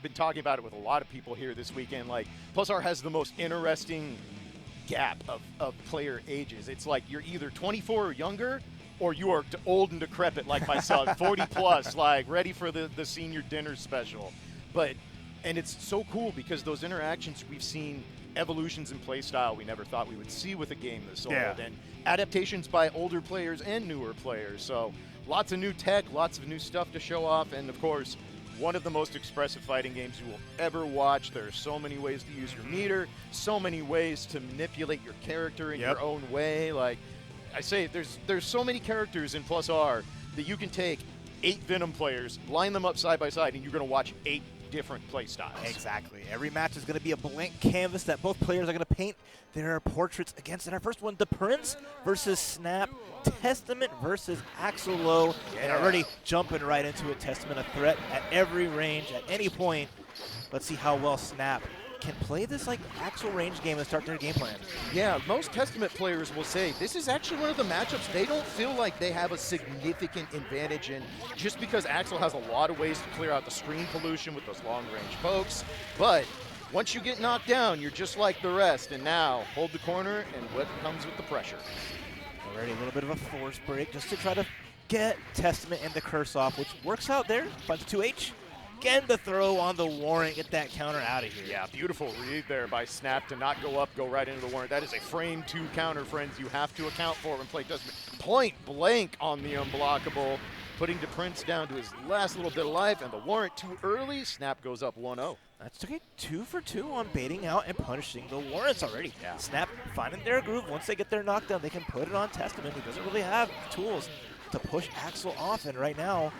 been talking about it with a lot of people here this weekend. Plus R has the most interesting gap of player ages. It's like you're either 24 or younger, or you are old and decrepit like myself, 40 plus, ready for the senior dinner special. And it's so cool because those interactions, we've seen evolutions in play style we never thought we would see with a game this old, and adaptations by older players and newer players. So lots of new tech, lots of new stuff to show off, and of course, one of the most expressive fighting games you will ever watch. There are so many ways to use your meter, so many ways to manipulate your character in your own way. Like I say, there's so many characters in Plus R that you can take 8 Venom players, line them up side by side, and you're going to watch 8 different play styles. Exactly. Every match is going to be a blank canvas that both players are going to paint their portraits against. In our first one, DaPrince versus Snap, Testament versus Axel Low, and already jumping right into it. Testament a threat at every range, at any point. Let's see how well Snap can play this like actual range game and start their game plan. Yeah, most Testament players will say this is actually one of the matchups they don't feel like they have a significant advantage in, just because Axel has a lot of ways to clear out the screen pollution with those long-range pokes. But once you get knocked down, you're just like the rest. And now, hold the corner, and what comes with the pressure? Already a little bit of a force break just to try to get Testament and the curse off, which works out there. Finds 2H. Again, the throw on the Warrant, get that counter out of here. Yeah, beautiful read there by Snap to not go up, go right into the Warrant. That is a frame 2 counter, friends. You have to account for when play Testament. Point blank on the unblockable, putting DaPrince down to his last little bit of life, and the Warrant too early. Snap goes up 1-0. That's okay, 2 for 2 on baiting out and punishing the Warrants already. Yeah. Snap finding their groove. Once they get their knockdown, they can put it on Testament, who doesn't really have tools to push Axel off. And right now,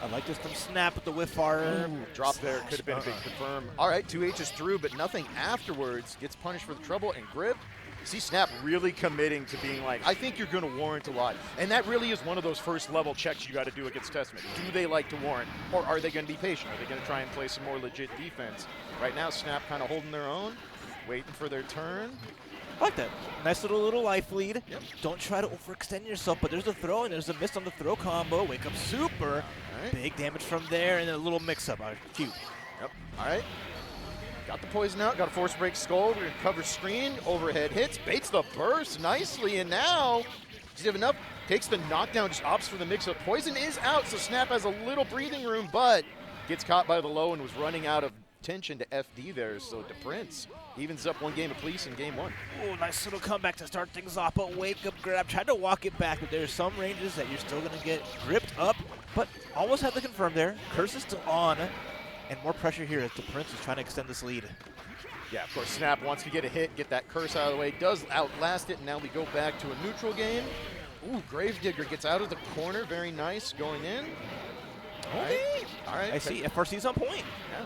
I like this from Snap with the whiff fire. Drop there, could have been a big confirm. All right, 2H is through, but nothing afterwards. Gets punished for the trouble and grip. See Snap really committing to being like, I think you're going to warrant a lot. And that really is one of those first level checks you got to do against Testament. Do they like to warrant, or are they going to be patient? Are they going to try and play some more legit defense? Right now, Snap kind of holding their own, waiting for their turn. I like that. Nice little life lead. Yep. Don't try to overextend yourself, but there's a throw, and there's a miss on the throw combo. Wake up super. Right. Big damage from there, and then a little mix-up. Cute. Yep. All right. Got the poison out. Got a force break skull. We're going to cover screen. Overhead hits. Baits the burst nicely, and now does he have enough? Takes the knockdown, just opts for the mix-up. Poison is out, so Snap has a little breathing room, but gets caught by the low and was running out of tension to FD there, so DaPrince evens up 1 game apiece in game 1. Oh, nice little comeback to start things off. A wake-up grab. Tried to walk it back, but there's some ranges that you're still going to get gripped up, but almost had to confirm there. Curse is still on, and more pressure here as DaPrince is trying to extend this lead. Yeah, of course, Snap wants to get a hit, get that curse out of the way. Does outlast it, and now we go back to a neutral game. Ooh, Gravedigger gets out of the corner. Very nice going in. All right. I see. FRC's on point. Yeah.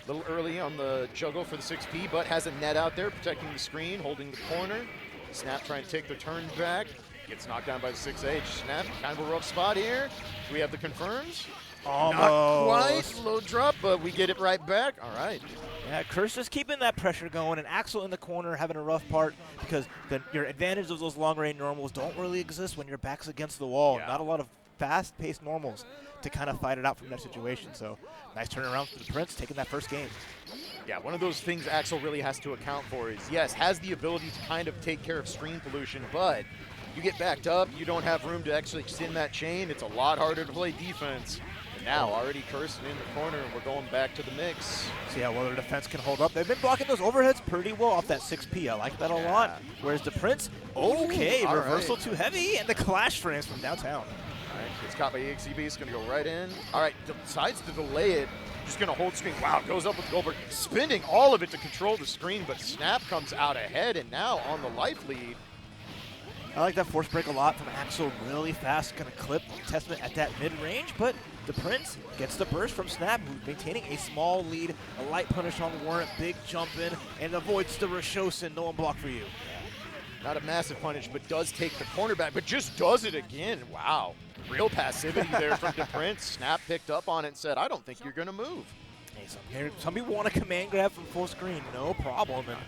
A little early on the juggle for the 6P, but has a net out there, protecting the screen, holding the corner. Snap trying to take the turn back. Gets knocked down by the 6H. Snap, kind of a rough spot here. Do we have the confirms? Almost. Not quite. Low drop, but we get it right back. All right. Yeah, Curse just keeping that pressure going, and Axel in the corner having a rough part because your advantage of those long-range normals don't really exist when your back's against the wall. Yeah. Not a lot of fast-paced normals to kind of fight it out from that situation. So nice turnaround for DaPrince, taking that first game. Yeah, one of those things Axel really has to account for is, yes, has the ability to kind of take care of screen pollution, but you get backed up, you don't have room to actually extend that chain. It's a lot harder to play defense. And now already cursing in the corner, and we're going back to the mix. See how well their defense can hold up. They've been blocking those overheads pretty well off that 6P. I like that a lot. Whereas DaPrince, okay, reversal too heavy, and the clash frames from downtown. All right, gets caught by XVII. It's going to go right in. All right, decides to delay it. Just going to hold screen. Wow, goes up with Goldberg, spending all of it to control the screen, but Snap comes out ahead, and now on the life lead. I like that force break a lot from Axel, really fast, going to clip Testament at that mid-range, but DaPrince gets the burst from Snap, who's maintaining a small lead, a light punish on Warrant, big jump in, and avoids the Rashosin, no one block for you. Not a massive punish, but does take the cornerback, but just does it again. Wow. Real passivity there from DaPrince. Snap picked up on it and said, I don't think you're going to move. Hey, some people want a command grab from full screen, no problem. And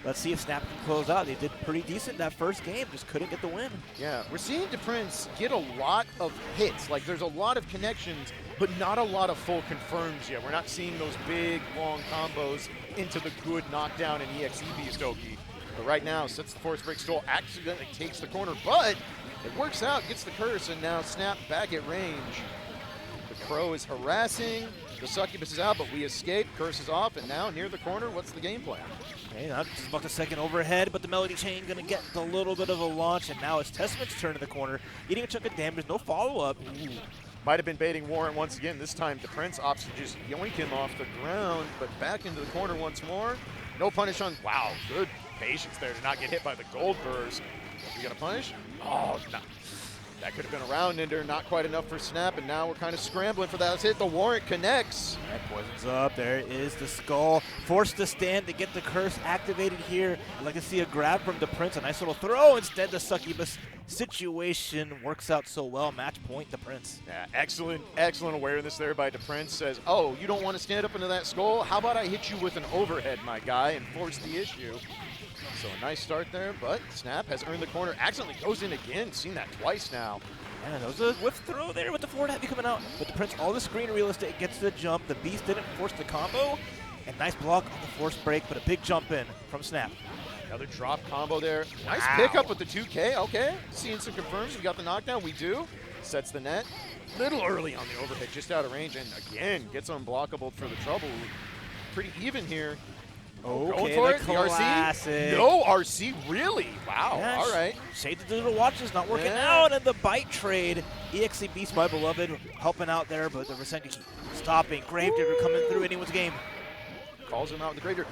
let's see if Snap can close out. They did pretty decent that first game, just couldn't get the win. Yeah, we're seeing DaPrince get a lot of hits. Like, there's a lot of connections, but not a lot of full confirms yet. We're not seeing those big, long combos into the good knockdown and EXEB Stokie. But right now, sets the force break stall, accidentally takes the corner, but it works out, gets the curse, and now Snap back at range. The Crow is harassing. The Succubus is out, but we escape. Curse is off, and now near the corner, what's the game plan? Okay, not just about the second overhead, but the Melody Chain going to get a little bit of a launch, and now it's Testament's turn in the corner, eating a chunk of damage, no follow-up. Might have been baiting Warrant once again. This time, DaPrince opts to just yoink him off the ground, but back into the corner once more. No punish on, wow, good patience there to not get hit by the gold burst. We got a punish? Oh, no. That could have been a round ender, not quite enough for Snap, and now we're kind of scrambling for that hit. The Warrant connects. That poison's up. There is the skull. Forced to stand to get the curse activated here. I'd like to see a grab from DaPrince. A nice little throw. Instead, the succubus situation works out so well. Match point, DaPrince. Yeah, excellent awareness there by DaPrince. Says, oh, you don't want to stand up into that skull? How about I hit you with an overhead, my guy, and force the issue? So a nice start there, but Snap has earned the corner. Accidentally goes in again. Seen that twice now. Yeah, that was a whiff throw there with the forward heavy coming out. But DaPrince, all the screen real estate, gets the jump. The Beast didn't force the combo. And nice block on the force break, but a big jump in from Snap. Another drop combo there. Nice Wow. pickup with the 2K. Okay, seeing some confirms. We got the knockdown. We do. Sets the net. Little early on the overhead, just out of range. And again, gets unblockable for the trouble. Pretty even here. Going Okay, for the it. The RC. classic. No RC, really? Wow. Yeah, All right. Shade the digital watches not working Yeah. out, and the bite trade. EXE Beast, my beloved, helping out there, but the Rasengan stopping. Gravedigger coming through anyone's game. Calls him out in the Gravedigger.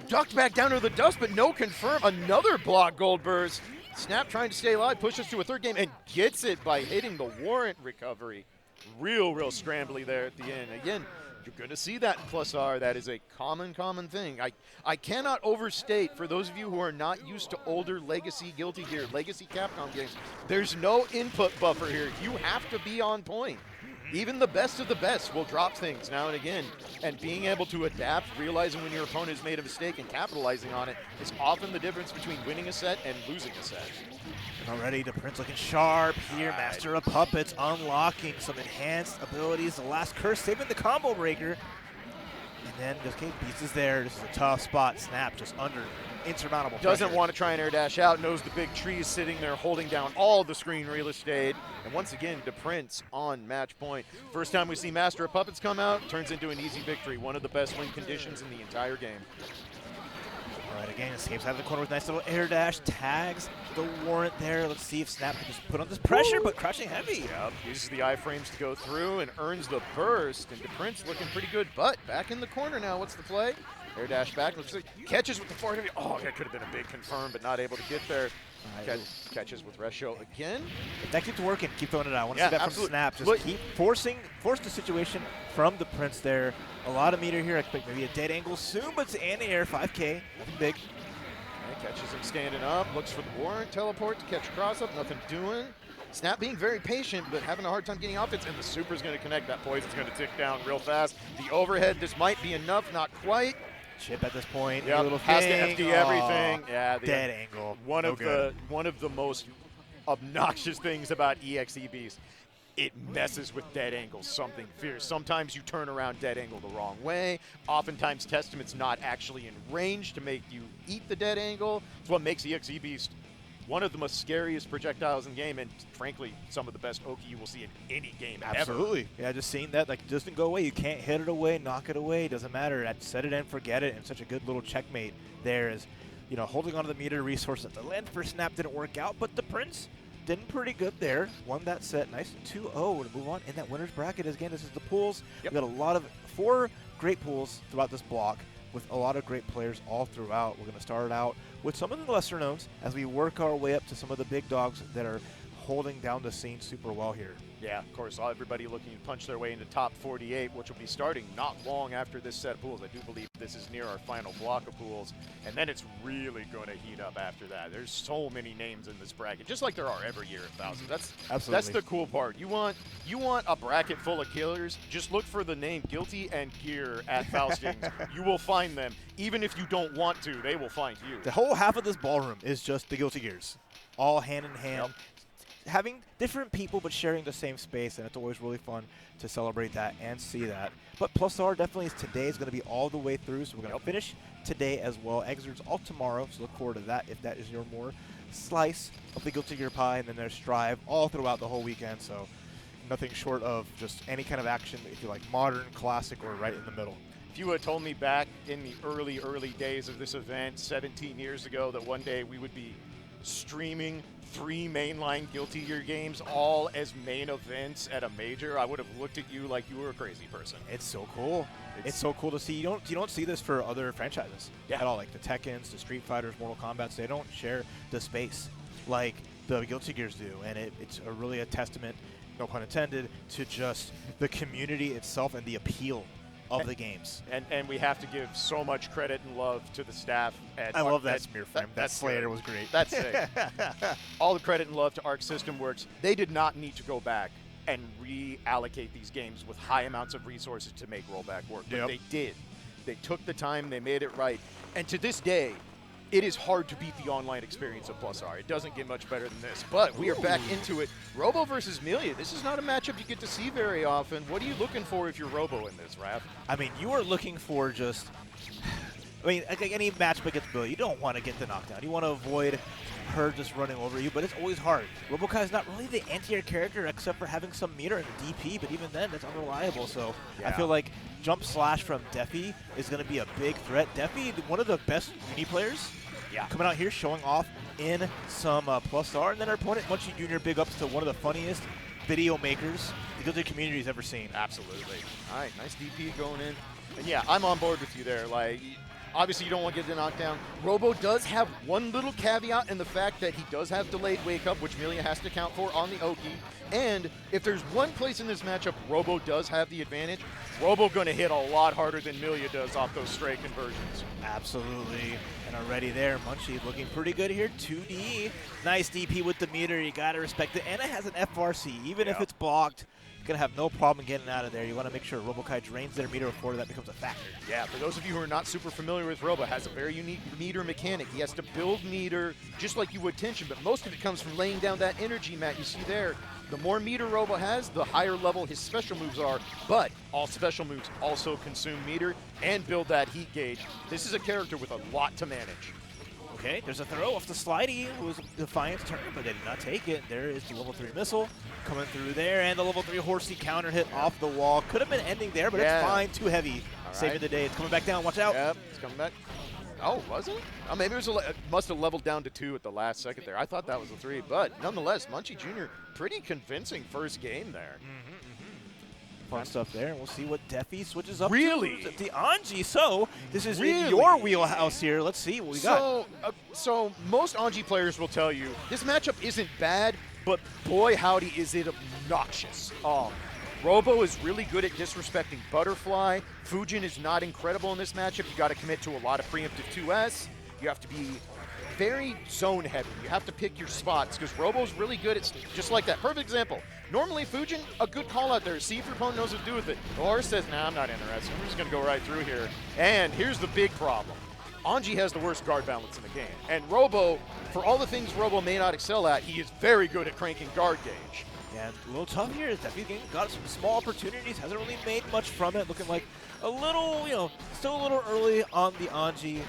Ducked back down to the dust, but no confirm. Another block gold burst. Snap trying to stay alive, pushes to a third game, and gets it by hitting the Warrant recovery. Real scrambly there at the end. Again, you're going to see that in Plus R. That is a common thing. I cannot overstate, for those of you who are not used to older Legacy Guilty Gear, Legacy Capcom games, there's no input buffer here. You have to be on point. Even the best of the best will drop things now and again. And being able to adapt, realizing when your opponent has made a mistake and capitalizing on it is often the difference between winning a set and losing a set. Already, DaPrince looking sharp here. Master of Puppets unlocking some enhanced abilities. The last curse saving the combo breaker. And then just Beast is there. This is a tough spot. Snap just under insurmountable Doesn't pressure. want to try and air dash out. Knows the big tree is sitting there holding down all the screen real estate. And once again, DaPrince on match point. First time we see Master of Puppets come out, turns into an easy victory. One of the best win conditions in the entire game. All right, again, escapes out of the corner with nice little air dash. Tags the Warrant there. Let's see if Snap can just put on this pressure, but crushing heavy. Yep, uses the iframes to go through and earns the burst. And DaPrince looking pretty good, but back in the corner now. What's the play? Air dash back. Looks like catches with the forward heavy. Oh, that could have been a big confirm, but not able to get there. Catches with Resho again. If that keeps working, keep throwing it out. I want to Yeah, see that absolutely. from Snap. Just Look- keep force the situation from DaPrince there. A lot of meter here. I expect maybe a dead angle soon, but it's anti-air, 5K. Nothing big. Okay, catches him standing up. Looks for the Warrant teleport to catch cross up. Nothing doing. Snap being very patient, but having a hard time getting offense, and the super's going to connect. That poison's going to tick down real fast. The overhead, this might be enough, not quite. Chip at this point. Yeah, Little has to thing. empty everything. Yeah, the Dead angle. One No of good. the most obnoxious things about EXE Beast. It messes with dead angles, something fierce. Sometimes you turn around dead angle the wrong way. Oftentimes Testament's not actually in range to make you eat the dead angle. It's what makes EXE Beast one of the most scariest projectiles in the game, and frankly, some of the best Oki you will see in any game ever. Absolutely. Yeah, just seeing that, like, doesn't go away. You can't hit it away, knock it away. Doesn't matter. Set it in, forget it, and such a good little checkmate there is, you know, holding onto the meter resource at the length for Snap didn't work out, but DaPrince did pretty good there. Won that set. Nice 2-0 to move on in that winner's bracket. Again, this is the pools. Yep. We got a lot of 4 great pools throughout this block with a lot of great players all throughout. We're going to start out with some of the lesser knowns as we work our way up to some of the big dogs that are holding down the scene super well here. Yeah, of course, everybody looking to punch their way into top 48, which will be starting not long after this set of pools. I do believe this is near our final block of pools, and then it's really going to heat up after that. There's so many names in this bracket, just like there are every year at 1000. Absolutely. That's the cool part. You want a bracket full of killers, just look for the name Guilty and Gear at Faustings. You will find them. Even if you don't want to, they will find you. The whole half of this ballroom is just the Guilty Gears, all hand in hand. Yep. Having different people but sharing the same space, and it's always really fun to celebrate that and see that. But Plus R definitely is today is going to be all the way through, so we're going to finish today as well. Excerpts all tomorrow, so look forward to that if that is your more slice of the Guilty Gear pie. And then there's Strive all throughout the whole weekend, so nothing short of just any kind of action if you like modern, classic, or right in the middle. If you had told me back in the early days of this event 17 years ago that one day we would be streaming 3 mainline Guilty Gear games all as main events at a major, I would have looked at you like you were a crazy person. It's so cool. It's so cool to see. You don't see this for other franchises at all. Like the Tekkens, the Street Fighters, Mortal Kombats, they don't share the space like the Guilty Gears do, and it's really a testament, no pun intended, to just the community itself and the appeal of the games. And we have to give so much credit and love to the staff at I love that smear frame. That Spatulator was great. That's sick. All the credit and love to Arc System Works. They did not need to go back and reallocate these games with high amounts of resources to make rollback work. But they did. They took the time, they made it right. And to this day, it is hard to beat the online experience of Plus R. It doesn't get much better than this. But we are back into it. Robo versus Millia. This is not a matchup you get to see very often. What are you looking for if you're Robo in this, Raph? I mean, you are looking for just... I mean, like any matchup against Millia, you don't want to get the knockdown. You want to avoid her just running over you, but it's always hard. Robo-Ky is not really the anti-air character except for having some meter in the DP, but even then, that's unreliable. So I feel like jump slash from Defi is going to be a big threat. Defi, one of the best uni players, coming out here showing off in some Plus R, and then our opponent, Munchyjr, big ups to one of the funniest video makers the Guilty community's ever seen. Absolutely. All right, nice DP going in. And yeah, I'm on board with you there. Like, obviously, you don't want to get the knockdown. Robo does have one little caveat in the fact that he does have delayed wake up, which Millia has to account for on the Oki. And if there's one place in this matchup Robo does have the advantage, Robo going to hit a lot harder than Millia does off those stray conversions. Absolutely. And already there, Munchy looking pretty good here. 2D. Nice DP with the meter. You got to respect it. And it has an FRC. Even if it's blocked, you're going to have no problem getting out of there. You want to make sure Robo-Ky drains their meter before that becomes a factor. Yeah, for those of you who are not super familiar with Robo, has a very unique meter mechanic. He has to build meter just like you would tension, but most of it comes from laying down that energy mat you see there. The more meter Robo has, the higher level his special moves are, but all special moves also consume meter and build that heat gauge. This is a character with a lot to manage. Okay, there's a throw off the Slidey, who was Defiant's turn, but they did not take it. There is the level 3 missile coming through there, and the level 3 horsey counter hit off the wall. Could have been ending there, but it's fine. Too heavy. Saving the day. It's coming back down. Watch out. Yep, it's coming back. Oh, was it? Oh, maybe it must have leveled down to 2 at the last second there. I thought that was a 3, but nonetheless, Munchyjr, pretty convincing first game there. Fun stuff there. We'll see what Defi switches up Really? to. The Anji. So this is Really? in your wheelhouse here. Let's see what we got. So most Anji players will tell you this matchup isn't bad, but boy howdy is it obnoxious. Robo is really good at disrespecting Butterfly. Fujin is not incredible in this matchup. You got to commit to a lot of preemptive 2S. You have to be very zone heavy. You have to pick your spots because Robo's really good at just like that. Perfect example. Normally Fujin, a good call out there. See if your opponent knows what to do with it. Or says, nah, I'm not interested. I'm just going to go right through here. And here's the big problem. Anji has the worst guard balance in the game. And Robo, for all the things Robo may not excel at, he is very good at cranking guard gauge. Yeah, a little tough here. Definitely got some small opportunities. Hasn't really made much from it. Looking like a little, still a little early on the Anji.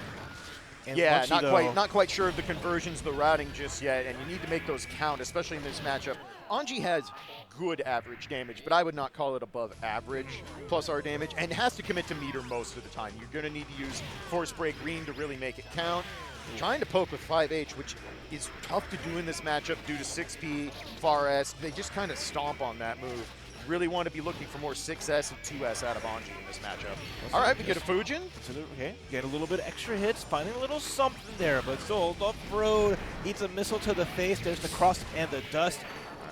And yeah, Munchy, not quite sure of the conversions, the routing just yet, and you need to make those count, especially in this matchup. Anji has good average damage, but I would not call it above average plus R damage, and has to commit to meter most of the time. You're going to need to use Force Break Green to really make it count. Trying to poke with 5H, which is tough to do in this matchup due to 6P, Far S. They just kind of stomp on that move. Really want to be looking for more 6S and 2S out of Anji in this matchup. All right, we get a Fujin. Okay, get a little bit extra hits, finding a little something there, but still off-road, eats a missile to the face. There's the cross and the dust.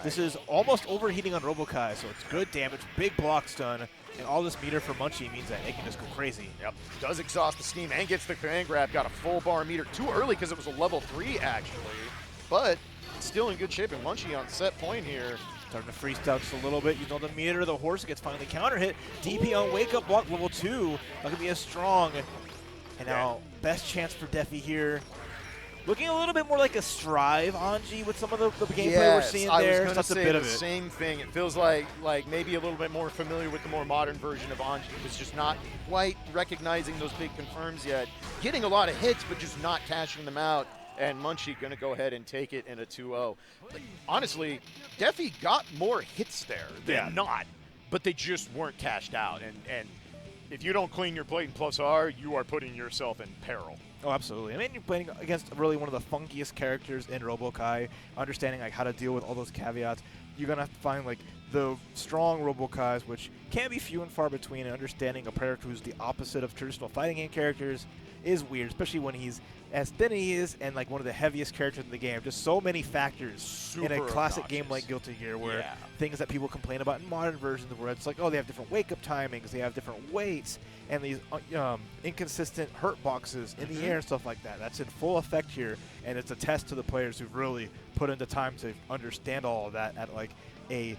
This is almost overheating on Robo-Ky, so it's good damage, big block stun, and all this meter for Munchy means that it can just go crazy. Yep, does exhaust the steam and gets the command grab. Got a full bar meter too early because it was a level 3 actually, but still in good shape. And Munchy on set point here. Starting to freeze out just a little bit. You know the meter, the horse gets finally counter hit. DP on wake up block level 2. Not gonna be as strong. And now best chance for Defi here. Looking a little bit more like a Strive Anji with some of the gameplay we're seeing there. I was going to Just a say bit the of it. same thing. It feels like maybe a little bit more familiar with the more modern version of Anji. He was just not quite recognizing those big confirms yet. Getting a lot of hits, but just not cashing them out. And Munchy going to go ahead and take it in a 2-0. Honestly, Defi got more hits there than not, but they just weren't cashed out. And if you don't clean your plate in plus R, you are putting yourself in peril. Oh, absolutely. I mean, you're playing against really one of the funkiest characters in Robo-Ky, understanding like how to deal with all those caveats. You're going to have to find like the strong Robo-Kys, which can be few and far between, and understanding a character who's the opposite of traditional fighting game characters is weird, especially when he's as thin as he is and like one of the heaviest characters in the game. Just so many factors in a classic game like Guilty Gear, where things that people complain about in modern versions, where it's like, oh, they have different wake-up timings, they have different weights, and these inconsistent hurt boxes in the air and stuff like that. That's in full effect here, and it's a test to the players who've really put into time to understand all of that at like a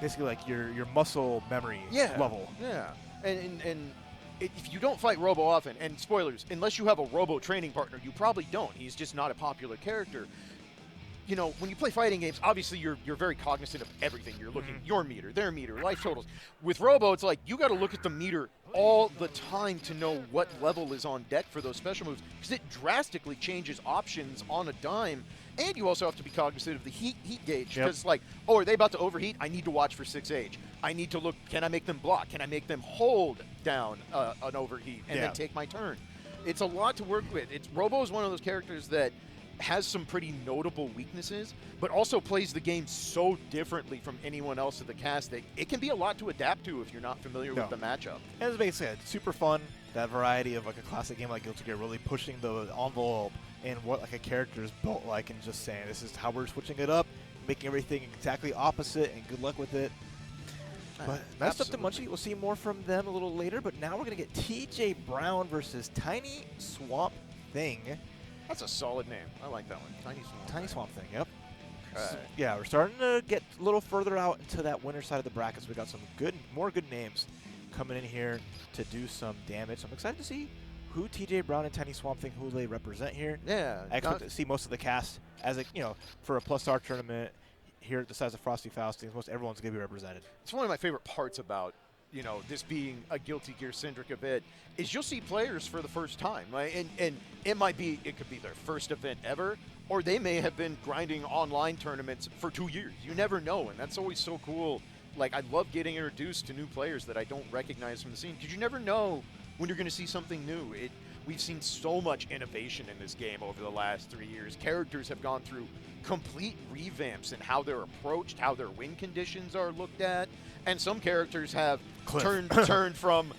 basically like your muscle memory level. Yeah, and if you don't fight Robo often, and spoilers, unless you have a Robo training partner, you probably don't. He's just not a popular character. You know, when you play fighting games, obviously you're very cognizant of everything. You're looking your meter, their meter, life totals. With Robo, it's like you got to look at the meter all the time to know what level is on deck for those special moves, because it drastically changes options on a dime. And you also have to be cognizant of the heat gauge, because like, oh, are they about to overheat? I need to watch for 6H. I need to look, can I make them block? Can I make them hold down an overheat and then take my turn? It's a lot to work with. Robo is one of those characters that has some pretty notable weaknesses, but also plays the game so differently from anyone else in the cast that it can be a lot to adapt to if you're not familiar with the matchup. And as basically said, super fun. That variety of like a classic game like Guilty Gear, really pushing the envelope and what like a character is built like, and just saying this is how we're switching it up, making everything exactly opposite, and good luck with it. But that's up to Munchy. We'll see more from them a little later, but now we're going to get TJ Brown versus tinyswampthing. That's a solid name. I like that one. tinyswampthing, yep. So, yeah, we're starting to get a little further out into that winner side of the brackets. We got some more good names coming in here to do some damage. I'm excited to see who TJ Brown and tinyswampthing, who they represent here. Yeah. I expect to see most of the cast as for a +R tournament here at the size of Frosty Faustings. Most everyone's going to be represented. It's one of my favorite parts about this being a Guilty Gear centric event is you'll see players for the first time, right? And it could be their first event ever, or they may have been grinding online tournaments for 2 years. You never know, and that's always so cool. Like, I love getting introduced to new players that I don't recognize from the scene, because you never know when you're going to see something new. We've seen so much innovation in this game over the last 3 years. Characters have gone through complete revamps in how they're approached, how their win conditions are looked at, and some characters have turned from,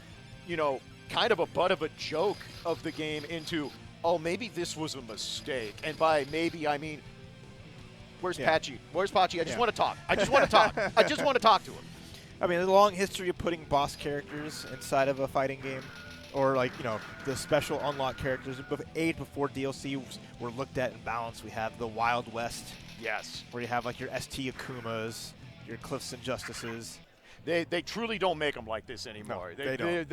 kind of a butt of a joke of the game into, oh, maybe this was a mistake. And by maybe, I mean, where's Patchy? Where's Patchy? I just want to talk. I just want to talk. I just want to talk to him. I mean, there's a long history of putting boss characters inside of a fighting game, or the special unlock characters. Age before DLC were looked at and balanced. We have the Wild West. Yes. Where you have like your ST Akumas, your Cliffs and Justices. They truly don't make them like this anymore. No, they don't.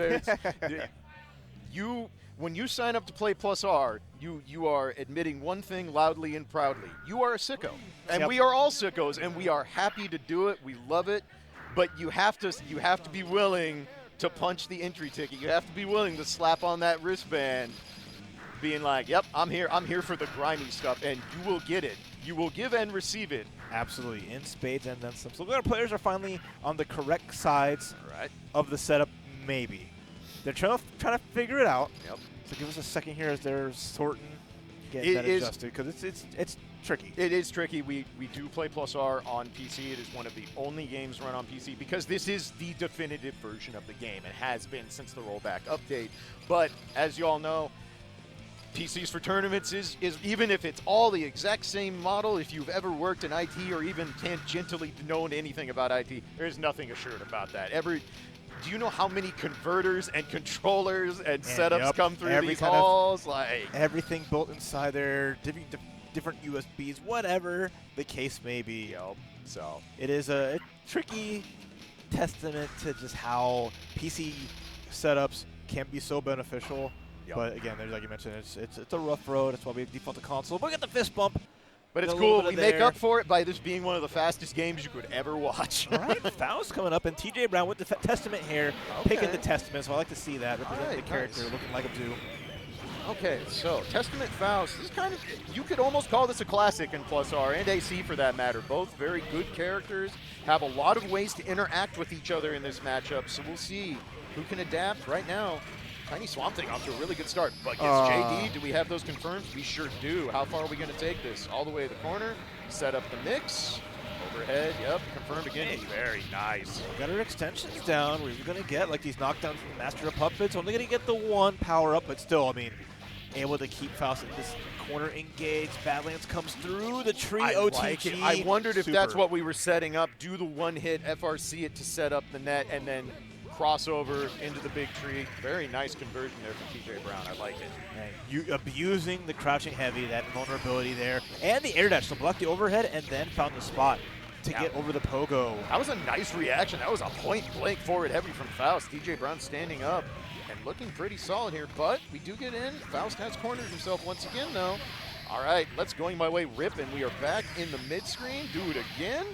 When you sign up to play +R, you are admitting one thing loudly and proudly. You are a sicko. And we are all sickos, and we are happy to do it. We love it. But you have to be willing to punch the entry ticket. You have to be willing to slap on that wristband, being like, yep, I'm here for the grimy stuff, and you will get it. You will give and receive it. Absolutely, in spades and then some. So our players are finally on the correct sides of the setup, maybe. They're trying to figure it out. Yep. So give us a second here as they're sorting, getting that adjusted, because it's tricky. It is tricky. We do play +R on PC. It is one of the only games run on PC because this is the definitive version of the game. It has been since the rollback update. But as you all know, PCs for tournaments is even if it's all the exact same model, if you've ever worked in IT or even tangentially known anything about IT, there's nothing assured about that. Do you know how many converters and controllers and setups come through these halls? Like everything built inside there, different USBs, whatever the case may be. So it is a tricky testament to just how PC setups can be so beneficial. But again, there's like you mentioned, it's a rough road. That's why we default to console. But we get the fist bump. But it's cool. We make up for it by this being one of the fastest games you could ever watch. All right, Faust coming up, and TJ Brown with the Testament here, picking the Testament. So I like to see that, representing the character, looking like a Jew. Okay, so Testament Faust is kind of, you could almost call this a classic in +R and AC for that matter. Both very good characters, have a lot of ways to interact with each other in this matchup, so we'll see who can adapt. Right now, tinyswampthing off to a really good start. But gets JD. Do we have those confirmed? We sure do. How far are we going to take this? All the way to the corner. Set up the mix. Overhead. Yep. Confirmed again. Very nice. Got our extensions down. We're going to get like these knockdowns from the Master of Puppets. Only going to get the one power up, but still, I mean, able to keep Faust in this corner engaged. Badlands comes through the tree. OTG. Like it. I wondered if that's what we were setting up. Do the one hit, FRC it to set up the net, and then crossover into the big tree. Very nice conversion there from TJ Brown. I like it. And you abusing the crouching heavy, that vulnerability there, and the air dash to block the overhead, and then found the spot to get over the pogo. That was a nice reaction. That was a point blank forward heavy from Faust. TJ Brown standing up and looking pretty solid here, but we do get in. Faust has cornered himself once again, though. All right, let's Going My Way rip, and we are back in the mid-screen. Do it again.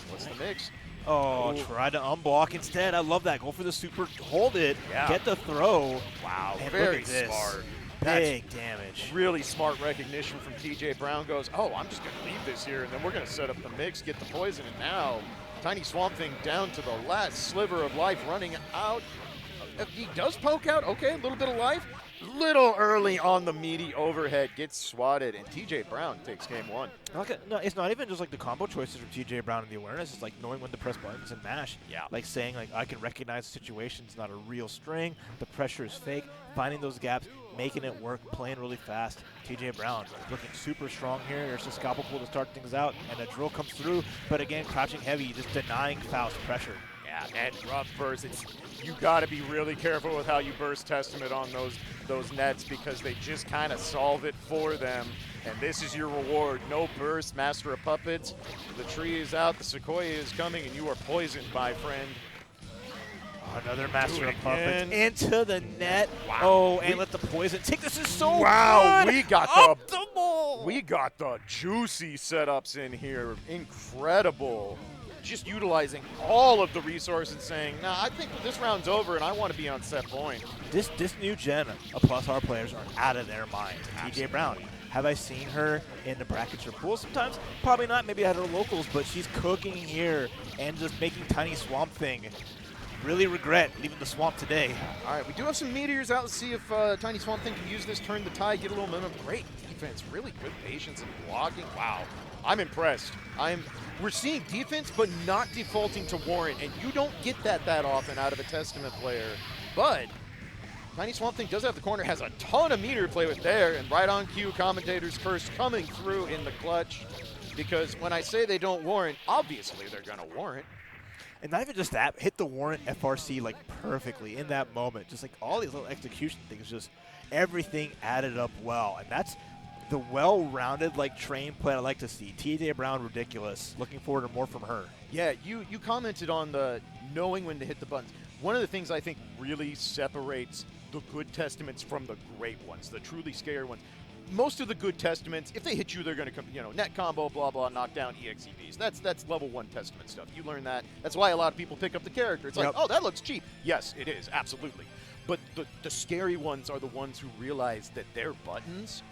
What's the mix? Oh, try to unblock instead. I love that. Go for the super, hold it, get the throw. Wow, and very look at this. smart. Big damage. Really smart recognition from TJ Brown. Goes, oh, I'm just going to leave this here, and then we're going to set up the mix, get the poison, and now tinyswampthing down to the last sliver of life, running out. If he does poke out, okay, a little bit of life. Little early on the meaty overhead, gets swatted, and TJ Brown takes game one. Okay, no, it's not even just like the combo choices from TJ Brown and the awareness. It's like knowing when to press buttons and mash. Yeah. Like saying, like, I can recognize the situation. It's not a real string. The pressure is fake. Finding those gaps, making it work, playing really fast. TJ Brown looking super strong here. There's a scalpel pull to start things out, and a drill comes through. But again, crouching heavy, just denying Faust pressure. Yeah, and rough burst. You got to be really careful with how you burst Testament on those nets, because they just kind of solve it for them. And this is your reward. No burst, Master of Puppets. The tree is out, the Sequoia is coming, and you are poisoned, my friend. Another Master of Puppets into the net. Wow. Oh, and let the poison take. This is so wow, good. we got optimal. We got the juicy setups in here. Incredible. Just utilizing all of the resources, saying, nah, I think this round's over and I want to be on set point. This new gen of plus R players are out of their minds. TJ Brown. Have I seen her in the brackets or pools sometimes? Probably not. Maybe at her locals, but she's cooking here and just making tinyswampthing. Really regret leaving the swamp today. All right, we do have some meteors out. Let's see if tinyswampthing can use this, turn the tide, get a little momentum. Great defense, really good patience and blocking. Wow, I'm impressed. We're seeing defense, but not defaulting to warrant, and you don't get that often out of a Testament player. But tinyswampthing does have the corner, has a ton of meter to play with there, and right on cue, commentator's curse coming through in the clutch. Because when I say they don't warrant, obviously they're going to warrant. And not even just that, hit the warrant FRC like perfectly in that moment. Just like all these little execution things, just everything added up well. And that's the well-rounded, like, trained play I like to see. TJ Brown, ridiculous. Looking forward to more from her. Yeah, you commented on the knowing when to hit the buttons. One of the things I think really separates the good Testaments from the great ones, the truly scary ones. Most of the good Testaments, if they hit you, they're going to come, net combo, blah, blah, knock down EXEVs. That's level 1 Testament stuff. You learn that. That's why a lot of people pick up the character. It's like, oh, that looks cheap. Yes, it is, absolutely. But the scary ones are the ones who realize that their buttons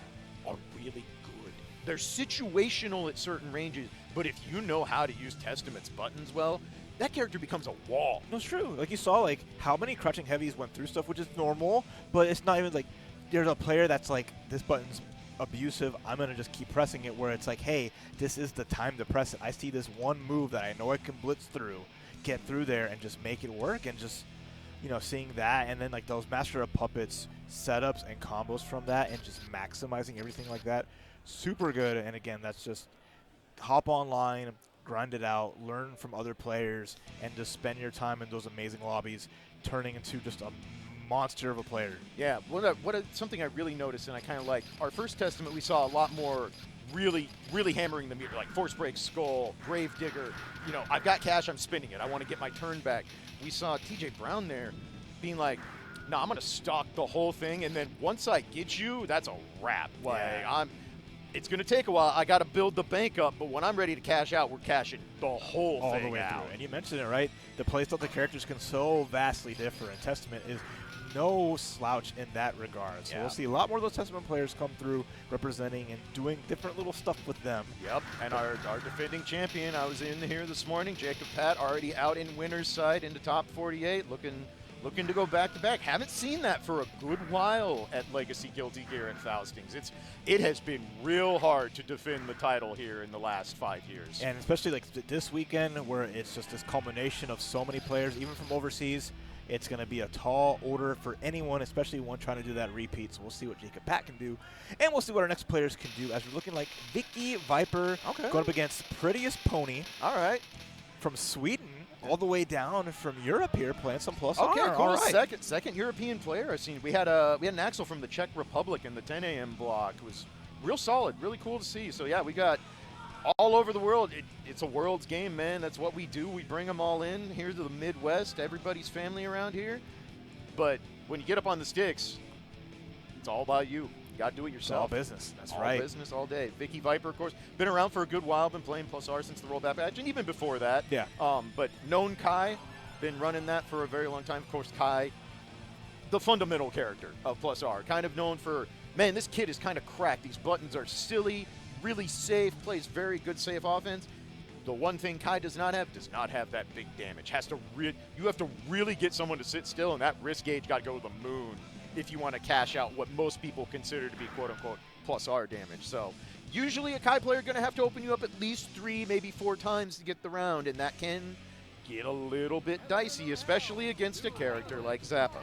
are really good. They're situational at certain ranges, but if you know how to use Testament's buttons well, that character becomes a wall. No, it's true. Like, you saw, like, how many crouching heavies went through stuff, which is normal, but it's not even like there's a player that's like, this button's abusive, I'm going to just keep pressing it, where it's like, hey, this is the time to press it. I see this one move that I know I can blitz through, get through there, and just make it work, and just, seeing that, and then like those Master of Puppets setups and combos from that, and just maximizing everything like that, super good. And again, that's just hop online, grind it out, learn from other players, and just spend your time in those amazing lobbies, turning into just a monster of a player. Yeah, something I really noticed, and I kind of like, our first Testament, we saw a lot more really hammering the meter, like Force Break, Skull, Grave Digger. I've got cash, I'm spinning it. I want to get my turn back. We saw TJ Brown there being like, no, I'm going to stock the whole thing, and then once I get you, that's a wrap. Like, it's going to take a while. I got to build the bank up, but when I'm ready to cash out, we're cashing the whole thing all the way out. through. And you mentioned it, right? The playstyle of the characters can so vastly differ, and Testament is no slouch in that regard. So we'll see a lot more of those Testament players come through representing and doing different little stuff with them. Yep, and our defending champion, I was in here this morning, Jacob Pat, already out in winner's side into top 48, looking looking to go back-to-back. Haven't seen that for a good while at Legacy Guilty Gear and Faustings. It has been real hard to defend the title here in the last 5 years. And especially like this weekend where it's just this culmination of so many players, even from overseas, it's going to be a tall order for anyone, especially one trying to do that repeat. So we'll see what JWJC can do. And we'll see what our next players can do as we're looking like VickiViper going up against Prettiest Pony. All right. From Sweden all the way down from Europe here playing some plus Okay, R. cool. All right. Second European player I've seen. We had an Axel from the Czech Republic in the 10 a.m. block. It was real solid, really cool to see. So yeah, we got all over the world. It's a world's game, man. That's what we do. We bring them all in here to the Midwest. Everybody's family around here. But when you get up on the sticks, it's all about you. You got to do it yourself. All business. That's all right. All business all day. VickiViper, of course, been around for a good while. Been playing Plus R since the rollback patch, and even before that. Yeah. But known Kai, been running that for a very long time. Of course, Kai, the fundamental character of Plus R, kind of known for, man, this kid is kind of cracked. These buttons are silly, really safe, plays very good safe offense. The one thing Kai does not have that big damage. You have to really get someone to sit still, and that risk gauge got to go to the moon if you want to cash out what most people consider to be quote-unquote plus R damage. So usually a Kai player going to have to open you up at least 3, maybe 4 times to get the round, and that can get a little bit dicey, especially against a character like Zappa.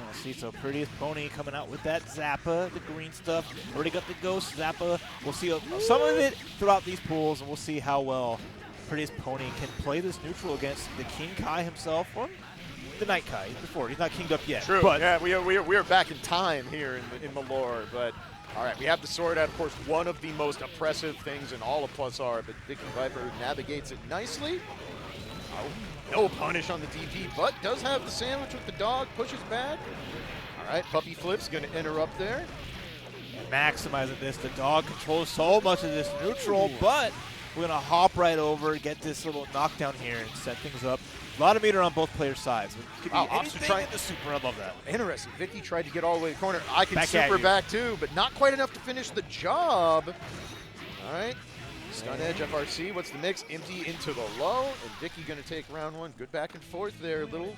Let's see, so Prettiest Pony coming out with that Zappa, the green stuff. Already got the Ghost Zappa. We'll see some of it throughout these pools, and we'll see how well Prettiest Pony can play this neutral against the King Kai himself, or the Knight Kai before. He's not kinged up yet. True. But yeah, we are back in time here in the lore. But all right, we have the sword out. Of course, one of the most oppressive things in all of Plus R. But VickiViper navigates it nicely. Oh, no punish on the DP, but does have the sandwich with the dog. Pushes back. All right, puppy flip's going to interrupt there. Maximizing this. The dog controls so much of this neutral, but we're going to hop right over, get this little knockdown here, and set things up. A lot of meter on both players' sides. Could be anything in the super. I love that. Interesting. Vicky tried to get all the way to the corner. I can Back super at you. back too, but not quite enough to finish the job. All right. Stun edge FRC. What's the mix? Empty into the low. And Vicky going to take round 1. Good back and forth there. A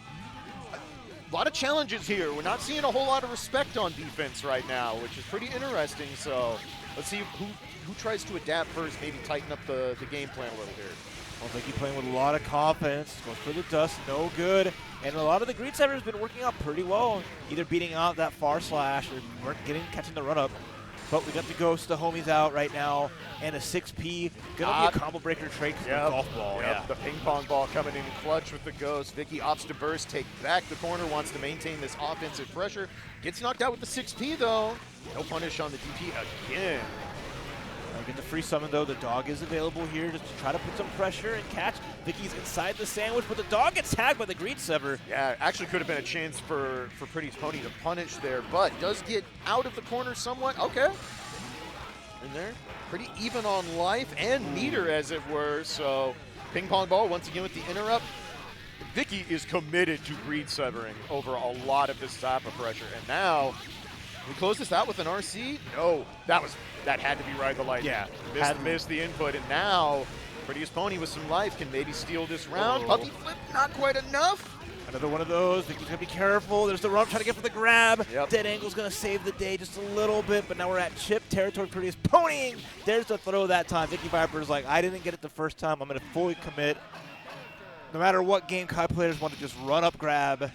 lot of challenges here. We're not seeing a whole lot of respect on defense right now, which is pretty interesting. So let's see who tries to adapt first, maybe tighten up the game plan a little here. Well, Vicky playing with a lot of confidence. Goes for the dust, no good. And a lot of the green setter has been working out pretty well, either beating out that far slash or catching the run up. But we got the Ghost, the homies out right now, and a 6P. Gonna be a combo breaker trade because the golf ball. Yeah. The ping pong ball coming in clutch with the Ghost. Vicky opts to burst, take back the corner, wants to maintain this offensive pressure. Gets knocked out with the 6P though. No punish on the DP again. Get the free summon though. The dog is available here just to try to put some pressure and catch. Vicky's inside the sandwich, but the dog gets tagged by the green sever. Yeah, actually could have been a chance for Pretty's Pony to punish there, but does get out of the corner somewhat. Okay. In there. Pretty even on life and meter, as it were. So ping pong ball once again with the interrupt. Vicky is committed to green severing over a lot of this Zappa pressure. And now we close this out with an RC. No, that had to be Ride the Lightning. Yeah, missed the input, and now Prettiest Pony with some life can maybe steal this round. Puppy flip, not quite enough. Another one of those. Vicky's gonna be careful. There's the run trying to get for the grab. Yep. Dead angle's gonna save the day just a little bit, but now we're at chip territory. Prettiest Ponying. There's the throw that time. VickiViper's like, I didn't get it the first time. I'm gonna fully commit. No matter what game, Kai players want to just run up grab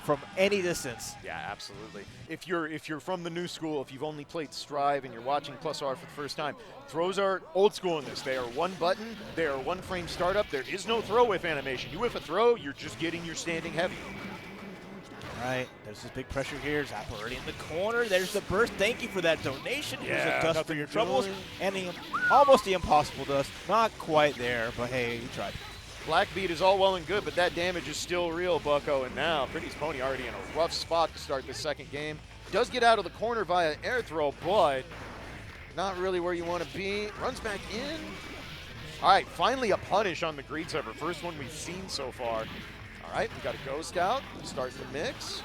from any distance. Yeah, absolutely. If you're from the new school, if you've only played Strive and you're watching Plus R for the first time, throws are old school in this. They are one button, they are one frame startup. There is no throw whiff animation. You whiff a throw, you're just getting your standing heavy. All right, there's this big pressure here. Zappa already in the corner. There's the burst. Thank you for that donation. Here's a dust for your troubles. And almost the impossible dust. Not quite there, but hey, you tried. Black beat is all well and good, but that damage is still real, Bucko. And now Pretty's Pony already in a rough spot to start this second game. Does get out of the corner via air throw, but not really where you want to be. Runs back in. All right, finally a punish on the green sever. First one we've seen so far. All right, we got a Ghost out. Start the mix.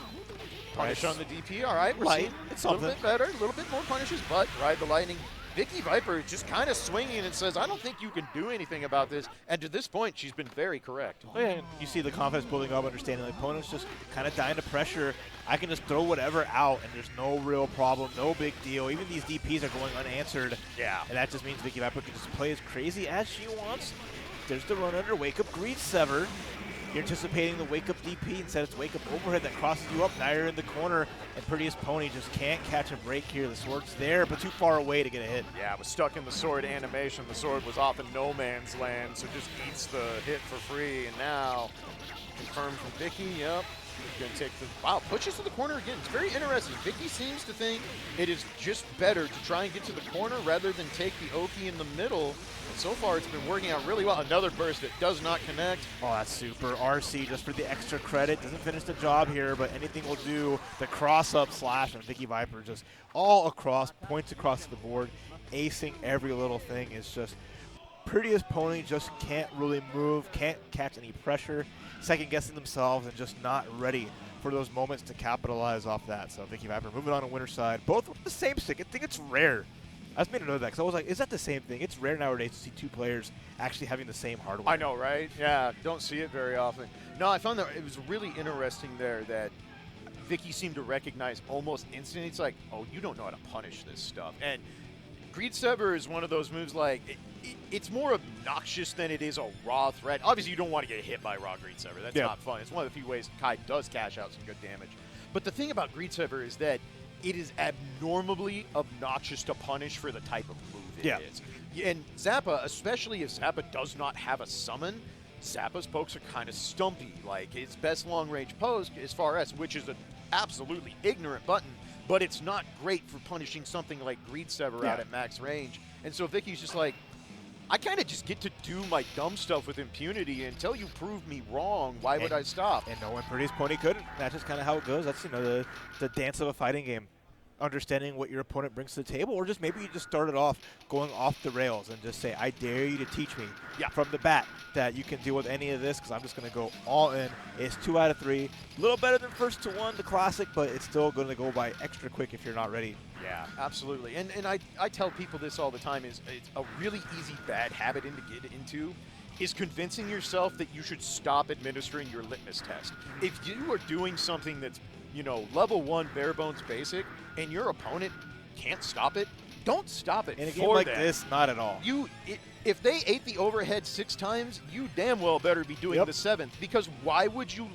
Punish on the DP. All right, we're seeing It's a little something bit better, a little bit more punishes, but Ride the Lightning VickiViper just kind of swinging and says, I don't think you can do anything about this. And to this point, she's been very correct. And you see the confidence building up, understanding the opponent's just kind of dying to pressure. I can just throw whatever out, and there's no real problem, no big deal. Even these DPs are going unanswered. Yeah. And that just means VickiViper can just play as crazy as she wants. There's the run under, wake up, greed sever. You're anticipating the wake up DP, instead it's wake up overhead that crosses you up. Now you're in the corner, and Prettiest Pony just can't catch a break here. The sword's there, but too far away to get a hit. Yeah, was stuck in the sword animation. The sword was off in no man's land, so just eats the hit for free. And now, confirmed from Vicky, yep. Gonna take the, wow, pushes to the corner again. It's very interesting. Vicky seems to think it is just better to try and get to the corner rather than take the Oki in the middle. And so far, it's been working out really well. Another burst that does not connect. Oh, that's super. RC just for the extra credit. Doesn't finish the job here, but anything will do. The cross-up slash and VickiViper just all across, points across the board, acing every little thing. Is just Prettiest Pony just can't really move, can't catch any pressure, second-guessing themselves and just not ready for those moments to capitalize off that. So VickiViper moving on winner's side, both with the same stick. I think it's rare. I was made to know that because I was like, is that the same thing? It's rare nowadays to see two players actually having the same hardware. I know, right? Yeah, don't see it very often. No, I found that it was really interesting there that Vicky seemed to recognize almost instantly. It's like, oh, you don't know how to punish this stuff. And Greed Sever is one of those moves like, it's more obnoxious than it is a raw threat. Obviously, you don't want to get hit by raw Greed Sever. That's not fun. It's one of the few ways Kai does cash out some good damage. But the thing about Greed Sever is that it is abnormally obnoxious to punish for the type of move it is. And Zappa, especially if Zappa does not have a summon, Zappa's pokes are kind of stumpy. Like, his best long-range poke is far S, which is an absolutely ignorant button, but it's not great for punishing something like Greed Sever out at max range. And so Vicky's just like, I kind of just get to do my dumb stuff with impunity until you prove me wrong. Why would I stop? And no one Prettiest Pony couldn't. That's just kind of how it goes. That's, you know, the dance of a fighting game. Understanding what your opponent brings to the table, or just maybe you just start it off going off the rails and just say, I dare you to teach me from the bat that you can deal with any of this because I'm just going to go all in. It's 2 out of 3. A little better than first to 1, the classic, but it's still going to go by extra quick if you're not ready. Yeah, absolutely. And I tell people this all the time, is it's a really easy bad habit to get into is convincing yourself that you should stop administering your litmus test. If you are doing something that's, you know, level 1 bare bones basic, and your opponent can't stop it, don't stop it. In a game like this, not at all. If they ate the overhead 6 times, you damn well better be doing the 7th, because why would you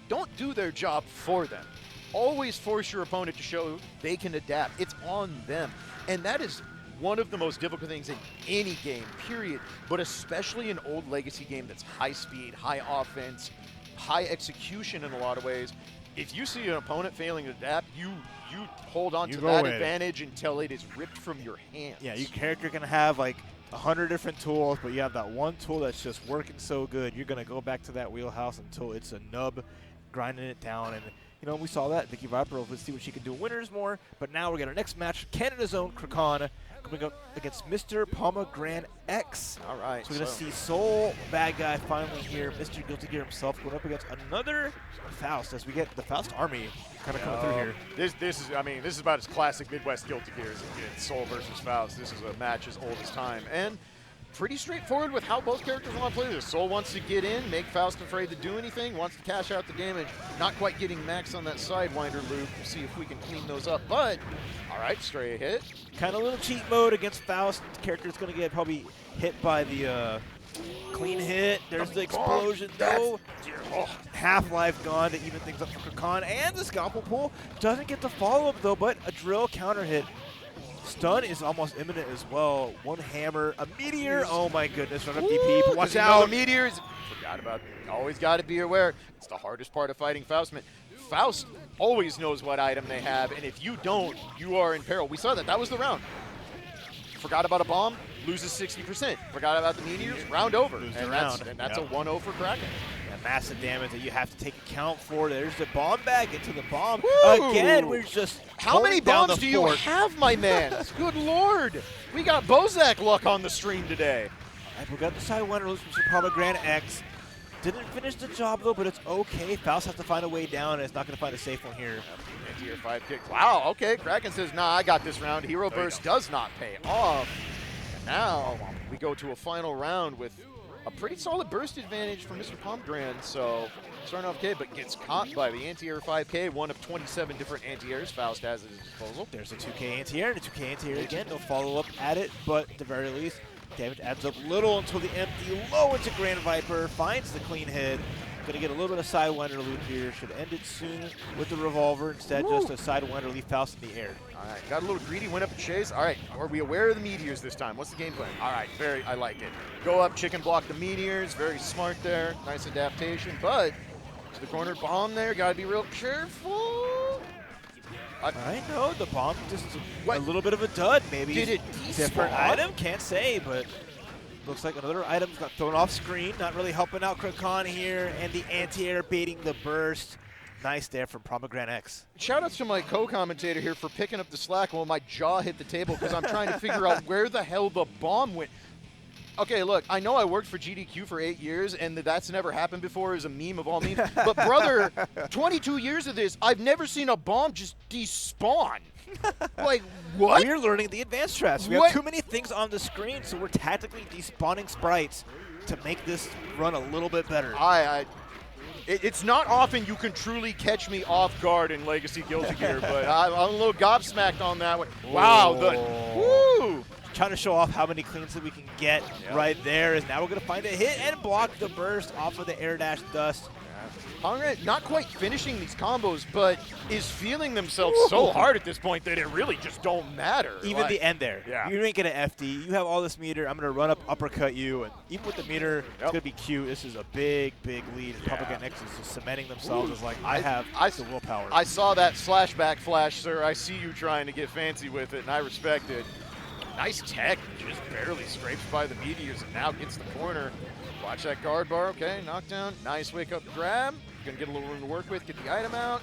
don't do their job for them. Always force your opponent to show they can adapt. It's on them. And that is one of the most difficult things in any game, period, but especially an old legacy game that's high speed, high offense, high execution in a lot of ways. If you see an opponent failing to adapt, you hold on to that advantage until it is ripped from your hands. Yeah, your character can have like 100 different tools, but you have that one tool that's just working so good, you're going to go back to that wheelhouse until it's a nub, grinding it down. And, you know, we saw that. VickiViper, let's see what she can do in winners more. But now we're going to our next match, Canada's own Krakan coming up against Mr. Pomegranate X. All right. So we're going to see Soul, bad guy, finally here. Mr. Guilty Gear himself going up against another Faust as we get the Faust army kind of coming through here. This is about as classic Midwest Guilty Gear as it gets. Soul versus Faust. This is a match as old as time. And pretty straightforward with how both characters want to play this. Soul wants to get in, make Faust afraid to do anything, wants to cash out the damage. Not quite getting max on that Sidewinder loop. We'll see if we can clean those up. But, all right, stray hit. Kind of a little cheat mode against Faust. The character's going to get probably hit by the clean hit. There's the explosion, though. Half-life gone to even things up for Krakan. And the Scalpel pull doesn't get the follow-up, though, but a drill counter hit. Stun is almost imminent as well. One hammer, a meteor. Oh my goodness, run up DP. But watch out. Meteors. Forgot about it. Always got to be aware. It's the hardest part of fighting Faust. Faust always knows what item they have, and if you don't, you are in peril. We saw that. That was the round. Forgot about a bomb, loses 60%. Forgot about the meteors, round over. And that's a 1-0 for Kraken. Yeah, massive damage that you have to take account for. There's the bomb bag into the bomb. Woo! Again, we're just how many bombs do you have, my man? Good Lord. We got Bozak luck on the stream today. We got the Sidewinder loose from Pomegranate X. Didn't finish the job, though, but it's okay. Faust has to find a way down, and it's not going to find a safe one here. anti-air 5 kick. Wow, okay, Kraken says, nah, I got this round. Hero Burst does not pay off. And now we go to a final round with a pretty solid burst advantage for Mr. Pomegranate. So starting off okay, but gets caught by the anti-air 5K, one of 27 different anti-airs Faust has at his disposal. There's a 2K anti-air and a 2K anti-air again. No follow-up at it, but at the very least, damage adds up little until the empty low into Grand Viper finds the clean hit. Gonna get a little bit of Sidewinder loot here. Should end it soon with the revolver. Instead, just a Sidewinder leave Faust in the air. All right, got a little greedy, went up and chase. All right, are we aware of the meteors this time? What's the game plan? All right, I like it. Go up, chicken block the meteors. Very smart there. Nice adaptation, but to the corner bomb there. Got to be real careful. I know the bomb just a little bit of a dud. Maybe did it different despawn? item? Can't say, but looks like another item got thrown off screen. Not really helping out Kraken here, and the anti-air baiting the burst. Nice there from Pomegranate X. Shout outs to my co-commentator here for picking up the slack while my jaw hit the table because I'm trying to figure out where the hell the bomb went. Okay, look, I know I worked for GDQ for 8 years, and that's never happened before is a meme of all memes. But, brother, 22 years of this, I've never seen a bomb just despawn. Like, what? We're learning the advanced strats. We have too many things on the screen, so we're tactically despawning sprites to make this run a little bit better. It's not often you can truly catch me off guard in Legacy Guilty Gear, but I'm a little gobsmacked on that one. Wow, woo! Trying to show off how many cleans that we can get right there. Is now we're going to find a hit and block the burst off of the air dash dust. Pomegranate not quite finishing these combos, but is feeling themselves so hard at this point that it really just don't matter. Even the end there. Yeah. You ain't going to FD. You have all this meter. I'm going to run up, uppercut you. And even with the meter, it's going to be cute. This is a big, big lead. Pomegranate X is just cementing themselves as like, I have the willpower. I saw that slashback flash, sir. I see you trying to get fancy with it, and I respect it. Nice tech, just barely scrapes by the meteors and now gets the corner. Watch that guard bar, okay, knockdown. Nice wake up grab. Gonna get a little room to work with, get the item out.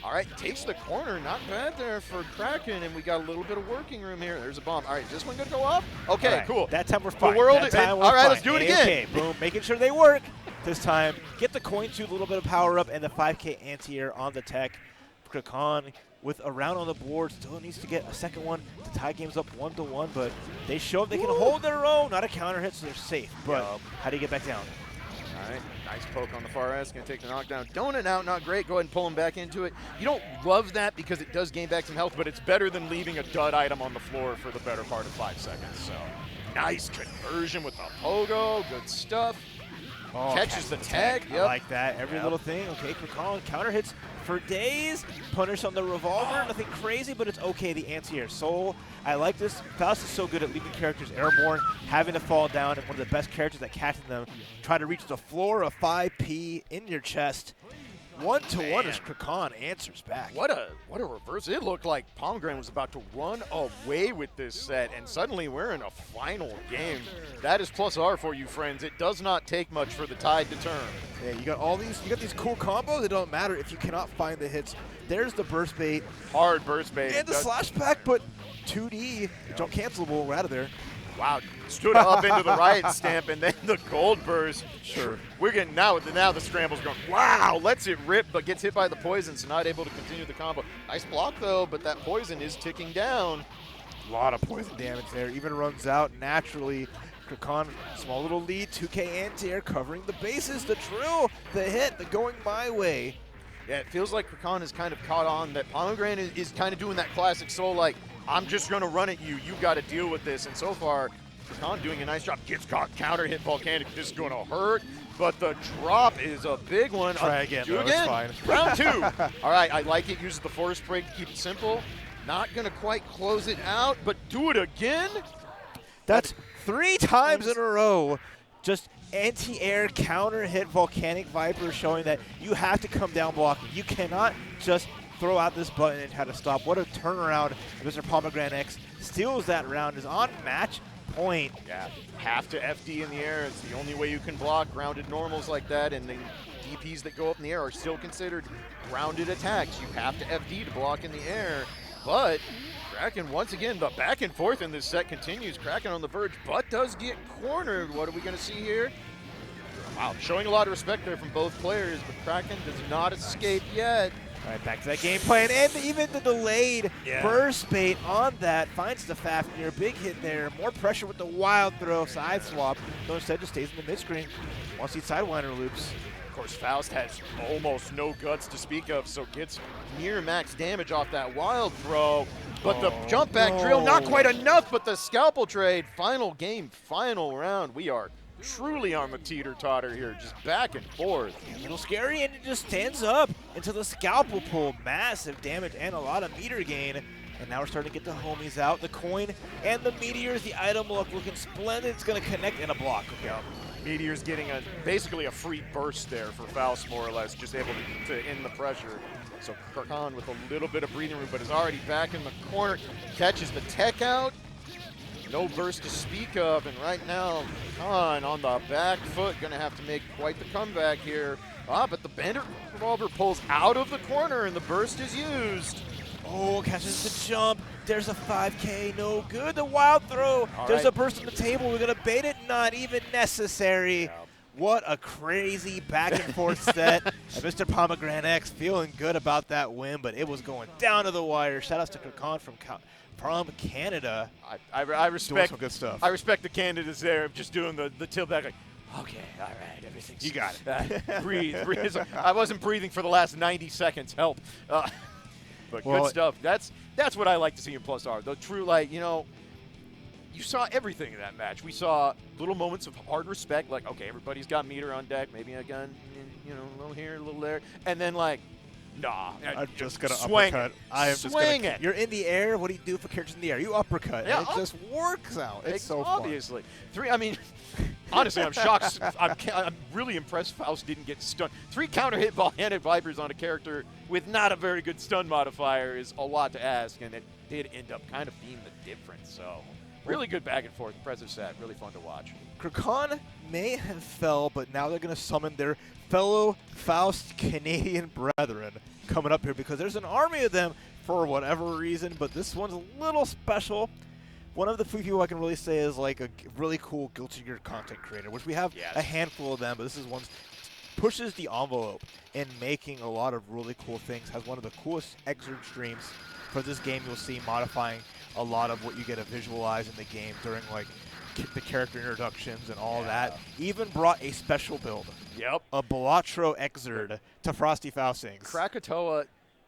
All right, takes the corner, not bad there for Kraken, and we got a little bit of working room here. There's a bomb. All right, is this one gonna go off? Okay, cool. That time we're fine. The world that time we're all right, fine. let's do it again. Okay, boom, making sure they work this time. Get the coin to a little bit of power up and the 5K anti-air on the tech. Kraken with a round on the board, still needs to get a second one to tie games up 1-1, but they show they can hold their own. Not a counter hit, so they're safe. But how do you get back down? All right, nice poke on the far ass, gonna take the knockdown. Donut out, not great. Go ahead and pull him back into it. You don't love that because it does gain back some health, but it's better than leaving a dud item on the floor for the better part of 5 seconds. So nice conversion with the pogo, good stuff. Oh, catches the tag. I like that. Every little thing. Okay, Kraken counter hits for days. Punish on the revolver. Nothing crazy, but it's okay. The anti-air soul. I like this. Faust is so good at leaving characters airborne, having to fall down, and one of the best characters at catching them. Try to reach the floor of 5P in your chest. 1-1 as Kraken answers back. What a reverse. It looked like Pomegranate was about to run away with this set, and suddenly we're in a final game. That is +R for you, friends. It does not take much for the tide to turn. Yeah, you got these cool combos. It don't matter if you cannot find the hits. There's the burst bait. Hard burst bait. And the slash pack, but 2D. Jump cancelable. We're out of there. Wow, stood up into the riot stamp, and then the gold burst. Sure. We're getting now the scramble's going, wow, lets it rip, but gets hit by the poison, so not able to continue the combo. Nice block, though, but that poison is ticking down. A lot of poison damage there. Even runs out naturally. Kraken, small little lead, 2K anti-air covering the bases, the drill, the hit, the going my way. Yeah, it feels like Kraken is kind of caught on that Pomegranate is kind of doing that classic soul, like, I'm just going to run at you. You got to deal with this. And so far, Kraken doing a nice job. Gets caught, counter hit Volcanic. This is going to hurt. But the drop is a big one. Try again. Do again. It's fine. Round 2. All right, I like it. Uses the force break to keep it simple. Not going to quite close it out, but do it again. That's 3 times in a row. Just anti-air counter hit Volcanic Viper, showing that you have to come down blocking. You cannot just throw out this button and try to stop. What a turnaround. Mr. Pomegranate X steals that round, is on match point. Yeah, have to FD in the air. It's the only way you can block grounded normals like that, and the DPs that go up in the air are still considered grounded attacks. You have to FD to block in the air, but Kraken, once again, the back and forth in this set continues. Kraken on the verge, but does get cornered. What are we going to see here? Wow, showing a lot of respect there from both players, but Kraken does not escape yet. All right, back to that game plan, and even the delayed burst bait on that finds the Fafnir. Big hit there. More pressure with the wild throw, side swap. No, instead just stays in the mid screen. Wants these sidewinder loops. Of course, Faust has almost no guts to speak of, so gets near max damage off that wild throw. But the jump back drill, not quite enough, but the scalpel trade. Final game, final round. We are truly on the teeter-totter here, just back and forth. A little scary, and it just stands up into the scalpel pull. Massive damage and a lot of meter gain. And now we're starting to get the homies out. The coin and the meteors, the item looking splendid. It's going to connect in a block. Okay. Meteor's getting basically a free burst there for Faust, more or less, just able to end the pressure. So Khan with a little bit of breathing room, but is already back in the corner. Catches the tech out. No burst to speak of, and right now, Khan on the back foot, gonna have to make quite the comeback here. But the Bandit Revolver pulls out of the corner, and the burst is used. Oh, catches the jump. There's a 5K, no good. The wild throw. There's a burst on the table. We're gonna bait it, not even necessary. Yeah. What a crazy back and forth set. Mr. Pomegranate X feeling good about that win, but it was going down to the wire. Shout outs to Khan from Canada. I respect doing some good stuff. I respect the Candidates there, just doing the tilt back like, okay, all right, everything's. You got it. Breathe. I wasn't breathing for the last 90 seconds. Help. But good stuff. That's what I like to see in Plus R. The true, like, you saw everything in that match. We saw little moments of hard respect, like, okay, everybody's got meter on deck, maybe a gun, a little here, a little there, and then like, nah, I'm just gonna swing uppercut. it. I am just swing gonna. it. You're in the air. What do you do for characters in the air? You uppercut. Yeah, and it just works out. It's so obviously. Honestly, I'm shocked. I'm really impressed Faust didn't get stunned. 3 counter hit ball-handed Vipers on a character with not a very good stun modifier is a lot to ask, and it did end up kind of being the difference. So, really good back and forth, impressive set, really fun to watch. Krakan may have fell, but now they're going to summon their fellow Faust Canadian brethren coming up here because there's an army of them for whatever reason, but this one's a little special. One of the few people I can really say is like a really cool Guilty Gear content creator, which we have a handful of them, but this is one pushes the envelope in making a lot of really cool things, has one of the coolest excerpt streams for this game. You'll see modifying a lot of what you get to visualize in the game during like the character introductions and all that. Even brought a special build. Yep. A Balatro Exerd to Frosty Faustings. Krakatoa,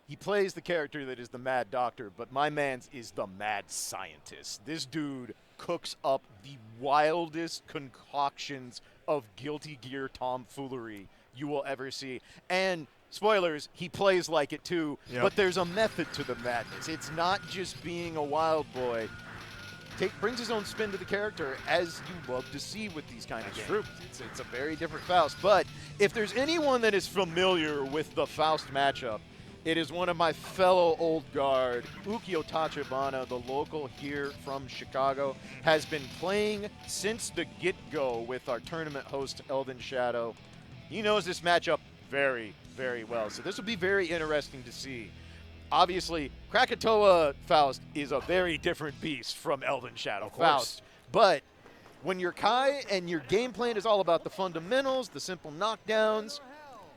he plays the character that is the Mad Doctor, but my man's is the Mad Scientist. This dude cooks up the wildest concoctions of Guilty Gear tomfoolery you will ever see. And spoilers, he plays like it too, but there's a method to the madness. It's not just being a wild boy. Brings his own spin to the character, as you love to see with these kind of games. True. It's a very different Faust. But if there's anyone that is familiar with the Faust matchup, it is one of my fellow old guard, Ukyo Tachibana, the local here from Chicago, has been playing since the get-go with our tournament host, Elden Shadow. He knows this matchup very, very well. So this will be very interesting to see. Obviously, Krakatoa Faust is a very different beast from Elden Shadow Faust. But when you're Kai and your game plan is all about the fundamentals, the simple knockdowns,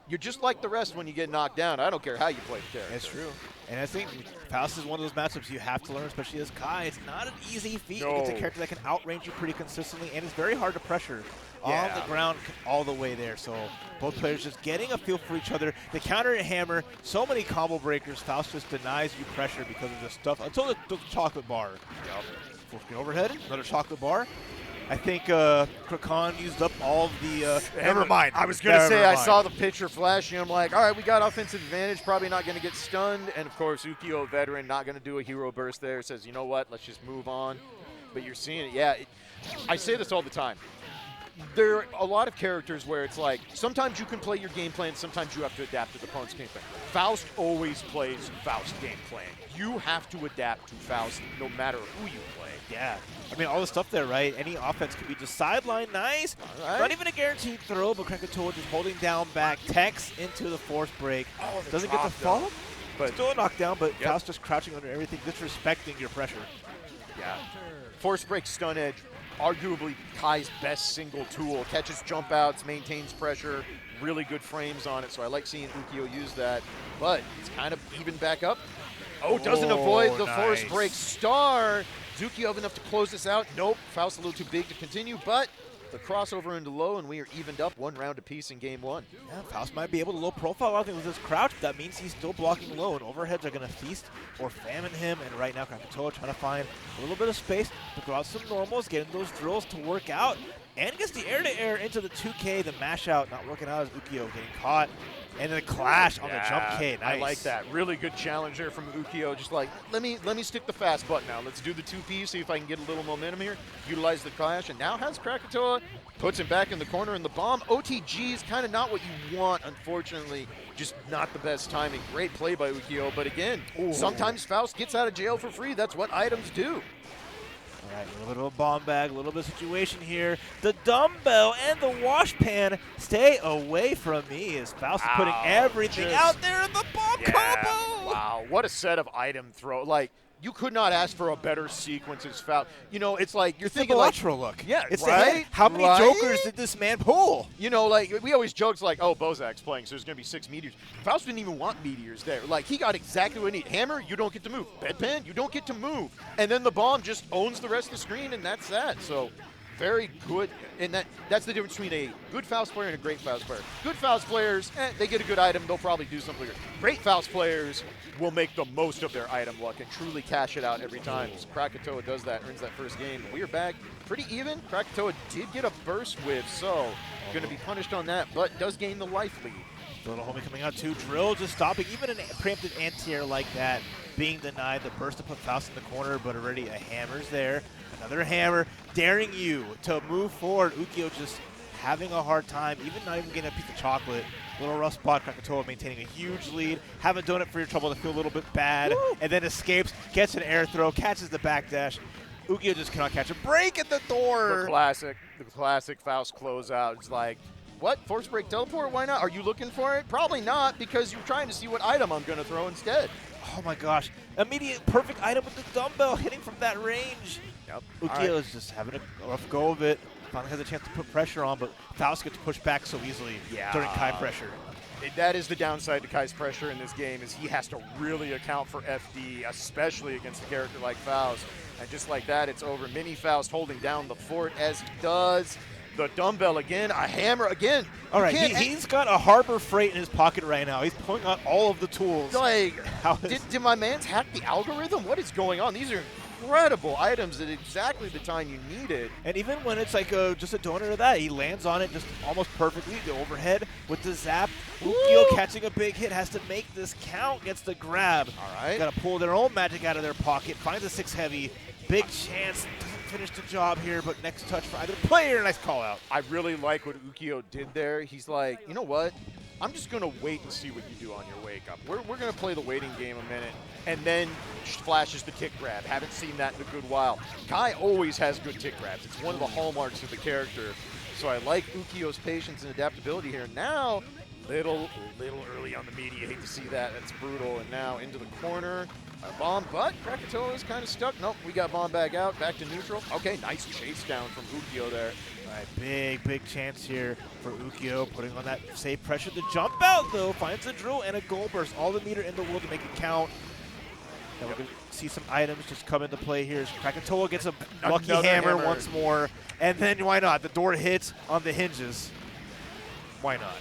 you're just like the rest when you get knocked down. I don't care how you play the character. That's true. And I think Faust is one of those matchups you have to learn, especially as Kai. It's not an easy feat against a character that can outrange you pretty consistently, and it's very hard to pressure on the ground all the way there. So both players just getting a feel for each other. The counter and hammer, so many combo breakers. Faust just denies you pressure because of this stuff until the chocolate bar. Yep. Overhead, another chocolate bar. I think Krakan used up all of the. Never mind. I was going to say, I saw the picture flashing. I'm like, all right, we got offensive advantage. Probably not going to get stunned. And, of course, Ukyo, veteran, not going to do a hero burst there. Says, you know what, let's just move on. But you're seeing it. Yeah, I say this all the time. There are a lot of characters where it's like, sometimes you can play your game plan, sometimes you have to adapt to the opponent's game plan. Faust always plays Faust game plan. You have to adapt to Faust no matter who you play. Yeah. I mean, all the stuff there, right? Any offense could be just sideline, nice. Right. Not even a guaranteed throw, but Krakatoa just holding down back, techs into the force break. Oh, doesn't get the follow, but still a knockdown, but Faust just crouching under everything, disrespecting your pressure. Yeah. Force break, stun edge, arguably Kai's best single tool. Catches jump outs, maintains pressure, really good frames on it, so I like seeing Ukyo use that. But it's kind of even back up. Oh, doesn't avoid the force break star. Ukyo enough to close this out. Nope, Faust a little too big to continue, but the crossover into low, and we are evened up 1 round apiece in game 1. Yeah, Faust might be able to low profile I think with his crouch. That means he's still blocking low, and overheads are going to feast or famine him. And right now, Krakatoa trying to find a little bit of space to throw out some normals, getting those drills to work out, and gets the air-to-air into the 2K. The mash out not working out as Ukyo getting caught. And then the clash on the jump K. Nice. I like that. Really good challenge there from Ukyo. Just like, let me stick the fast button now. Let's do the 2P, see if I can get a little momentum here. Utilize the clash, and now has Krakatoa. Puts him back in the corner in the bomb. OTG is kind of not what you want, unfortunately. Just not the best timing. Great play by Ukyo, but again, sometimes Faust gets out of jail for free. That's what items do. All right, a little bit of a bomb bag, a little bit of situation here. The dumbbell and the wash pan stay away from me as Faust is putting everything out there in the bomb combo. Wow, what a set of item throw. Like, you could not ask for a better sequence as Faust. You know, it's like you're thinking like look. Yeah, it's right? How many Jokers did this man pull? You know, like we always joke like, oh, Bozak's playing, so there's gonna be 6 meteors. Faust didn't even want meteors there. Like he got exactly what he needed. Hammer, you don't get to move. Bedpan, you don't get to move. And then the bomb just owns the rest of the screen, and that's that. So very good, and that's the difference between a good Faust player and a great Faust player. Good Faust players, they get a good item, they'll probably do something good. Great Faust players will make the most of their item luck and truly cash it out every time. So Krakatoa does that, earns that first game. We are back pretty even. Krakatoa did get a burst whiff, so going to be punished on that, but does gain the life lead. Little homie coming out too. Drill just stopping. Even an preempted anti-air like that being denied. The burst to put Faust in the corner, but already a hammer's there. Another hammer daring you to move forward. Ukyo just having a hard time, even not even getting a piece of chocolate. Little rough spot. Krakatoa maintaining a huge lead. Haven't done it for your trouble to feel a little bit bad. Woo! And then escapes, gets an air throw, catches the backdash. Ukyo just cannot catch a break at the door. The classic Faust closeout. It's like, what? Force break teleport? Why not? Are you looking for it? Probably not, because you're trying to see what item I'm going to throw instead. Oh my gosh. Immediate perfect item with the dumbbell hitting from that range. Yep. Ukyo is just having a rough go of it. Finally has a chance to put pressure on, but Faust gets pushed back so easily during Kai pressure. That is the downside to Kai's pressure in this game, is he has to really account for FD, especially against a character like Faust. And just like that, it's over. Mini Faust holding down the fort as he does. The dumbbell again, a hammer again. All right, he's got a Harbor Freight in his pocket right now. He's pulling out all of the tools. Like, did my man's hack the algorithm? What is going on? These are incredible items at exactly the time you need it. And even when it's like just a donor to that, he lands on it just almost perfectly. The overhead with the zap. Ukyo catching a big hit, has to make this count, gets the grab. All right. Got to pull their own magic out of their pocket, finds a 6 heavy. Big chance, doesn't finish the job here, but next touch for either player. Nice call out. I really like what Ukyo did there. He's like, you know what? I'm just going to wait and see what you do on your wake up. We're going to play the waiting game a minute, and then flashes the tick grab. Haven't seen that in a good while. Kai always has good tick grabs. It's one of the hallmarks of the character. So I like Ukyo's patience and adaptability here. Now, little early on the media. Hate to see that. That's brutal. And now into the corner. A bomb, but Krakatoa is kind of stuck. Nope, we got bomb back out, back to neutral. Okay, nice chase down from Ukyo there. All right, big chance here for Ukyo, putting on that safe pressure. The jump out, though, finds a drill and a goal burst. All the meter in the world to make it count. Now we're going to see some items just come into play here. Krakatoa gets a lucky hammer once more. And then, why not? The door hits on the hinges. Why not?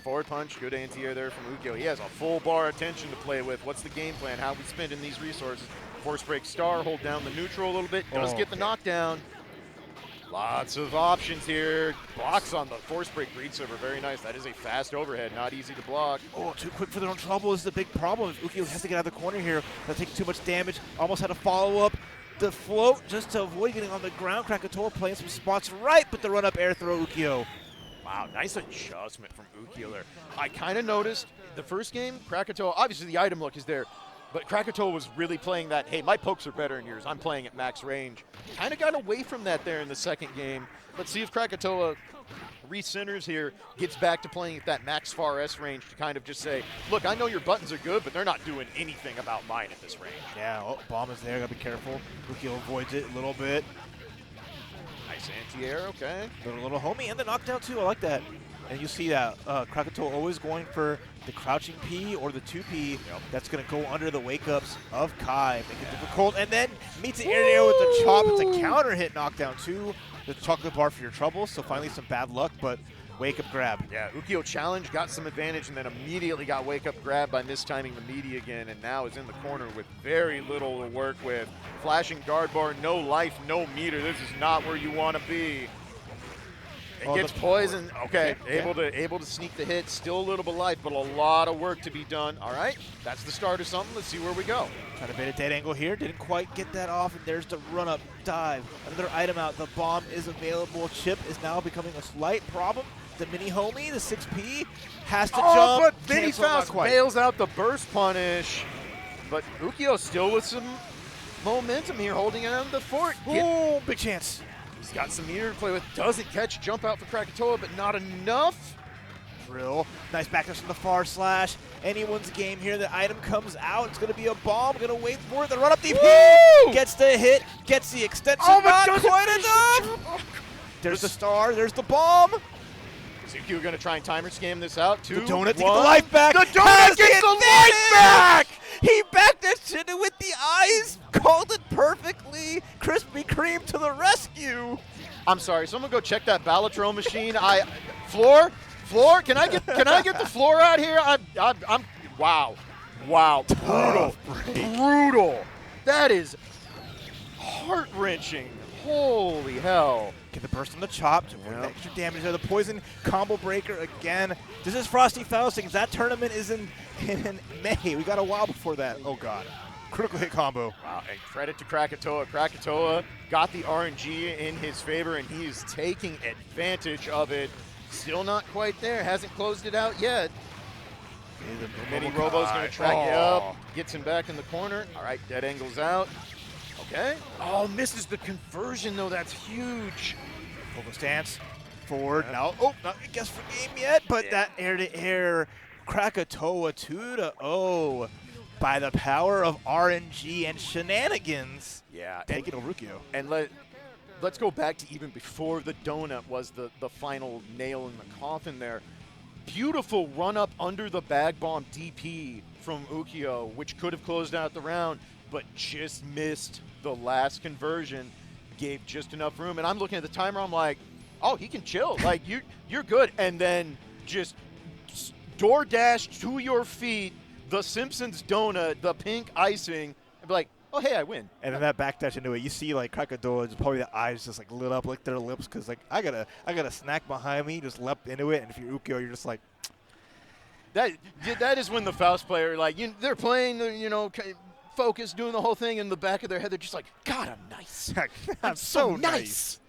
Forward punch, good anti-air there from Ukyo. He has a full bar attention to play with. What's the game plan? How are we spending these resources? Force break star, hold down the neutral a little bit. Does get the knockdown. Lots of options here. Blocks on the force break read server. Very nice. That is a fast overhead. Not easy to block. Oh, too quick for their own trouble. This is a big problem. If Ukyo has to get out of the corner here, they'll take too much damage. Almost had a follow-up. The float just to avoid getting on the ground. Krakatoa playing some spots right, but the run-up air throw Ukyo. Wow, nice adjustment from Ukyo there. I kind of noticed the first game, Krakatoa, obviously the item look is there, but Krakatoa was really playing that, hey, my pokes are better than yours. I'm playing at max range. Kind of got away from that there in the second game. Let's see if Krakatoa recenters here, gets back to playing at that max far S range to kind of just say, look, I know your buttons are good, but they're not doing anything about mine at this range. Yeah, bomb is there. Got to be careful. Ukyo avoids it a little bit. Nice anti-air, okay. Little homie, and the knockdown too. I like that. And you see that Krakatoa always going for the crouching P or the 2P that's going to go under the wake-ups of Kai, make it difficult, and then meets the air with the chop. It's a counter hit knockdown too. The chocolate bar for your trouble, so finally some bad luck, but wake-up grab. Yeah, Ukyo challenged, got some advantage, and then immediately got wake-up grab by mistiming the meaty again, and now is in the corner with very little to work with. Flashing guard bar, no life, no meter. This is not where you want to be. It gets poisoned. Okay, able to sneak the hit. Still a little bit of life, but a lot of work to be done. All right, that's the start of something. Let's see where we go. Trying to bait a dead angle here. Didn't quite get that off, and there's the run-up dive. Another item out. The bomb is available. Chip is now becoming a slight problem. The mini homie, the 6P, has to jump. But Vinny Cancel, not Faust quite. bails out the burst punish. But Ukyo still with some momentum here, holding on the fort. Ooh, big chance. He's got some meter to play with. Doesn't catch, jump out for Krakatoa, but not enough. Drill. Nice backdash from the far slash. Anyone's game here. The item comes out. It's going to be a bomb. Going to wait for it. The run-up DP. Woo! Gets the hit. Gets the extension. Oh, but not doesn't quite finish enough. There's the star. There's the bomb. Is Ukyo going to try and timer scam this out? The 2, donut to get the 1. life back. The donut Has gets the life advantage! back! He backdashed it with the eyes. Called it perfectly. Krispy Kreme to the rescue. I'm sorry. Someone go check that Balatro machine. Floor. Can I get the floor out here? I'm. Wow. Brutal. That is heart wrenching. Holy hell. Get the burst on the chop to avoid extra damage there. The poison combo breaker again. This is Frosty Faustings. That tournament is in May. We got a while before that. Oh god. Critical hit combo. Wow, and credit to Krakatoa. Krakatoa got the RNG in his favor, and he is taking advantage of it. Still not quite there. Hasn't closed it out yet. Mini Robo's going to track you up. Gets him back in the corner. All right, dead angles out. Okay. Oh, misses the conversion, though. That's huge. Full stance. Forward. Now, not a guess for game yet, but that air-to-air Krakatoa 2-0 by the power of RNG and shenanigans. Yeah. Taking over Ukyo. And let's go back to even before the donut was the final nail in the coffin there. Beautiful run-up under the bag bomb DP from Ukyo, which could have closed out the round, but just missed the last conversion, gave just enough room. And I'm looking at the timer, I'm like, oh, he can chill. Like, you're good. And then just DoorDash to your feet, the Simpsons donut, the pink icing, and be like, oh, hey, I win. And then that backdash into it, you see like Krakatoa, probably the eyes just like lit up, licked their lips, because like I got a snack behind me, just leapt into it, and if you're Ukyo, you're just like. That is when the Faust player, like, they're playing, focused, doing the whole thing in the back of their head. They're just like, God, I'm nice. I'm so nice.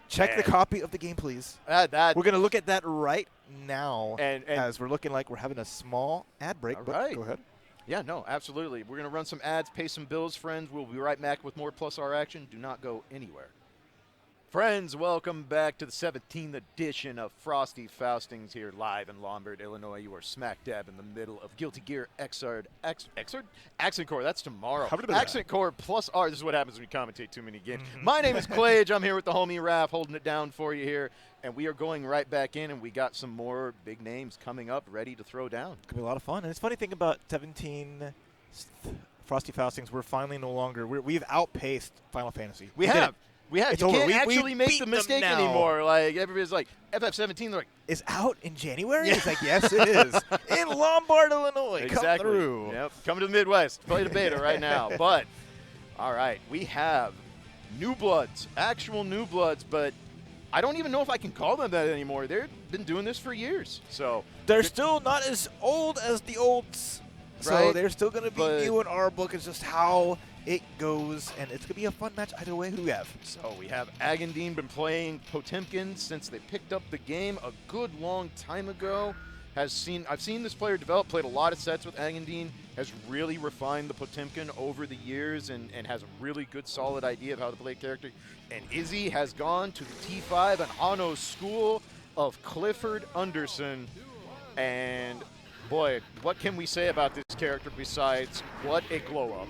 Check the copy of the game, please. We're going to look at that right now and as we're looking like we're having a small ad break. But right. Go ahead. Yeah, no, absolutely. We're going to run some ads, pay some bills, friends. We'll be right back with more Plus R action. Do not go anywhere. Friends, welcome back to the 17th edition of Frosty Faustings here live in Lombard, Illinois. You are smack dab in the middle of Guilty Gear Accent Core. That's tomorrow. Accent Core Plus R. This is what happens when you commentate too many games. My name is Clage. I'm here with the homie Raph holding it down for you here. And we are going right back in, and we got some more big names coming up ready to throw down. It's going to be a lot of fun. And it's funny thing about 17 Frosty Faustings, we're finally no longer, we've outpaced Final Fantasy. We have. You can't we actually make the mistake anymore. Like, everybody's like, FF17, they're like, is out in January? It's like, yes, it is. In Lombard, Illinois. Exactly. Come through. Yep. Come to the Midwest. Play the beta right now. But, all right, we have New Bloods, actual New Bloods, but I don't even know if I can call them that anymore. They've been doing this for years. So they're still not as old as the olds. So right? they're still going to be new in our book. It's just how it goes, and it's going to be a fun match either way. Who we have? So we have Agandine, been playing Potemkin since they picked up the game a good long time ago. I've seen this player develop, played a lot of sets with Agandine, has really refined the Potemkin over the years and has a really good solid idea of how to play a character. And Izzy has gone to the T5 and Hano's school of Clifford Anderson. And boy, what can we say about this character besides what a glow up?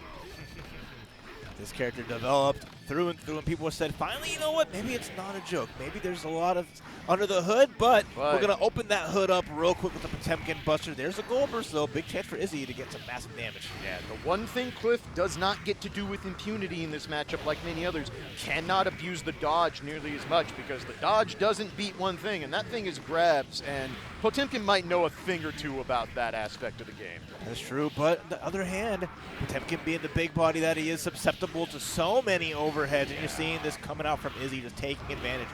This character developed through and through, and people have said, finally, you know what, maybe it's not a joke. Maybe there's a lot of under the hood, but we're going to open that hood up real quick with the Potemkin Buster. There's a gold burst, though. Big chance for Izzy to get some massive damage. Yeah, the one thing Cliff does not get to do with impunity in this matchup, like many others, cannot abuse the dodge nearly as much, because the dodge doesn't beat one thing, and that thing is grabs, and Potemkin might know a thing or two about that aspect of the game. That's true, but on the other hand, Potemkin being the big body that he is, susceptible to so many overheads, and you're seeing this coming out from Izzy, just taking advantage.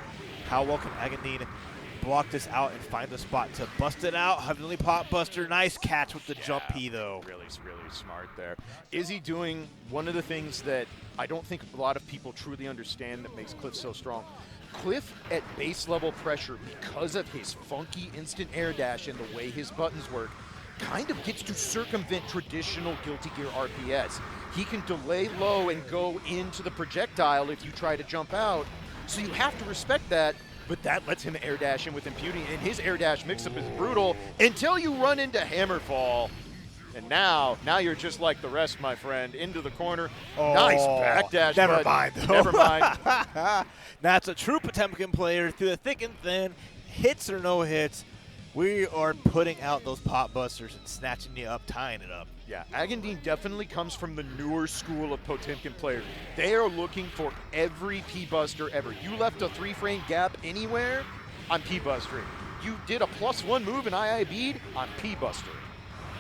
How well can Agandine block this out and find the spot to bust it out? Heavenly Pot Buster, nice catch with the jump P, though. Really, really smart there. Izzy doing one of the things that I don't think a lot of people truly understand that makes Cliff so strong. Cliff at base level pressure, because of his funky instant air dash and the way his buttons work, kind of gets to circumvent traditional Guilty Gear RPS. He can delay low and go into the projectile if you try to jump out, so you have to respect that, but that lets him air dash in with impunity, and his air dash mix-up is brutal until you run into Hammerfall. And now you're just like the rest, my friend, into the corner. Oh, nice backdash. Never mind, though. Never mind. That's a true Potemkin player through the thick and thin, hits or no hits. We are putting out those pot busters and snatching you up, tying it up. Yeah, Agandine definitely comes from the newer school of Potemkin players. They are looking for every P-Buster ever. You left a 3-frame gap anywhere, I'm P-Bustering. You did a +1 move in IIB'd, I'm P-Buster.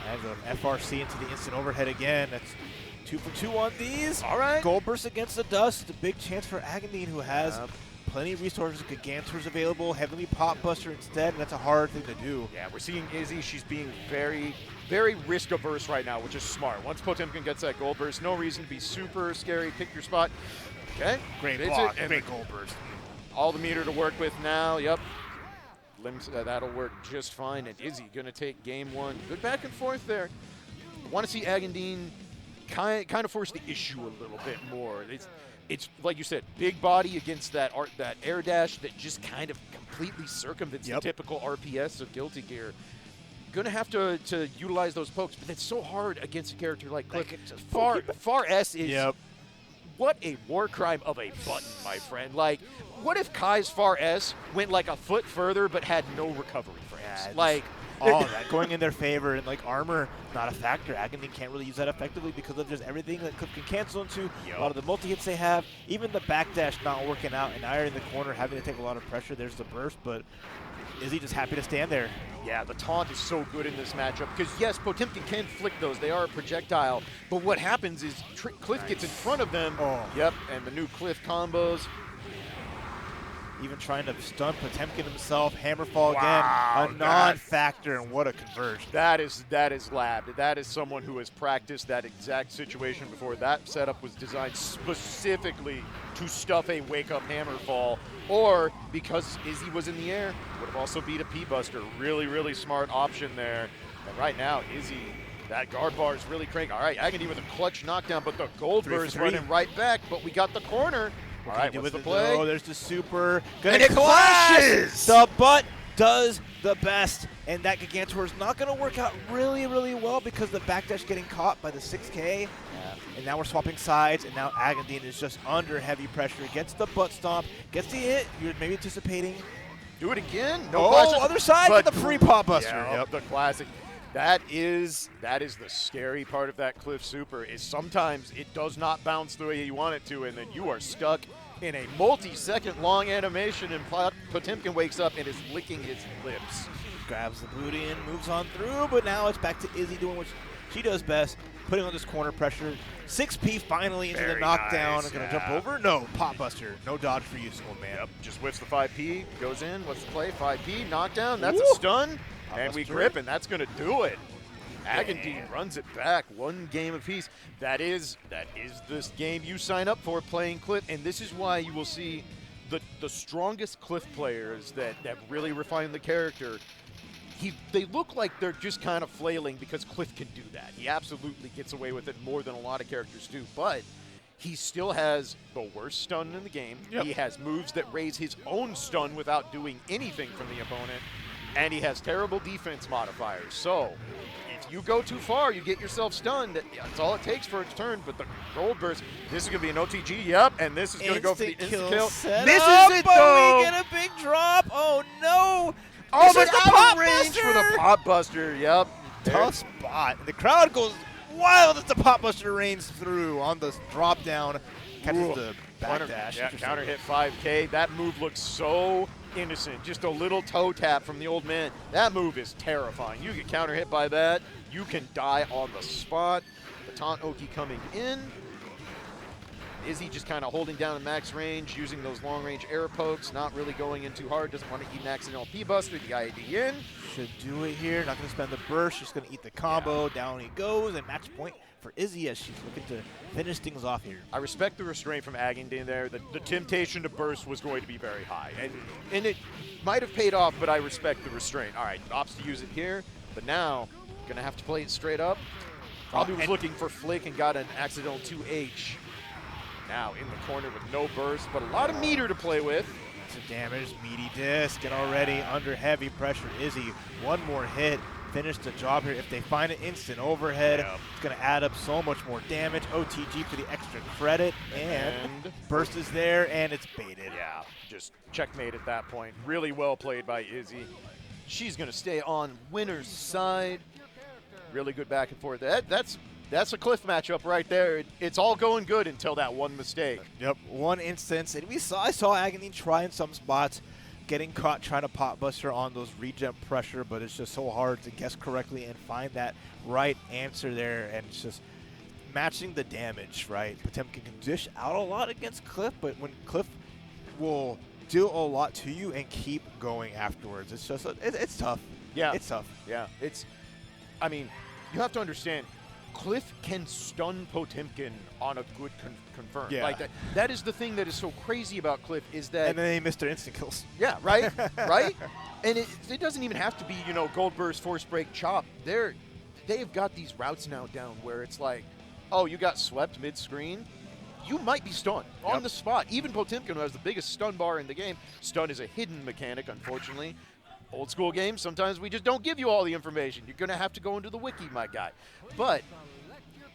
And the FRC into the instant overhead again. That's 2 for 2 on these. All right. Gold burst against the dust. A big chance for Agandine, who has plenty of resources. Gigantors available. Heavenly Pot Buster instead, and that's a hard thing to do. Yeah, we're seeing Izzy. She's being very, very risk-averse right now, which is smart. Once Potemkin gets that gold burst, no reason to be super scary. Pick your spot. Okay. Great Hits block. it, and Great gold burst. all the meter to work with now. Yep. Limbs, that'll work just fine. And Izzy going to take game one. Good back and forth there. Want to see Agandine kind of force the issue a little bit more. It's like you said, big body against that air dash that just kind of completely circumvents the typical RPS of Guilty Gear. Going to have to utilize those pokes, but that's so hard against a character like Cliff. Far S is what a war crime of a button, my friend. Like, what if Kai's Far S went like a foot further but had no recovery frames? Yeah, like all that going in their favor, and like armor not a factor. Agandine can't really use that effectively because of just everything that Cliff can cancel into. A lot of the multi-hits they have, even the backdash not working out, and Ire in the corner having to take a lot of pressure. There's the burst, but Izzy just happy to stand there. Yeah, the taunt is so good in this matchup because, yes, Potemkin can flick those. They are a projectile. But what happens is Cliff gets in front of them. Yep, and the new Cliff combos. Even trying to stun Potemkin himself. Hammerfall again, a non-factor, and what a conversion. That is labbed. That is someone who has practiced that exact situation before. That setup was designed specifically to stuff a wake-up Hammerfall, or because Izzy was in the air, would have also beat a P-Buster. Really, really smart option there. And right now, Izzy, that guard bar is really cranking. All right, Agandine with a clutch knockdown, but the gold burst running right back, but we got the corner. All right, what's the play? Oh, there's the super. And it clashes! The butt does the best, and that Gigantor is not going to work out really, really well because the backdash getting caught by the 6K. And now we're swapping sides, and now Agandine is just under heavy pressure. Gets the butt stomp, gets the hit. You're maybe anticipating. Do it again. No other side with the free pot buster. Yep, the classic. That is the scary part of that Cliff Super is sometimes it does not bounce the way you want it to, and then you are stuck in a multi-second long animation, and Potemkin wakes up and is licking his lips. Grabs the booty and moves on through, but now it's back to Izzy doing what she does best, putting on this corner pressure. 6P finally into the knockdown. Nice, Gonna jump over? No, pot buster. No dodge for you, old man. Yep, just whiffs the 5P, goes in. What's the play? 5P, knockdown. That's a stun. And we grip, and that's going to do it. Agandine runs it back, one game apiece. That is this game you sign up for playing Cliff, and this is why you will see the strongest Cliff players that really refine the character. They look like they're just kind of flailing because Cliff can do that. He absolutely gets away with it more than a lot of characters do, but he still has the worst stun in the game. He has moves that raise his own stun without doing anything from the opponent. And he has terrible defense modifiers, so you go too far, you get yourself stunned. That's all it takes for its turn. But the gold burst, this is going to be an OTG, yep, and this is going to go for the instant kill. This is it, though! We get a big drop. Oh, no. Oh, This but is the out Pop of range for the Buster! Pop Buster, yep. Tough spot. The crowd goes wild as the Pop Buster rains through on the drop down. Catches the backdash. Yeah, counter hit 5K. That move looks so innocent. Just a little toe tap from the old man. That move is terrifying. You get counter hit by that, you can die on the spot. The taunt Oki coming in. Izzy just kind of holding down in max range, using those long-range arrow pokes, not really going in too hard, doesn't want to eat an accidental P-Buster, the IAD in. Should do it here, not going to spend the burst, just going to eat the combo, down he goes, and match point for Izzy as she's looking to finish things off here. I respect the restraint from Agindin there. The temptation to burst was going to be very high, and it might have paid off, but I respect the restraint. All right, opts to use it here, but now going to have to play it straight up. Probably was looking for flick and got an accidental 2H. Now in the corner with no burst, but a lot of meter to play with. It's a damaged meaty disc, and already under heavy pressure, Izzy. One more hit, finish the job here. If they find an instant overhead, it's going to add up so much more damage. OTG for the extra credit, and burst is there, and it's baited. Yeah, just checkmate at that point. Really well played by Izzy. She's going to stay on winner's side. Really good back and forth. That's a Cliff matchup right there. It's all going good until that one mistake. Yep, one instance, and I saw Agony try in some spots, getting caught trying to Pop Buster on those regen pressure, but it's just so hard to guess correctly and find that right answer there, and it's just matching the damage, right? Potemkin can dish out a lot against Cliff, but when Cliff will do a lot to you and keep going afterwards, it's just, it's tough. Yeah. It's tough. Yeah, I mean, you have to understand, Cliff can stun Potemkin on a good confirm. Yeah. Like that is the thing that is so crazy about Cliff is that. And then they missed their instant kills. Yeah, right, right. And it doesn't even have to be Gold Burst, Force Break, Chop. They've got these routes now down where it's like, oh, you got swept mid-screen, you might be stunned on the spot. Even Potemkin, who has the biggest stun bar in the game, stun is a hidden mechanic, unfortunately. Old school games, sometimes we just don't give you all the information. You're going to have to go into the wiki, my guy. But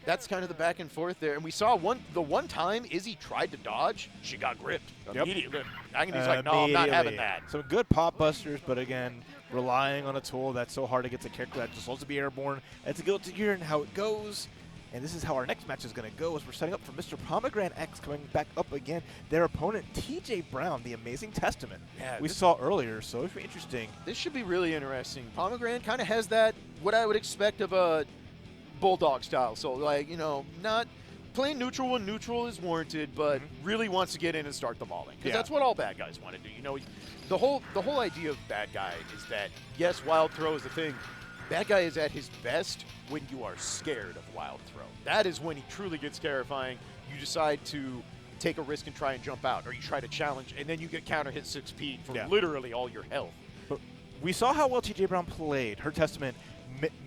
that's kind of the back and forth there. And we saw the one time Izzy tried to dodge, she got gripped immediately. Agony's like, no, I'm not having that. Some good Pop Busters, but again, relying on a tool that's so hard to get the character that just loves to be airborne. It's a Guilty Gear and how it goes. And this is how our next match is going to go, as we're setting up for Mr. Pomegranate X coming back up again. Their opponent, TJ Brown, the Amazing Testament. Yeah, we saw earlier, so it should be interesting. This should be really interesting. Pomegranate kind of has that, what I would expect of a Bulldog style. So, like, not playing neutral when neutral is warranted, but really wants to get in and start the mauling. Because that's what all bad guys want to do. The whole idea of bad guy is that, yes, wild throw is the thing. Bad guy is at his best when you are scared of wild throw. That is when he truly gets terrifying. You decide to take a risk and try and jump out, or you try to challenge, and then you get counter hit 6P for literally all your health. But we saw how well TJ Brown played. Her Testament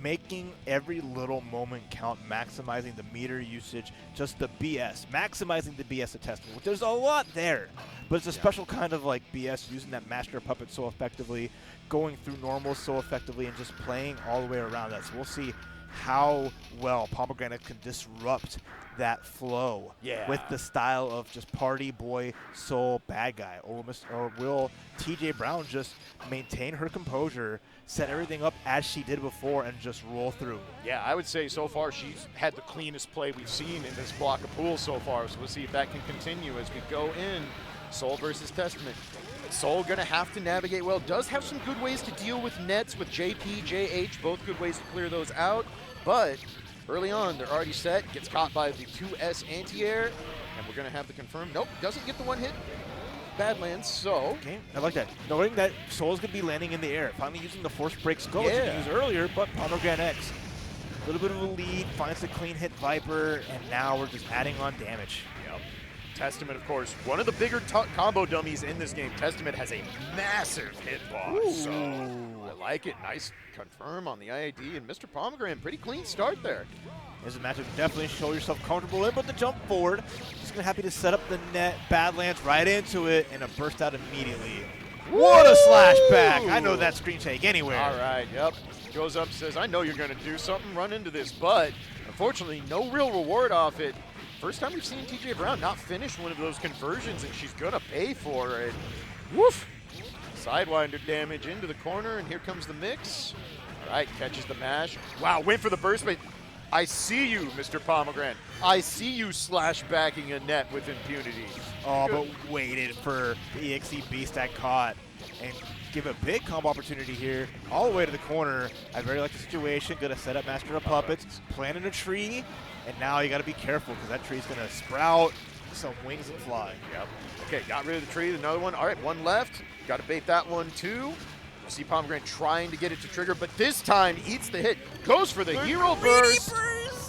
making every little moment count, maximizing the meter usage, just the BS, maximizing the BS of Testament. There's a lot there, but it's a special kind of like BS, using that Master Puppet so effectively, going through normal so effectively, and just playing all the way around that. So we'll see how well Pomegranate can disrupt that flow with the style of just party boy soul bad guy, or will TJ Brown just maintain her composure, set everything up as she did before, and just roll through? Yeah, I would say so far she's had the cleanest play we've seen in this block of pools so far, so we'll see if that can continue as we go in. Soul versus Testament. Soul gonna have to navigate well. Does have some good ways to deal with nets with JP, JH, both good ways to clear those out. But early on, they're already set. Gets caught by the 2S anti-air, and we're gonna have to confirm. Nope, doesn't get the one hit. Badlands, so. Okay, I like that. Knowing that Soul's gonna be landing in the air. Finally using the Force Break skull that she used earlier, but Pomegranate X. A little bit of a lead, finds the clean hit Viper, and now we're just adding on damage. Testament, of course, one of the bigger combo dummies in this game. Testament has a massive hitbox, so I like it. Nice confirm on the IAD, and Mr. Pomegranate, pretty clean start there. There's a matchup you definitely show yourself comfortable in, but the jump forward, just gonna happy to set up the net, Badlands right into it, and a burst out immediately. What a slash back. I know that screen take anywhere. All right, yep. Goes up, says, I know you're going to do something, run into this, but unfortunately, no real reward off it. First time we've seen TJ Brown not finish one of those conversions, and she's going to pay for it. Woof! Sidewinder damage into the corner, and here comes the mix. All right, catches the mash. Wow, went for the burst, but I see you, Mr. Pomegranate. I see you slash backing a net with impunity. Oh, but waited for the EXE Beast that caught and give a big combo opportunity here all the way to the corner. I very like the situation. Gonna set up Master of Puppets, planting a tree, and now you gotta be careful because that tree's gonna sprout some wings and fly. Yep. Okay, got rid of the tree. Another one. All right, one left. Got to bait that one too. You see Pomegranate trying to get it to trigger, but this time eats the hit. Goes for the hero burst.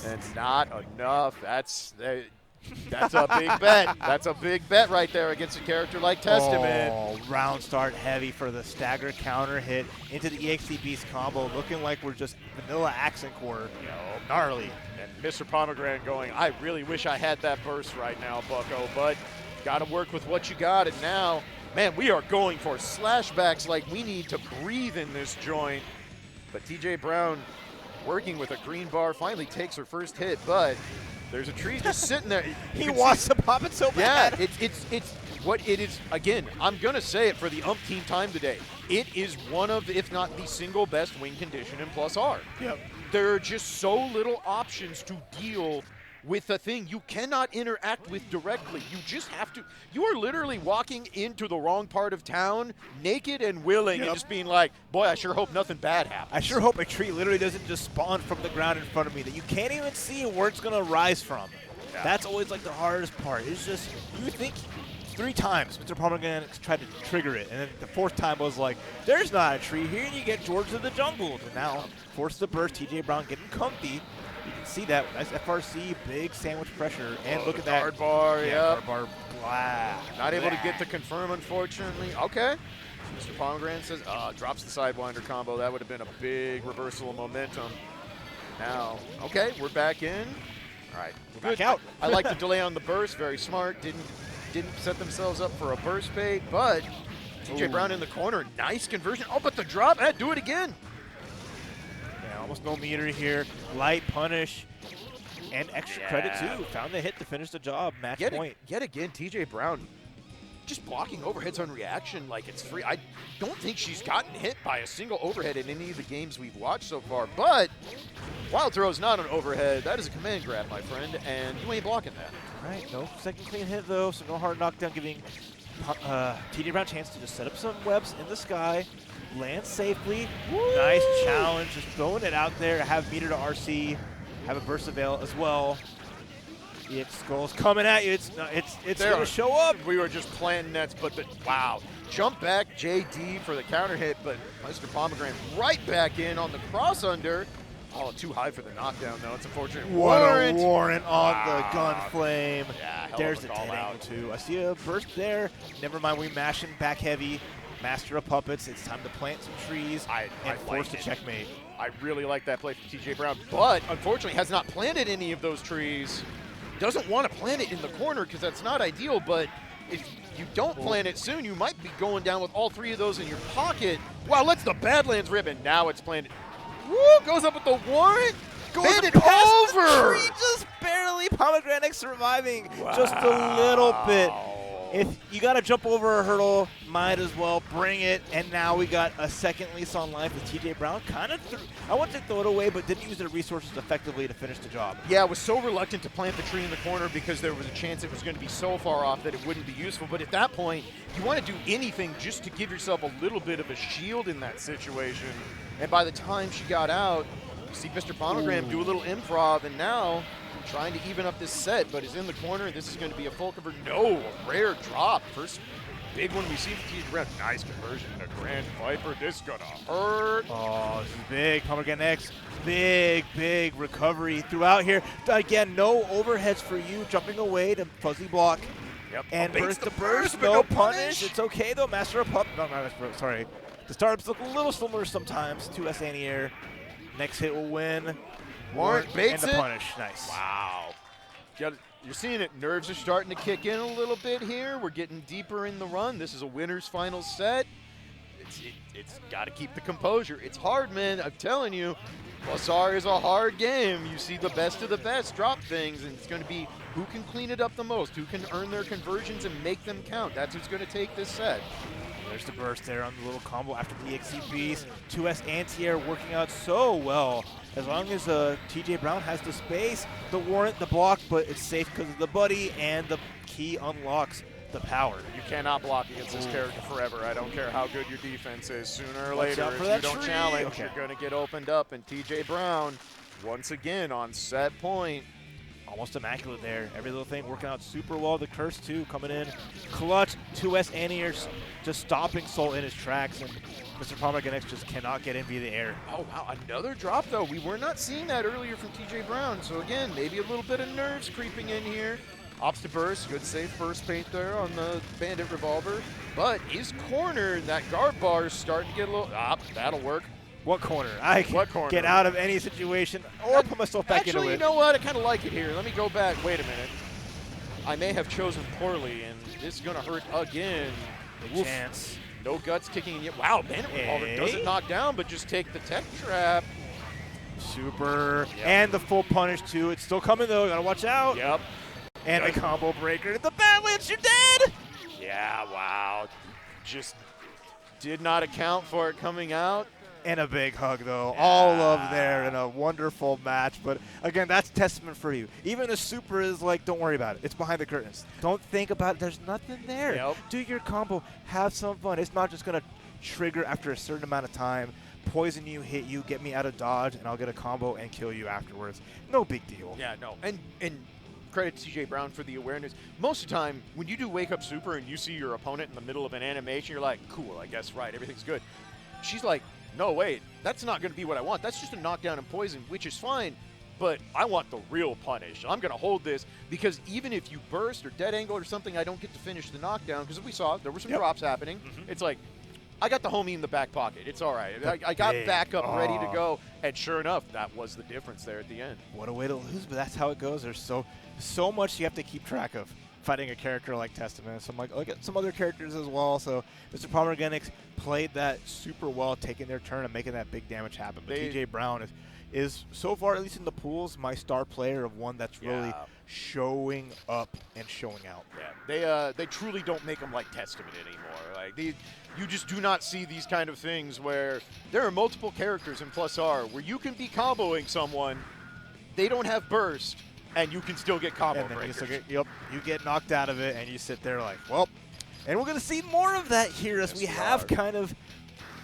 And not enough. That's a big bet. That's a big bet right there against a character like Testament. Oh, round start heavy for the stagger counter hit into the EXE Beast combo, looking like we're just vanilla accent core. Gnarly. And Mr. Pomegranate going, I really wish I had that burst right now, Bucko, but got to work with what you got. And now, man, we are going for slashbacks like we need to breathe in this joint. But TJ Brown working with a green bar finally takes her first hit, but there's a tree just sitting there. He wants to pop it so bad. Yeah, it's what it is. Again, I'm going to say it for the umpteenth time today. It is one of, if not the single best win condition in Plus R. Yep. There are just so little options to deal with a thing you cannot interact with directly. You just have to. You are literally walking into the wrong part of town, naked and willing, and just being like, boy, I sure hope nothing bad happens. I sure hope a tree literally doesn't just spawn from the ground in front of me that you can't even see where it's going to rise from. Yeah. That's always like the hardest part. It's just, you think 3 times Mr. Pomegranate tried to trigger it, and then the 4th time was like, there's not a tree here, and you get George of the Jungle. And now, force the burst, TJ Brown getting comfy. You can see that. Nice FRC, big sandwich pressure, and look at that. Guard bar, Guard bar, blah. Not able to get the confirm, unfortunately. Okay. Mr. Pomegranate says, drops the Sidewinder combo. That would have been a big reversal of momentum. Now, okay, we're back in. All right, we're back out. I like the delay on the burst. Very smart. Didn't set themselves up for a burst bait, but TJ Brown in the corner. Nice conversion. Oh, but the drop. Do it again. Almost no meter here. Light punish and extra credit too. Found the hit to finish the job. Match point. Yet again, TJ Brown just blocking overheads on reaction like it's free. I don't think she's gotten hit by a single overhead in any of the games we've watched so far. But Wild Throw's not an overhead. That is a command grab, my friend, and you ain't blocking that. Right. No second clean hit though, so no hard knockdown, giving TJ Brown a chance to just set up some webs in the sky. Land safely. Woo! Nice challenge. Just throwing it out there. Have meter to RC. Have a burst avail as well. EX Skull's coming at you. It's going to show up. We were just planting nets, but wow. Jump back JD for the counter hit, but Mr. Pomegranate right back in on the cross under. Oh, too high for the knockdown, though. It's unfortunate. What a warrant on the gun flame. Yeah, there's the 10 out too. I see a burst there. Never mind, we mashing back heavy. Master of Puppets, it's time to plant some trees and force the checkmate. I really like that play from TJ Brown, but unfortunately has not planted any of those trees. Doesn't want to plant it in the corner because that's not ideal, but if you don't plant it soon, you might be going down with all 3 of those in your pocket. Wow, lets the Badlands rip, and now it's planted. Woo, goes up with the warrant. Goes it over. Tree just barely. Pomegranate surviving just a little bit. If you got to jump over a hurdle, might as well bring it. And now we got a second lease on life with TJ Brown. Kind of, I wanted to throw it away, but didn't use the resources effectively to finish the job. Yeah, I was so reluctant to plant the tree in the corner because there was a chance it was going to be so far off that it wouldn't be useful. But at that point, you want to do anything just to give yourself a little bit of a shield in that situation. And by the time she got out, you see Mr. Pomegranate do a little improv, and now trying to even up this set, but is in the corner. This is going to be a full cover. No, a rare drop. First big one we see from TJ Brown. Nice conversion to Grand Viper. This is going to hurt. Oh, this is big. Pomegranate X. Big recovery throughout here. Again, no overheads for you. Jumping away to fuzzy block. Yep. And burst the burst. No punish. It's okay, though. Master of Pup. No, sorry. The startups look a little similar sometimes to Andew. Next hit will win. Warrant baits and the it. Punish. Nice. Wow. You're seeing it. Nerves are starting to kick in a little bit here. We're getting deeper in the run. This is a winner's final set. It's got to keep the composure. It's hard, man. I'm telling you. Bazaar is a hard game. You see the best of the best drop things, and it's going to be who can clean it up the most, who can earn their conversions and make them count. That's who's going to take this set. There's the burst there on the little combo after the XVII. 2S anti-air working out so well. As long as TJ Brown has the space, the warrant, the block, but it's safe because of the buddy, and the key unlocks the power. You cannot block against this character forever. I don't care how good your defense is. Sooner or Watch later, out if for you that don't tree. challenge, Okay. you're going to get opened up. And TJ Brown, once again, on set point. Almost immaculate there. Every little thing working out super well. The curse too coming in. Clutch. 2S anti-air just stopping Soul in his tracks, and Mr. Potemkin just cannot get in via the air. Oh, wow. Another drop, though. We were not seeing that earlier from TJ Brown. So, again, maybe a little bit of nerves creeping in here. Opts to burst. Good safe burst paint there on the Bandit Revolver. But is cornered. That guard bar is starting to get a little... that'll work. What corner? I can What corner? get out of any situation or put myself back into it. Actually, you know what? I kind of like it here. Let me go back. Wait a minute. I may have chosen poorly, and this is going to hurt again. Big chance. No guts kicking in yet. Wow, Bandit Revolver doesn't knock down, but just take the tech trap. Super. Yep. And the full punish too. It's still coming though. Gotta watch out. Yep. And the combo breaker. The balance. You're dead. Yeah, wow. Just did not account for it coming out. And a big hug, though. All love there in a wonderful match. But, again, that's testament for you. Even the super is like, don't worry about it. It's behind the curtains. Don't think about it. There's nothing there. Yep. Do your combo. Have some fun. It's not just going to trigger after a certain amount of time, poison you, hit you, get me out of dodge, and I'll get a combo and kill you afterwards. No big deal. Yeah, no. And credit to TJ Brown for the awareness. Most of the time, when you do wake up super and you see your opponent in the middle of an animation, you're like, cool, I guess, right, everything's good. She's like, no, wait, that's not going to be what I want. That's just a knockdown and poison, which is fine, but I want the real punish. I'm going to hold this because even if you burst or dead angle or something, I don't get to finish the knockdown because we saw there were some drops happening. It's like, I got the homie in the back pocket. It's all right. I got backup ready to go, and sure enough, that was the difference there at the end. What a way to lose, but that's how it goes. There's so much you have to keep track of fighting a character like Testament. So I'm like, some other characters as well. So Mr. Potemkin played that super well, taking their turn and making that big damage happen. But TJ Brown is so far, at least in the pools, my star player of one that's really showing up and showing out. Yeah, they truly don't make them like Testament anymore. Like you just do not see these kind of things where there are multiple characters in Plus R where you can be comboing someone, they don't have burst, and you can still get combo And then breakers. you get knocked out of it, and you sit there like, well. And we're going to see more of that here as we have kind of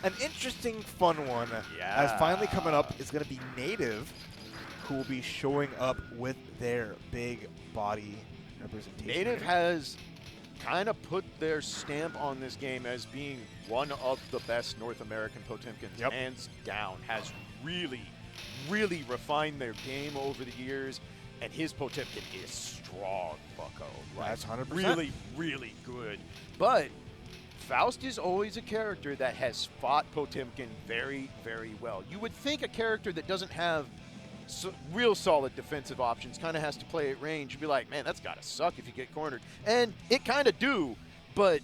an interesting, fun one. As finally coming up is going to be Native, who will be showing up with their big body representation. Native has kind of put their stamp on this game as being one of the best North American Potemkins, hands down. Has really, really refined their game over the years. And his Potemkin is strong, bucko. That's 100%. Really, really good. But Faust is always a character that has fought Potemkin very, very well. You would think a character that doesn't have real solid defensive options kind of has to play at range. You'd be like, man, that's got to suck if you get cornered. And it kind of do, but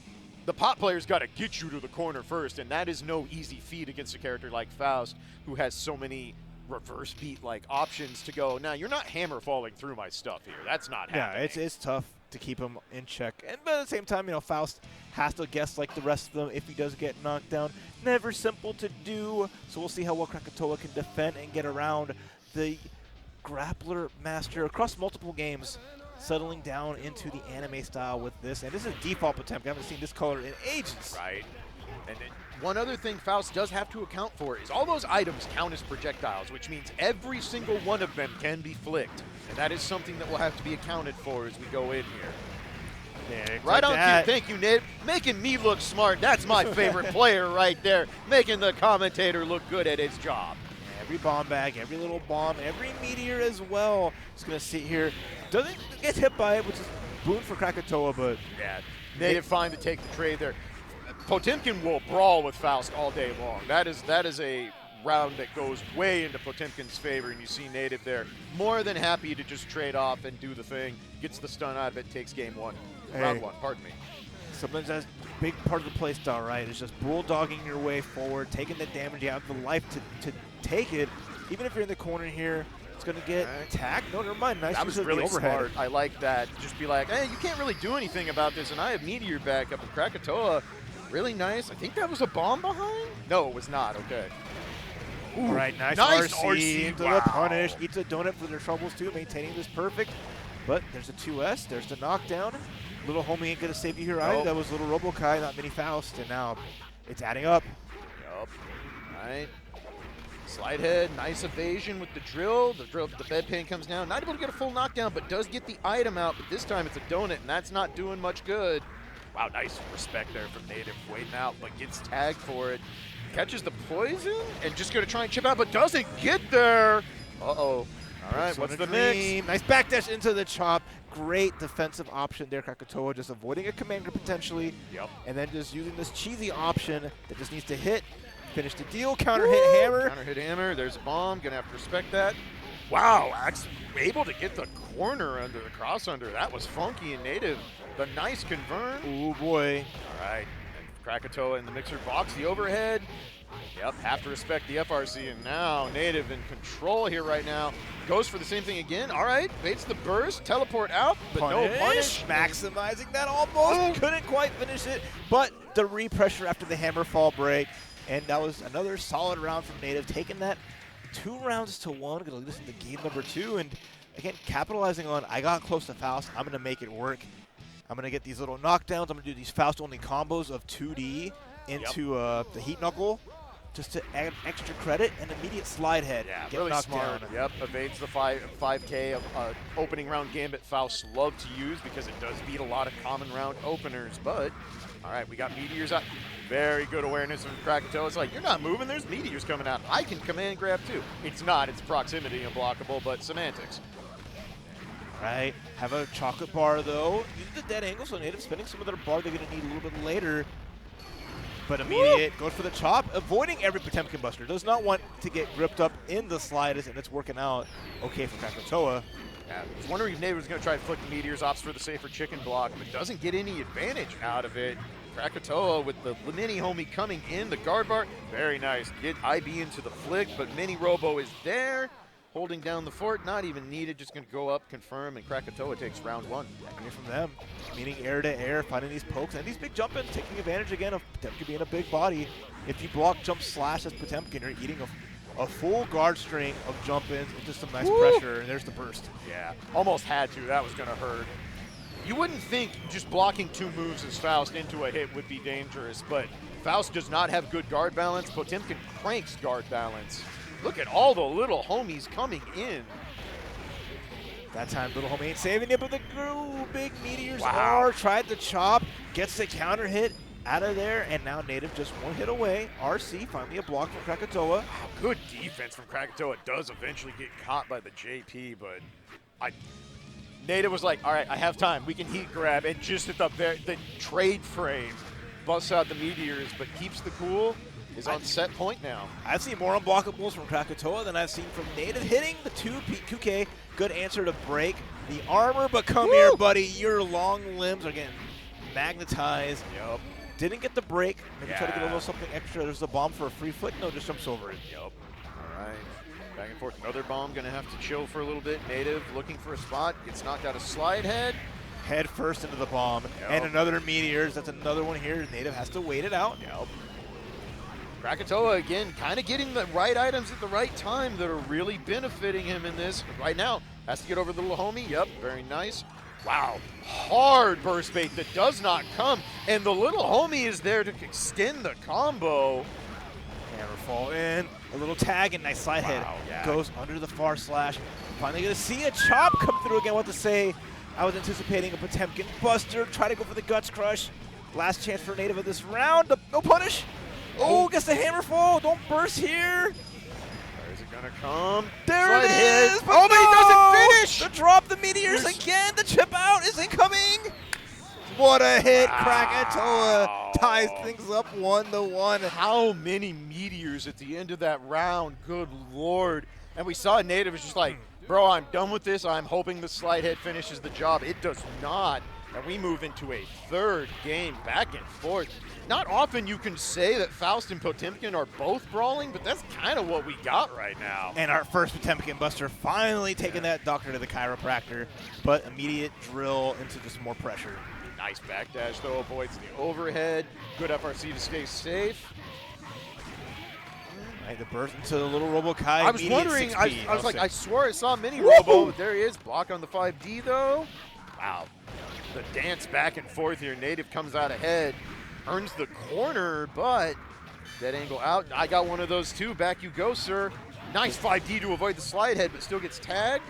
the pot player's got to get you to the corner first, and that is no easy feat against a character like Faust, who has so many reverse beat like options to go, now you're not hammer falling through my stuff here. That's not happening. Yeah, it's tough to keep him in check. But at the same time, Faust has to guess like the rest of them if he does get knocked down. Never simple to do. So we'll see how well Krakatoa can defend and get around the grappler master across multiple games, settling down into the anime style with this. And this is default Potemkin. I haven't seen this color in ages. Right. And one other thing Faust does have to account for is all those items count as projectiles, which means every single one of them can be flicked. And that is something that will have to be accounted for as we go in here. Yeah, right like on that. cue. Thank you, Nate. Making me look smart. That's my favorite player right there. Making the commentator look good at his job. Every bomb bag, every little bomb, every meteor as well. Just going to sit here. Doesn't get hit by it, which is boon for Krakatoa, but... Yeah, Native fine to take the trade there. Potemkin will brawl with Faust all day long. That is a round that goes way into Potemkin's favor, and you see Native there more than happy to just trade off and do the thing. Gets the stun out of it, takes game one. Round one, pardon me. Sometimes that's a big part of the play style, right? It's just bulldogging your way forward, taking the damage out of the life to take it. Even if you're in the corner here, it's going to get attacked. No, never mind. Nice That use was of really the overhead. smart. I like that. Just be like, hey, you can't really do anything about this, and I have Meteor back up in Krakatoa. Really nice. I think that was a bomb behind? No, it was not. Okay. Ooh, All right, nice RC into the punish. Eats a donut for their troubles, too, maintaining this perfect. But there's a 2S. There's the knockdown. Little homie ain't going to save you here either. That was little Robo-Ky, not mini Faust. And now it's adding up. Yup. All right. Slide head, nice evasion with the drill. The bedpan comes down. Not able to get a full knockdown, but does get the item out. But this time it's a donut, and that's not doing much good. Wow, nice respect there from Native. Waiting out, but gets tagged for it. Catches the poison, and just going to try and chip out, but doesn't get there. Uh-oh. All right, what's the mix? Nice backdash into the chop. Great defensive option there, Krakatoa, just avoiding a commander potentially. Yep. And then just using this cheesy option that just needs to hit. Finish the deal, counter hit hammer. Counter hit hammer, there's a bomb, gonna have to respect that. Wow, able to get the corner under the cross under. That was funky and Native. The nice convert. Oh boy. All right, and Krakatoa in the mixer box, the overhead. Yep, have to respect the FRC, and now Native in control here right now. Goes for the same thing again. All right, baits the burst, teleport out, but no punish. Maximizing that almost. Couldn't quite finish it, but the repressure after the hammer fall break. And that was another solid round from Native, taking that 2 rounds to 1. Going to lead us into game number 2. And again, capitalizing on, I got close to Faust. I'm going to make it work. I'm going to get these little knockdowns. I'm going to do these Faust-only combos of 2D into the Heat Knuckle just to add extra credit and immediate slide head. Yeah, get really knocked smart. down. Yep, evades the 5K of opening round gambit Faust love to use because it does beat a lot of common round openers. But, all right, we got Meteors out. Very good awareness from Krakatoa. It's like, you're not moving, there's Meteors coming out. I can command grab too. It's not, it's proximity unblockable, but semantics. Right, have a chocolate bar though. Use the dead angle, so Native spending some of their bar they're going to need a little bit later. But immediate, goes for the chop, avoiding every Potemkin buster. Does not want to get gripped up in the slightest, and it's working out okay for Krakatoa. Yeah, I was wondering if Native was going to try to flick the Meteors, opts for the safer chicken block, but doesn't get any advantage out of it. Krakatoa with the mini homie coming in, the guard bar, very nice. Get IB into the flick, but mini Robo is there, holding down the fort, not even needed, just going to go up, confirm, and Krakatoa takes round 1. Here from them, meaning air to air, finding these pokes, and these big jump-ins, taking advantage again of Potemkin being a big body. If you block, jump, slash as Potemkin, you're eating a full guard string of jump-ins into some nice pressure, and there's the burst. Yeah, almost had to, that was going to hurt. You wouldn't think just blocking 2 moves as Faust into a hit would be dangerous, but Faust does not have good guard balance. Potemkin cranks guard balance. Look at all the little homies coming in. That time, little homie ain't saving it, but the big Meteors are. Tried the chop, gets the counter hit out of there, and now Native just 1 hit away. RC, finally a block from Krakatoa. Good defense from Krakatoa. It does eventually get caught by the JP, but Native was like, all right, I have time. We can heat grab, and just at the trade frame, busts out the Meteors, but keeps the cool. Is on set point now. I've seen more unblockables from Krakatoa than I've seen from Native. Hitting the 2K, good answer to break the armor, but come here, buddy. Your long limbs are getting magnetized. Yep. Didn't get the break. Maybe try to get a little something extra. There's a bomb for a free flick. No, just jumps over it. Yep. All right. Back and forth. Another bomb going to have to chill for a little bit. Native looking for a spot. Gets knocked out of slide head. Head first into the bomb. Yep. And another Meteors. That's another one here. Native has to wait it out. Yep. Krakatoa, again, kind of getting the right items at the right time that are really benefiting him in this. Right now, has to get over the little homie. Yep, very nice. Wow, hard burst bait that does not come. And the little homie is there to extend the combo. Hammer fall in. A little tag and nice slide head. Yeah. Goes under the far slash. Finally going to see a chop come through again. What to say? I was anticipating a Potemkin buster. Try to go for the guts crush. Last chance for Native of this round. No punish. Oh, gets the hammer fall. Don't burst here. Where is it going to come? There Slide it hit. is. Oh, but he doesn't finish. The drop the Meteors again. The chip out isn't coming. What a hit! Wow. Krakatoa ties things up 1-1. How many meteors at the end of that round? Good Lord. And we saw Native was just like, bro, I'm done with this. I'm hoping the slide head finishes the job. It does not. And we move into a third game back and forth. Not often you can say that Faust and Potemkin are both brawling, but that's kind of what we got right now. And our first Potemkin Buster finally taking that doctor to the chiropractor, but immediate drill into just more pressure. Nice backdash, though, avoids the overhead. Good FRC to stay safe. Right, the burst into the little Robo-Ky. I was wondering, 6P. I was like, I swore I saw Mini Woo! Robo. There he is, block on the 5D, though. Wow. The dance back and forth here. Native comes out ahead, earns the corner, but dead angle out. I got one of those too. Back you go, sir. Nice 5D to avoid the slide head, but still gets tagged.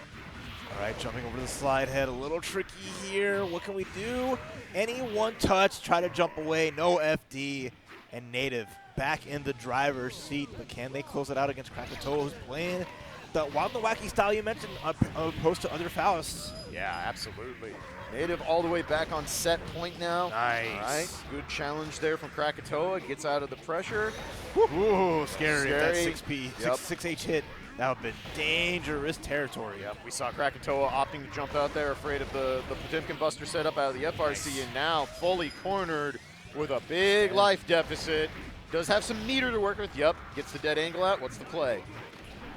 All right, jumping over the slide head, a little tricky here. What can we do? Any one touch, try to jump away, no FD, and Native back in the driver's seat. But can they close it out against Krakatoa, who's playing the wild and wacky style you mentioned, opposed to other Fausts? Yeah, absolutely. Native all the way back on set point now. Nice. All right, good challenge there from Krakatoa. Gets out of the pressure. Ooh, scary. That Scary. 6P, Yep. 6H hit. That would have been dangerous territory. Yep, we saw Krakatoa opting to jump out there, afraid of the Potemkin Buster setup out of the FRC, and now fully cornered with a big life deficit. Does have some meter to work with. Yep, gets the dead angle out. What's the play?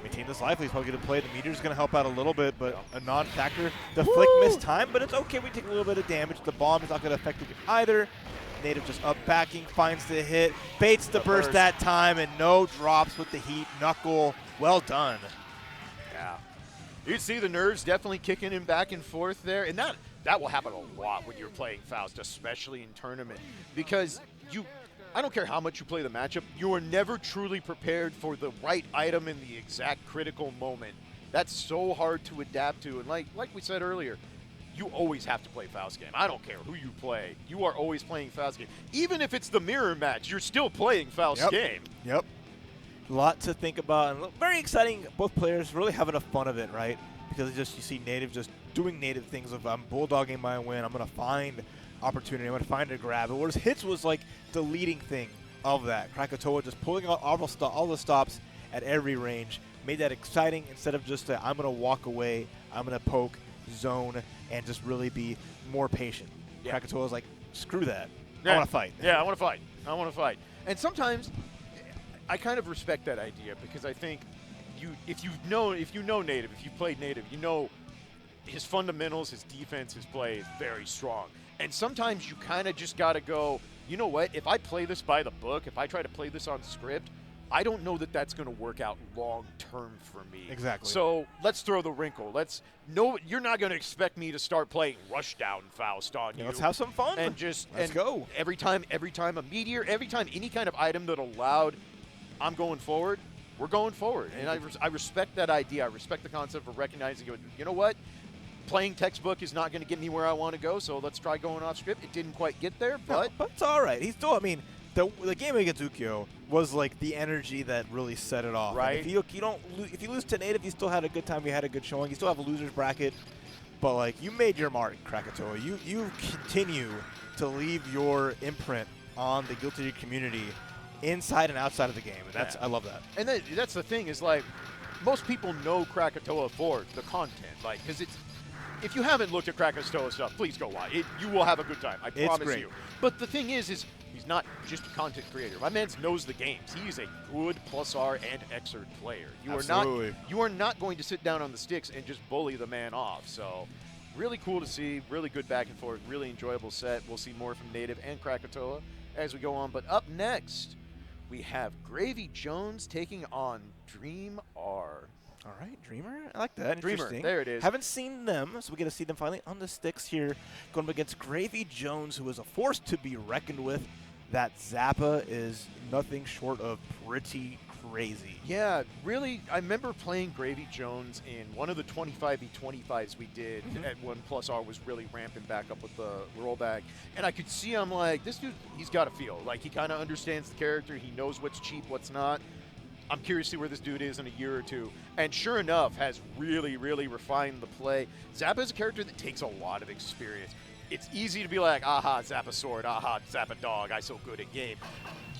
Maintain this life. He's probably going to play. The meter's going to help out a little bit, but a non-factor. The flick missed time, but it's okay. We take a little bit of damage. The bomb is not going to affect it either. Native just up backing, finds the hit, baits the burst that time, and no drops with the heat. Knuckle, well done. Yeah. You see the nerves definitely kicking him back and forth there, and that will happen a lot when you're playing Faust, especially in tournament, because I don't care how much you play the matchup, you are never truly prepared for the right item in the exact critical moment. That's so hard to adapt to, and like we said earlier, you always have to play Faust game. I don't care who you play. You are always playing Faust game. Even if it's the mirror match, you're still playing Faust game. Yep. A lot to think about. And very exciting. Both players really having a fun of it, right? Because you see Native just doing Native things of I'm bulldogging my win. I'm going to find opportunity. I'm going to find a grab. Whereas hits was like the leading thing of that. Krakatoa just pulling out all the stops at every range. Made that exciting instead of just I'm going to walk away. I'm going to poke, zone, and just really be more patient. Yeah. Krakatoa was like, screw that. Yeah. I want to fight. Yeah, I want to fight. I want to fight. And sometimes I kind of respect that idea because I think if you know Native, if you've played Native, you know his fundamentals, his defense, his play is very strong. And sometimes you kind of just got to go, you know what, if I play this by the book, if I try to play this on script, I don't know that that's going to work out long term for me. Exactly. So let's throw the wrinkle. You're not going to expect me to start playing Rushdown Faust on you. Let's have some fun. And just Let's go. Every time a meteor, every time any kind of item that allowed, I'm going forward. We're going forward, and I respect that idea. I respect the concept of recognizing it. You know what? Playing textbook is not going to get me where I want to go, so let's try going off script. It didn't quite get there, but it's all right. He's still. I mean, the game against Ukyo was like the energy that really set it off. Right. And if you lose to Native, you still had a good time. You had a good showing. You still have a loser's bracket, but like you made your mark, Krakatoa. You continue to leave your imprint on the Guilty Gear community inside and outside of the game. And I love that. And that's the thing is like most people know Krakatoa for the content, like because it's. If you haven't looked at Krakatoa stuff, please go watch it. You will have a good time. I promise great. you. But the thing is he's not just a content creator. My man knows the games. He's a good +R and Xrd player. You are not going to sit down on the sticks and just bully the man off. So really cool to see. Really good back and forth. Really enjoyable set. We'll see more from Native and Krakatoa as we go on. But up next, we have Gravy Jones taking on Dream R. All right, Dreamer. I like that. Dreamer, Interesting. there it is. Haven't seen them, so we get to see them finally on the sticks here, going up against Gravy Jones, who is a force to be reckoned with. That Zappa is nothing short of pretty crazy. Yeah, really. I remember playing Gravy Jones in one of the 25v25s we did at when +R was really ramping back up with the rollback, and I could see I'm like, this dude, he's got a feel. Like he kind of understands the character. He knows what's cheap, what's not. I'm curious to see where this dude is in a year or two. And sure enough, has really, really refined the play. Zappa is a character that takes a lot of experience. it's easy to be like, aha, Zappa sword, aha, Zappa dog, I so good at game.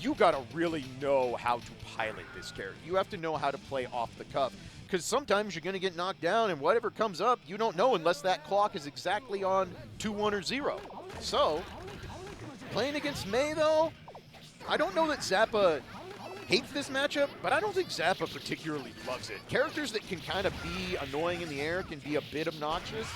You gotta really know how to pilot this character. You have to know how to play off the cuff. Because sometimes you're gonna get knocked down and whatever comes up, you don't know unless that clock is exactly on 2-1 or 0. So, playing against May though, I don't know that Zappa hates this matchup, but I don't think Zappa particularly loves it. Characters that can kind of be annoying in the air can be a bit obnoxious.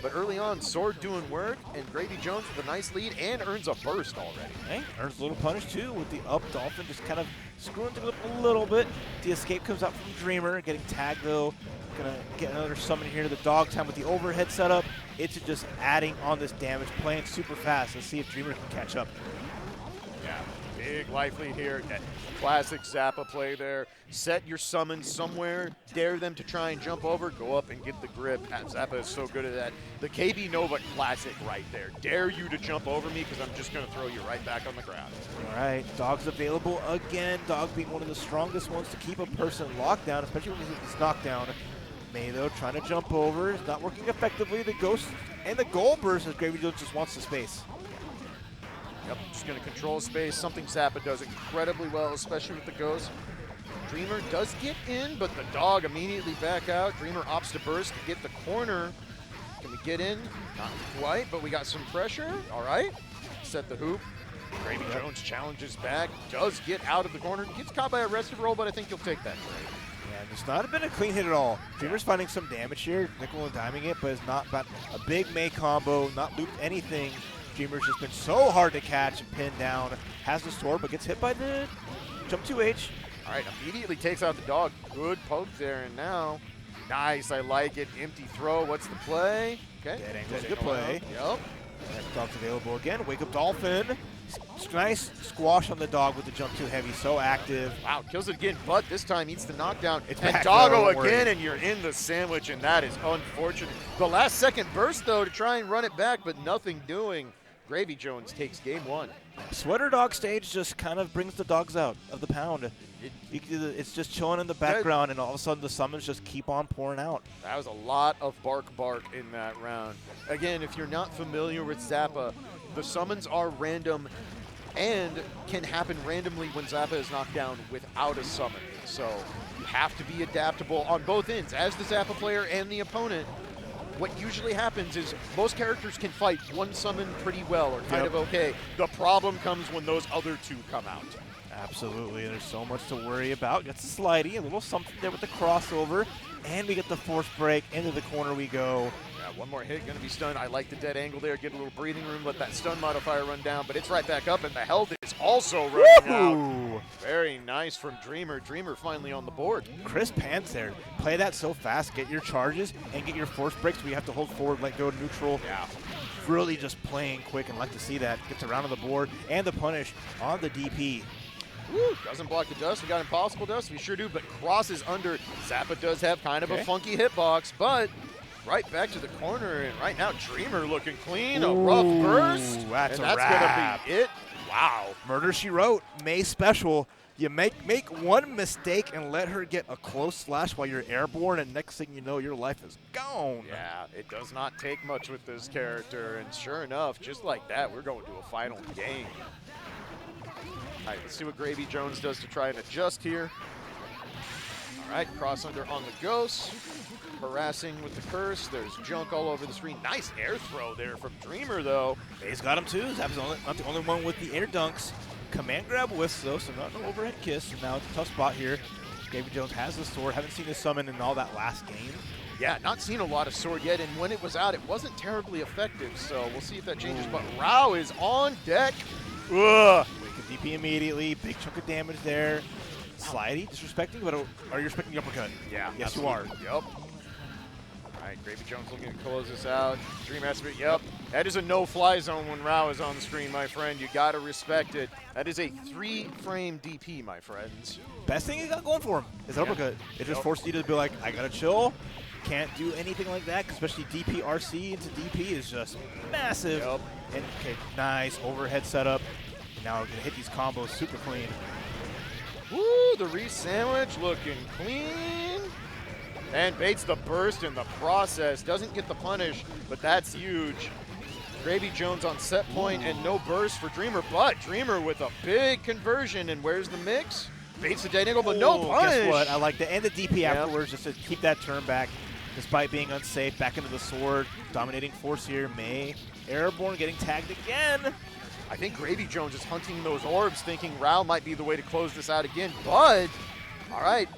But early on, Sword doing work, and Gravy Jones with a nice lead, and earns a burst already. Hey, earns a little punish too with the up Dolphin, just kind of screwing things up a little bit. The escape comes out from Dreamer, getting tagged though. Gonna get another summon here to the dog time with the overhead setup. It's just adding on this damage, playing super fast. Let's see if Dreamer can catch up. Yeah, big life lead here. That classic Zappa play there. Set your summons somewhere, dare them to try and jump over, go up and get the grip. Zappa is so good at that. The KB Nova classic right there. Dare you to jump over me because I'm just going to throw you right back on the ground. All right, Dog's available again. Dog being one of the strongest ones to keep a person locked down, especially when he's knocked down. May, though, trying to jump over. It's not working effectively. The Ghost and the Goal Burst as Gravy Jones just wants the space. Yep, just going to control space, something Zappa does incredibly well, especially with the Ghost. Dreamer does get in, but the dog immediately back out. Dreamer opts to burst to get the corner. Can we get in? Not quite, but we got some pressure. All right, set the hoop. Gravy Jones challenges back, does get out of the corner. Gets caught by a restive roll, but I think he'll take that trade. Yeah, it's not been a clean hit at all. Dreamer's finding some damage here, nickel and diming it, but it's not about a big May combo, not looped anything. Dreamer's just been so hard to catch and pin down. Has the sword, but gets hit by the jump 2H. All right, immediately takes out the dog. Good poke there, and now, nice, I like it. Empty throw, what's the play? Okay. Dead angle's a good play. Yep. That dog's available again. Wake up Dolphin. Nice squash on the dog with the jump 2 heavy, so active. Wow, kills it again, but this time eats the knockdown. It's and back, Doggo though, don't again, worry. and you're in the sandwich, and that is unfortunate. The last second burst, though, to try and run it back, but nothing doing. Gravy Jones takes game 1. Sweater dog stage just kind of brings the dogs out of the pound. It's just chilling in the background, and all of a sudden the summons just keep on pouring out. That was a lot of bark in that round. Again, if you're not familiar with Zappa, the summons are random and can happen randomly when Zappa is knocked down without a summon. So you have to be adaptable on both ends, as the Zappa player and the opponent. What usually happens is most characters can fight one summon pretty well or kind of okay. The problem comes when those other two come out. Absolutely, there's so much to worry about. Gets a slidey, a little something there with the crossover, and we get the force break. Into the corner we go. Yeah, one more hit, gonna be stunned. I like the dead angle there, get a little breathing room, let that stun modifier run down, but it's right back up, and the health is also running out. Very nice from Dreamer. Dreamer finally on the board. Crisp hands there. Play that so fast, get your charges, and get your force breaks. We have to hold forward, let go to neutral. Yeah. Really just playing quick and like to see that. Gets around on the board, and the punish on the DP. Woo, doesn't block the dust. We got impossible dust. We sure do, but crosses under. Zappa does have kind of a funky hitbox, but right back to the corner, and right now Dreamer looking clean. A rough burst. That's and a that's wrap. Gonna be it. Wow. Murder She Wrote, May special. You make one mistake and let her get a close slash while you're airborne, and next thing you know, your life is gone. Yeah, it does not take much with this character, and sure enough, just like that, we're going to a final game. All right, let's see what Gravy Jones does to try and adjust here. All right, cross under on the Ghost. Harassing with the curse. There's junk all over the screen. Nice air throw there from Dreamer, though. May's got him too. Zappa's not the only one with the air dunks. Command grab whiffs though, so not an overhead kiss. And now it's a tough spot here. Gravy Jones has the sword. Haven't seen the summon in all that last game. Yeah, not seen a lot of sword yet, and when it was out, it wasn't terribly effective, so we'll see if that changes. But Rao is on deck. Ugh. Wake DP immediately. Big chunk of damage there. Slidey, disrespecting, but are you respecting the uppercut? Yeah, yes, absolutely. you are. Yep. All right, Gravy Jones looking to close this out. Dream has to be, yep. That is a no-fly zone when Rao is on the screen, my friend. You got to respect it. That is a 3-frame DP, my friends. Best thing he got going for him is uppercut. It just forced you to be like, I got to chill. Can't do anything like that, especially DP RC into DP is just massive. Yep. And okay, nice overhead setup. And now we're going to hit these combos super clean. Woo, the re-sandwich looking clean. And baits the burst in the process. Doesn't get the punish, but that's huge. Gravy Jones on set point and no burst for Dreamer, but Dreamer with a big conversion. And where's the mix? Baits the dead angle, but no punish. Guess what? I like that. And the DP afterwards just to keep that turn back despite being unsafe. Back into the sword. Dominating force here. May. Airborne getting tagged again. I think Gravy Jones is hunting those orbs, thinking Rao might be the way to close this out again. But, all right,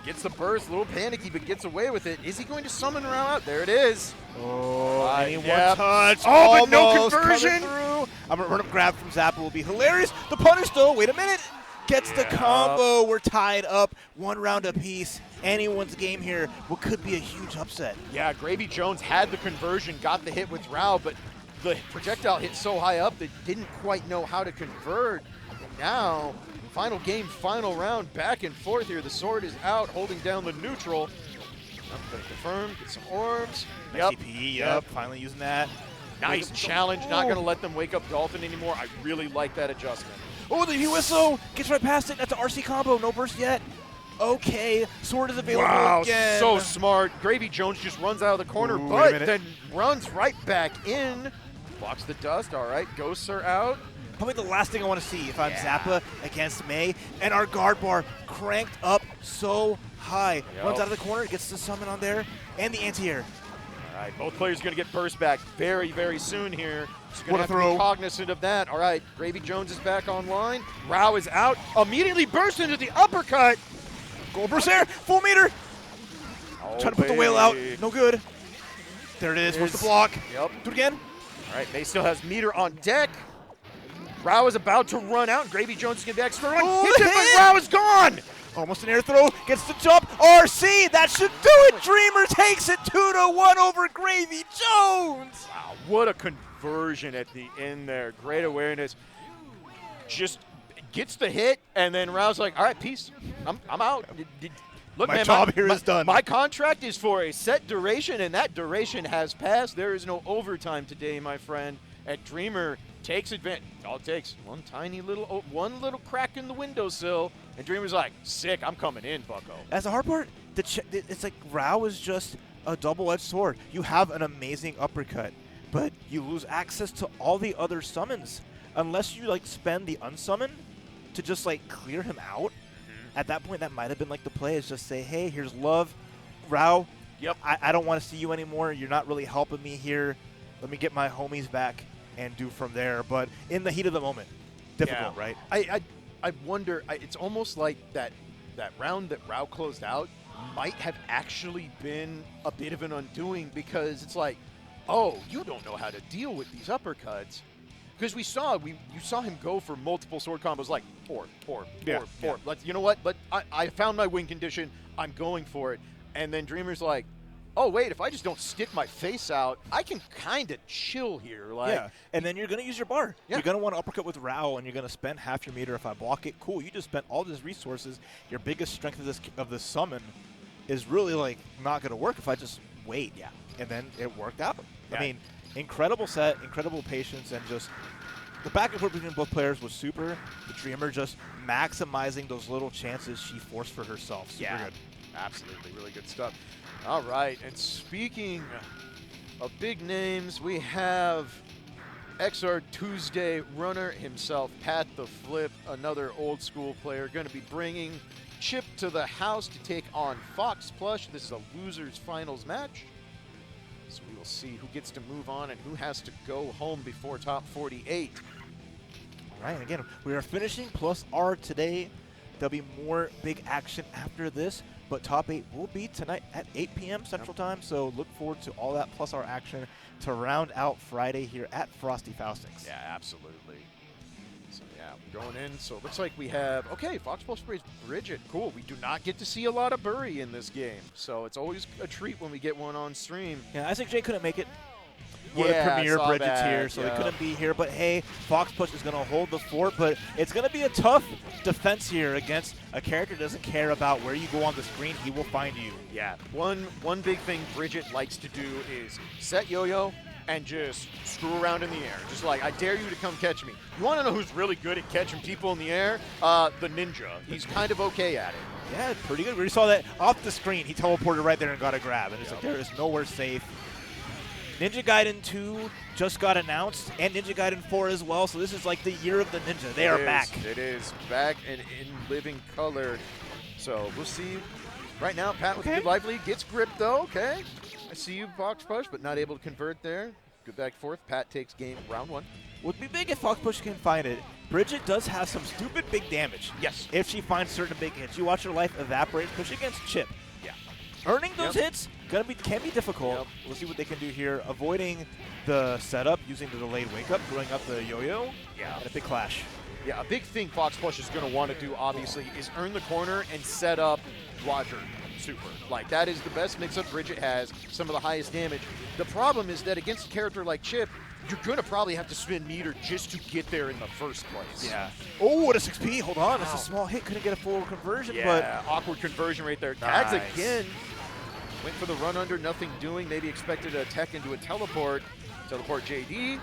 gets the burst, a little panicky, but gets away with it. Is he going to summon Rao out? There it is. Oh, one yep. touch. Oh, but no Almost conversion. coming through. I'm going to run up grab from Zappa will be hilarious. The punish, though. Wait a minute. Gets the combo. We're tied up. 1 round apiece. Anyone's game here. What could be a huge upset. Yeah, Gravy Jones had the conversion, got the hit with Rao, but the projectile hit so high up that didn't quite know how to convert. And now, final game, final round, back and forth here. The sword is out, holding down the neutral. Gonna confirm, get some orbs. SCP, yep. Finally using that. Nice challenge, not gonna let them wake up Dolphin anymore. I really like that adjustment. Oh, the whistle gets right past it. That's an RC combo, no burst yet. Okay, sword is available Wow, again. so smart. Gravy Jones just runs out of the corner, Ooh, but then runs right back in. Blocks the dust, all right, ghosts are out. Probably the last thing I want to see if I'm Zappa against May. And our guard bar cranked up so high. Yep. Runs out of the corner, gets the summon on there, and the anti-air. All right, both players going to get burst back very, very soon here. Just going What to a have to throw. be cognizant of that. All right, Gravy Jones is back online. Rao is out. Immediately bursts into the uppercut. Gold burst there, full meter. Oh, Trying to put the whale out, baby. no good. There it is, where's the block? Yep. Do it again. All right, May still has meter on deck. Rao is about to run out. Gravy Jones is going to be extra run. Oh, Hits the it, but hit! Rao is gone. Almost an air throw, gets the jump. RC, that should do it. Dreamer takes it 2-1 over Gravy Jones. Wow, what a conversion at the end there. Great awareness. Just gets the hit, and then Rao's like, all right, peace. I'm out. Look, My man, job here is done. My contract is for a set duration, and that duration has passed. There is no overtime today, my friend. And Dreamer takes advantage. All it takes, one little crack in the windowsill, and Dreamer's like, sick, I'm coming in, bucko. As the hard part, it's like Rao is just a double-edged sword. You have an amazing uppercut, but you lose access to all the other summons unless you like spend the unsummon to just like clear him out. At that point, that might have been like the play is just say, hey, here's love, Rao. Yep. I don't want to see you anymore. You're not really helping me here. Let me get my homies back and do from there. But in the heat of the moment, difficult, right? I wonder, it's almost like that round that Rao closed out might have actually been a bit of an undoing, because it's like, oh, you don't know how to deal with these uppercuts. Because you saw him go for multiple sword combos, like four. Like, you know what? But I found my win condition. I'm going for it. And then Dreamer's like, oh wait, if I just don't stick my face out, I can kind of chill here. Like, yeah, and then you're going to use your bar. Yeah. You're going to want to uppercut with Rao, and you're going to spend half your meter. If I block it, cool. You just spent all these resources. Your biggest strength of this summon is really like not going to work if I just wait. Yeah, and then it worked out. Yeah. I mean, incredible set, incredible patience, and just the back and forth between both players was super. The Dreamer just maximizing those little chances she forced for herself. Super good. Absolutely, really good stuff. All right, and speaking of big names, we have XR Tuesday runner himself, Pat the Flip, another old school player, going to be bringing Chip to the house to take on Fox Plush. This is a losers finals match. So we will see who gets to move on and who has to go home before top 48. All right, and again, we are finishing plus R today. There'll be more big action after this, but top 8 will be tonight at 8 p.m. Central Time, so look forward to all that plus R action to round out Friday here at Frosty Faustings. Yeah, absolutely. So, yeah, we're going in. So it looks like we have, okay, Fox Plus plays Bridget. Cool. We do not get to see a lot of Burry in this game, so it's always a treat when we get one on stream. Yeah, Isaac J couldn't make it. One of Yeah, the I premier saw Bridget's that, here, so yeah. he couldn't be here. But hey, Fox Push is going to hold the fort, but it's going to be a tough defense here against a character that doesn't care about where you go on the screen. He will find you. Yeah, one big thing Bridget likes to do is set yo-yo and just screw around in the air. Just like, I dare you to come catch me. You want to know who's really good at catching people in the air? The Ninja. He's kind of okay at it. Yeah, pretty good. We saw that off the screen. He teleported right there and got a grab. And it's like, there is nowhere safe. Ninja Gaiden 2 just got announced, and Ninja Gaiden 4 as well, so this is like the year of the ninja. They are back. It is back and in living color. So we'll see. Right now, Pat with a good life lead gets gripped, though. Okay. I see you, Fox Push, but not able to convert there. Good back and forth. Pat takes game round 1. Would be big if Fox Push can find it. Bridget does have some stupid big damage. Yes. If she finds certain big hits. You watch her life evaporate, push against Chip. Yeah. Earning those hits can be difficult. Yep. We'll see what they can do here. Avoiding the setup, using the delayed wake up, throwing up the yo-yo, and a big clash. Yeah, a big thing Fox Push is going to want to do, obviously, is earn the corner and set up Roger super. Like, that is the best mix-up Bridget has, some of the highest damage. The problem is that against a character like Chip, you're going to probably have to spend meter just to get there in the first place. Yeah. Oh, what a 6P. Hold on. That's a small hit. Couldn't get a full conversion, but awkward conversion right there. Nice. Tags again. Went for the run under, nothing doing. Maybe expected a tech into a teleport. Teleport JD.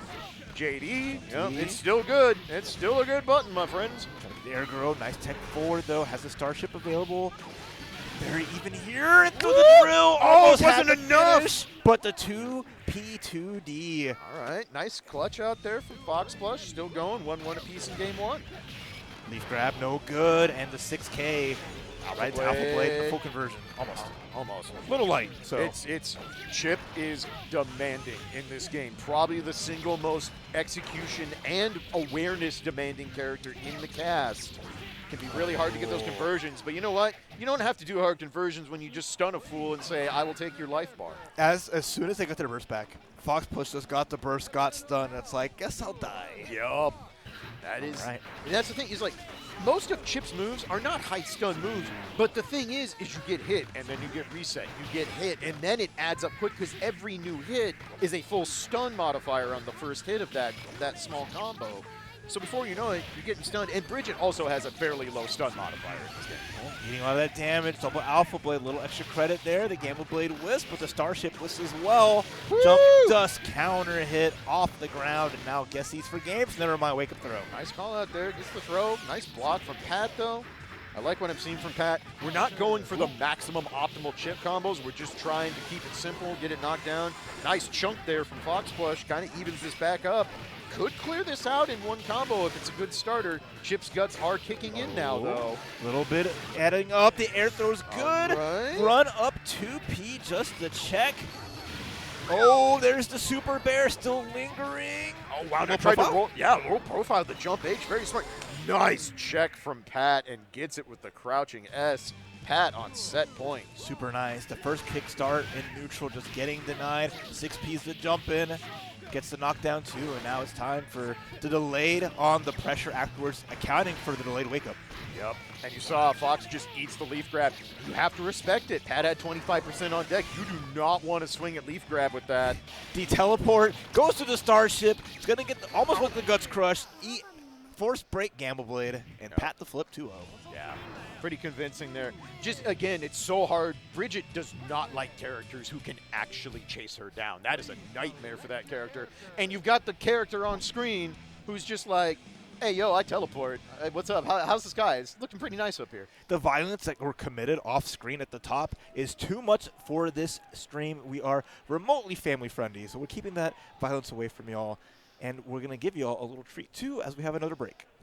JD. Yep, it's still good. It's still a good button, my friends. The air girl, nice tech forward, though. Has the starship available. Very even here into the drill. Almost wasn't enough. Finish, but the 2P2D. All right, nice clutch out there from Fox Push. Still going, 1-1 apiece in game 1. Leaf grab, no good, and the 6K. Right to Alpha Blade, the full conversion. Almost. Almost. Little light. So It's Chip is demanding in this game. Probably the single most execution and awareness demanding character in the cast. Can be really hard to get those conversions, but you know what? You don't have to do hard conversions when you just stun a fool and say, I will take your life bar. as soon as they got their burst back, Fox Push just got the burst, got stunned. It's like, guess I'll die. Yup. That is, right. And that's the thing, is like, most of Chip's moves are not high stun moves, but the thing is you get hit, and then you get reset. You get hit, and then it adds up quick, because every new hit is a full stun modifier on the first hit of that small combo. So before you know it, you're getting stunned. And Bridget also has a fairly low stun modifier in this game. Eating all that damage, double Alpha Blade, a little extra credit there. The Gamma Blade Wisp, but the Starship Wisp as well. Woo! Jump Dust counter hit off the ground, and now guess these for games. Never mind, wake up throw. Nice call out there. Gets the throw. Nice block from Pat, though. I like what I'm seeing from Pat. We're not going for the maximum optimal Chip combos. We're just trying to keep it simple, get it knocked down. Nice chunk there from Fox Push. Kind of evens this back up. Could clear this out in one combo if it's a good starter. Chip's guts are kicking in now, though. A little bit adding up. The air throw's good. Right. Run up 2P just to check. Oh, there's the Super Bear still lingering. Oh, wow. They tried to roll. Yeah, roll profile the jump H. Very smart. Nice check from Pat and gets it with the crouching S. Pat on set point. Super nice. The first kick start in neutral just getting denied. 6P's the jump in. Gets the knockdown too, and now it's time for the delayed on the pressure afterwards, accounting for the delayed wake up. Yep. And you saw Fox just eats the leaf grab. You have to respect it. Pat had 25% on deck. You do not want to swing at leaf grab with that. The teleport goes to the starship. It's going to get almost with the guts crushed. Force break Gamma Blade, and Pat the flip 2-0. Yeah. Pretty convincing there. Just, again, it's so hard. Bridget does not like characters who can actually chase her down. That is a nightmare for that character. And you've got the character on screen who's just like, hey, yo, I teleport. Hey, what's up? How's the sky? It's looking pretty nice up here. The violence that we're committed off screen at the top is too much for this stream. We are remotely family friendly, so we're keeping that violence away from y'all. And we're going to give y'all a little treat, too, as we have another break.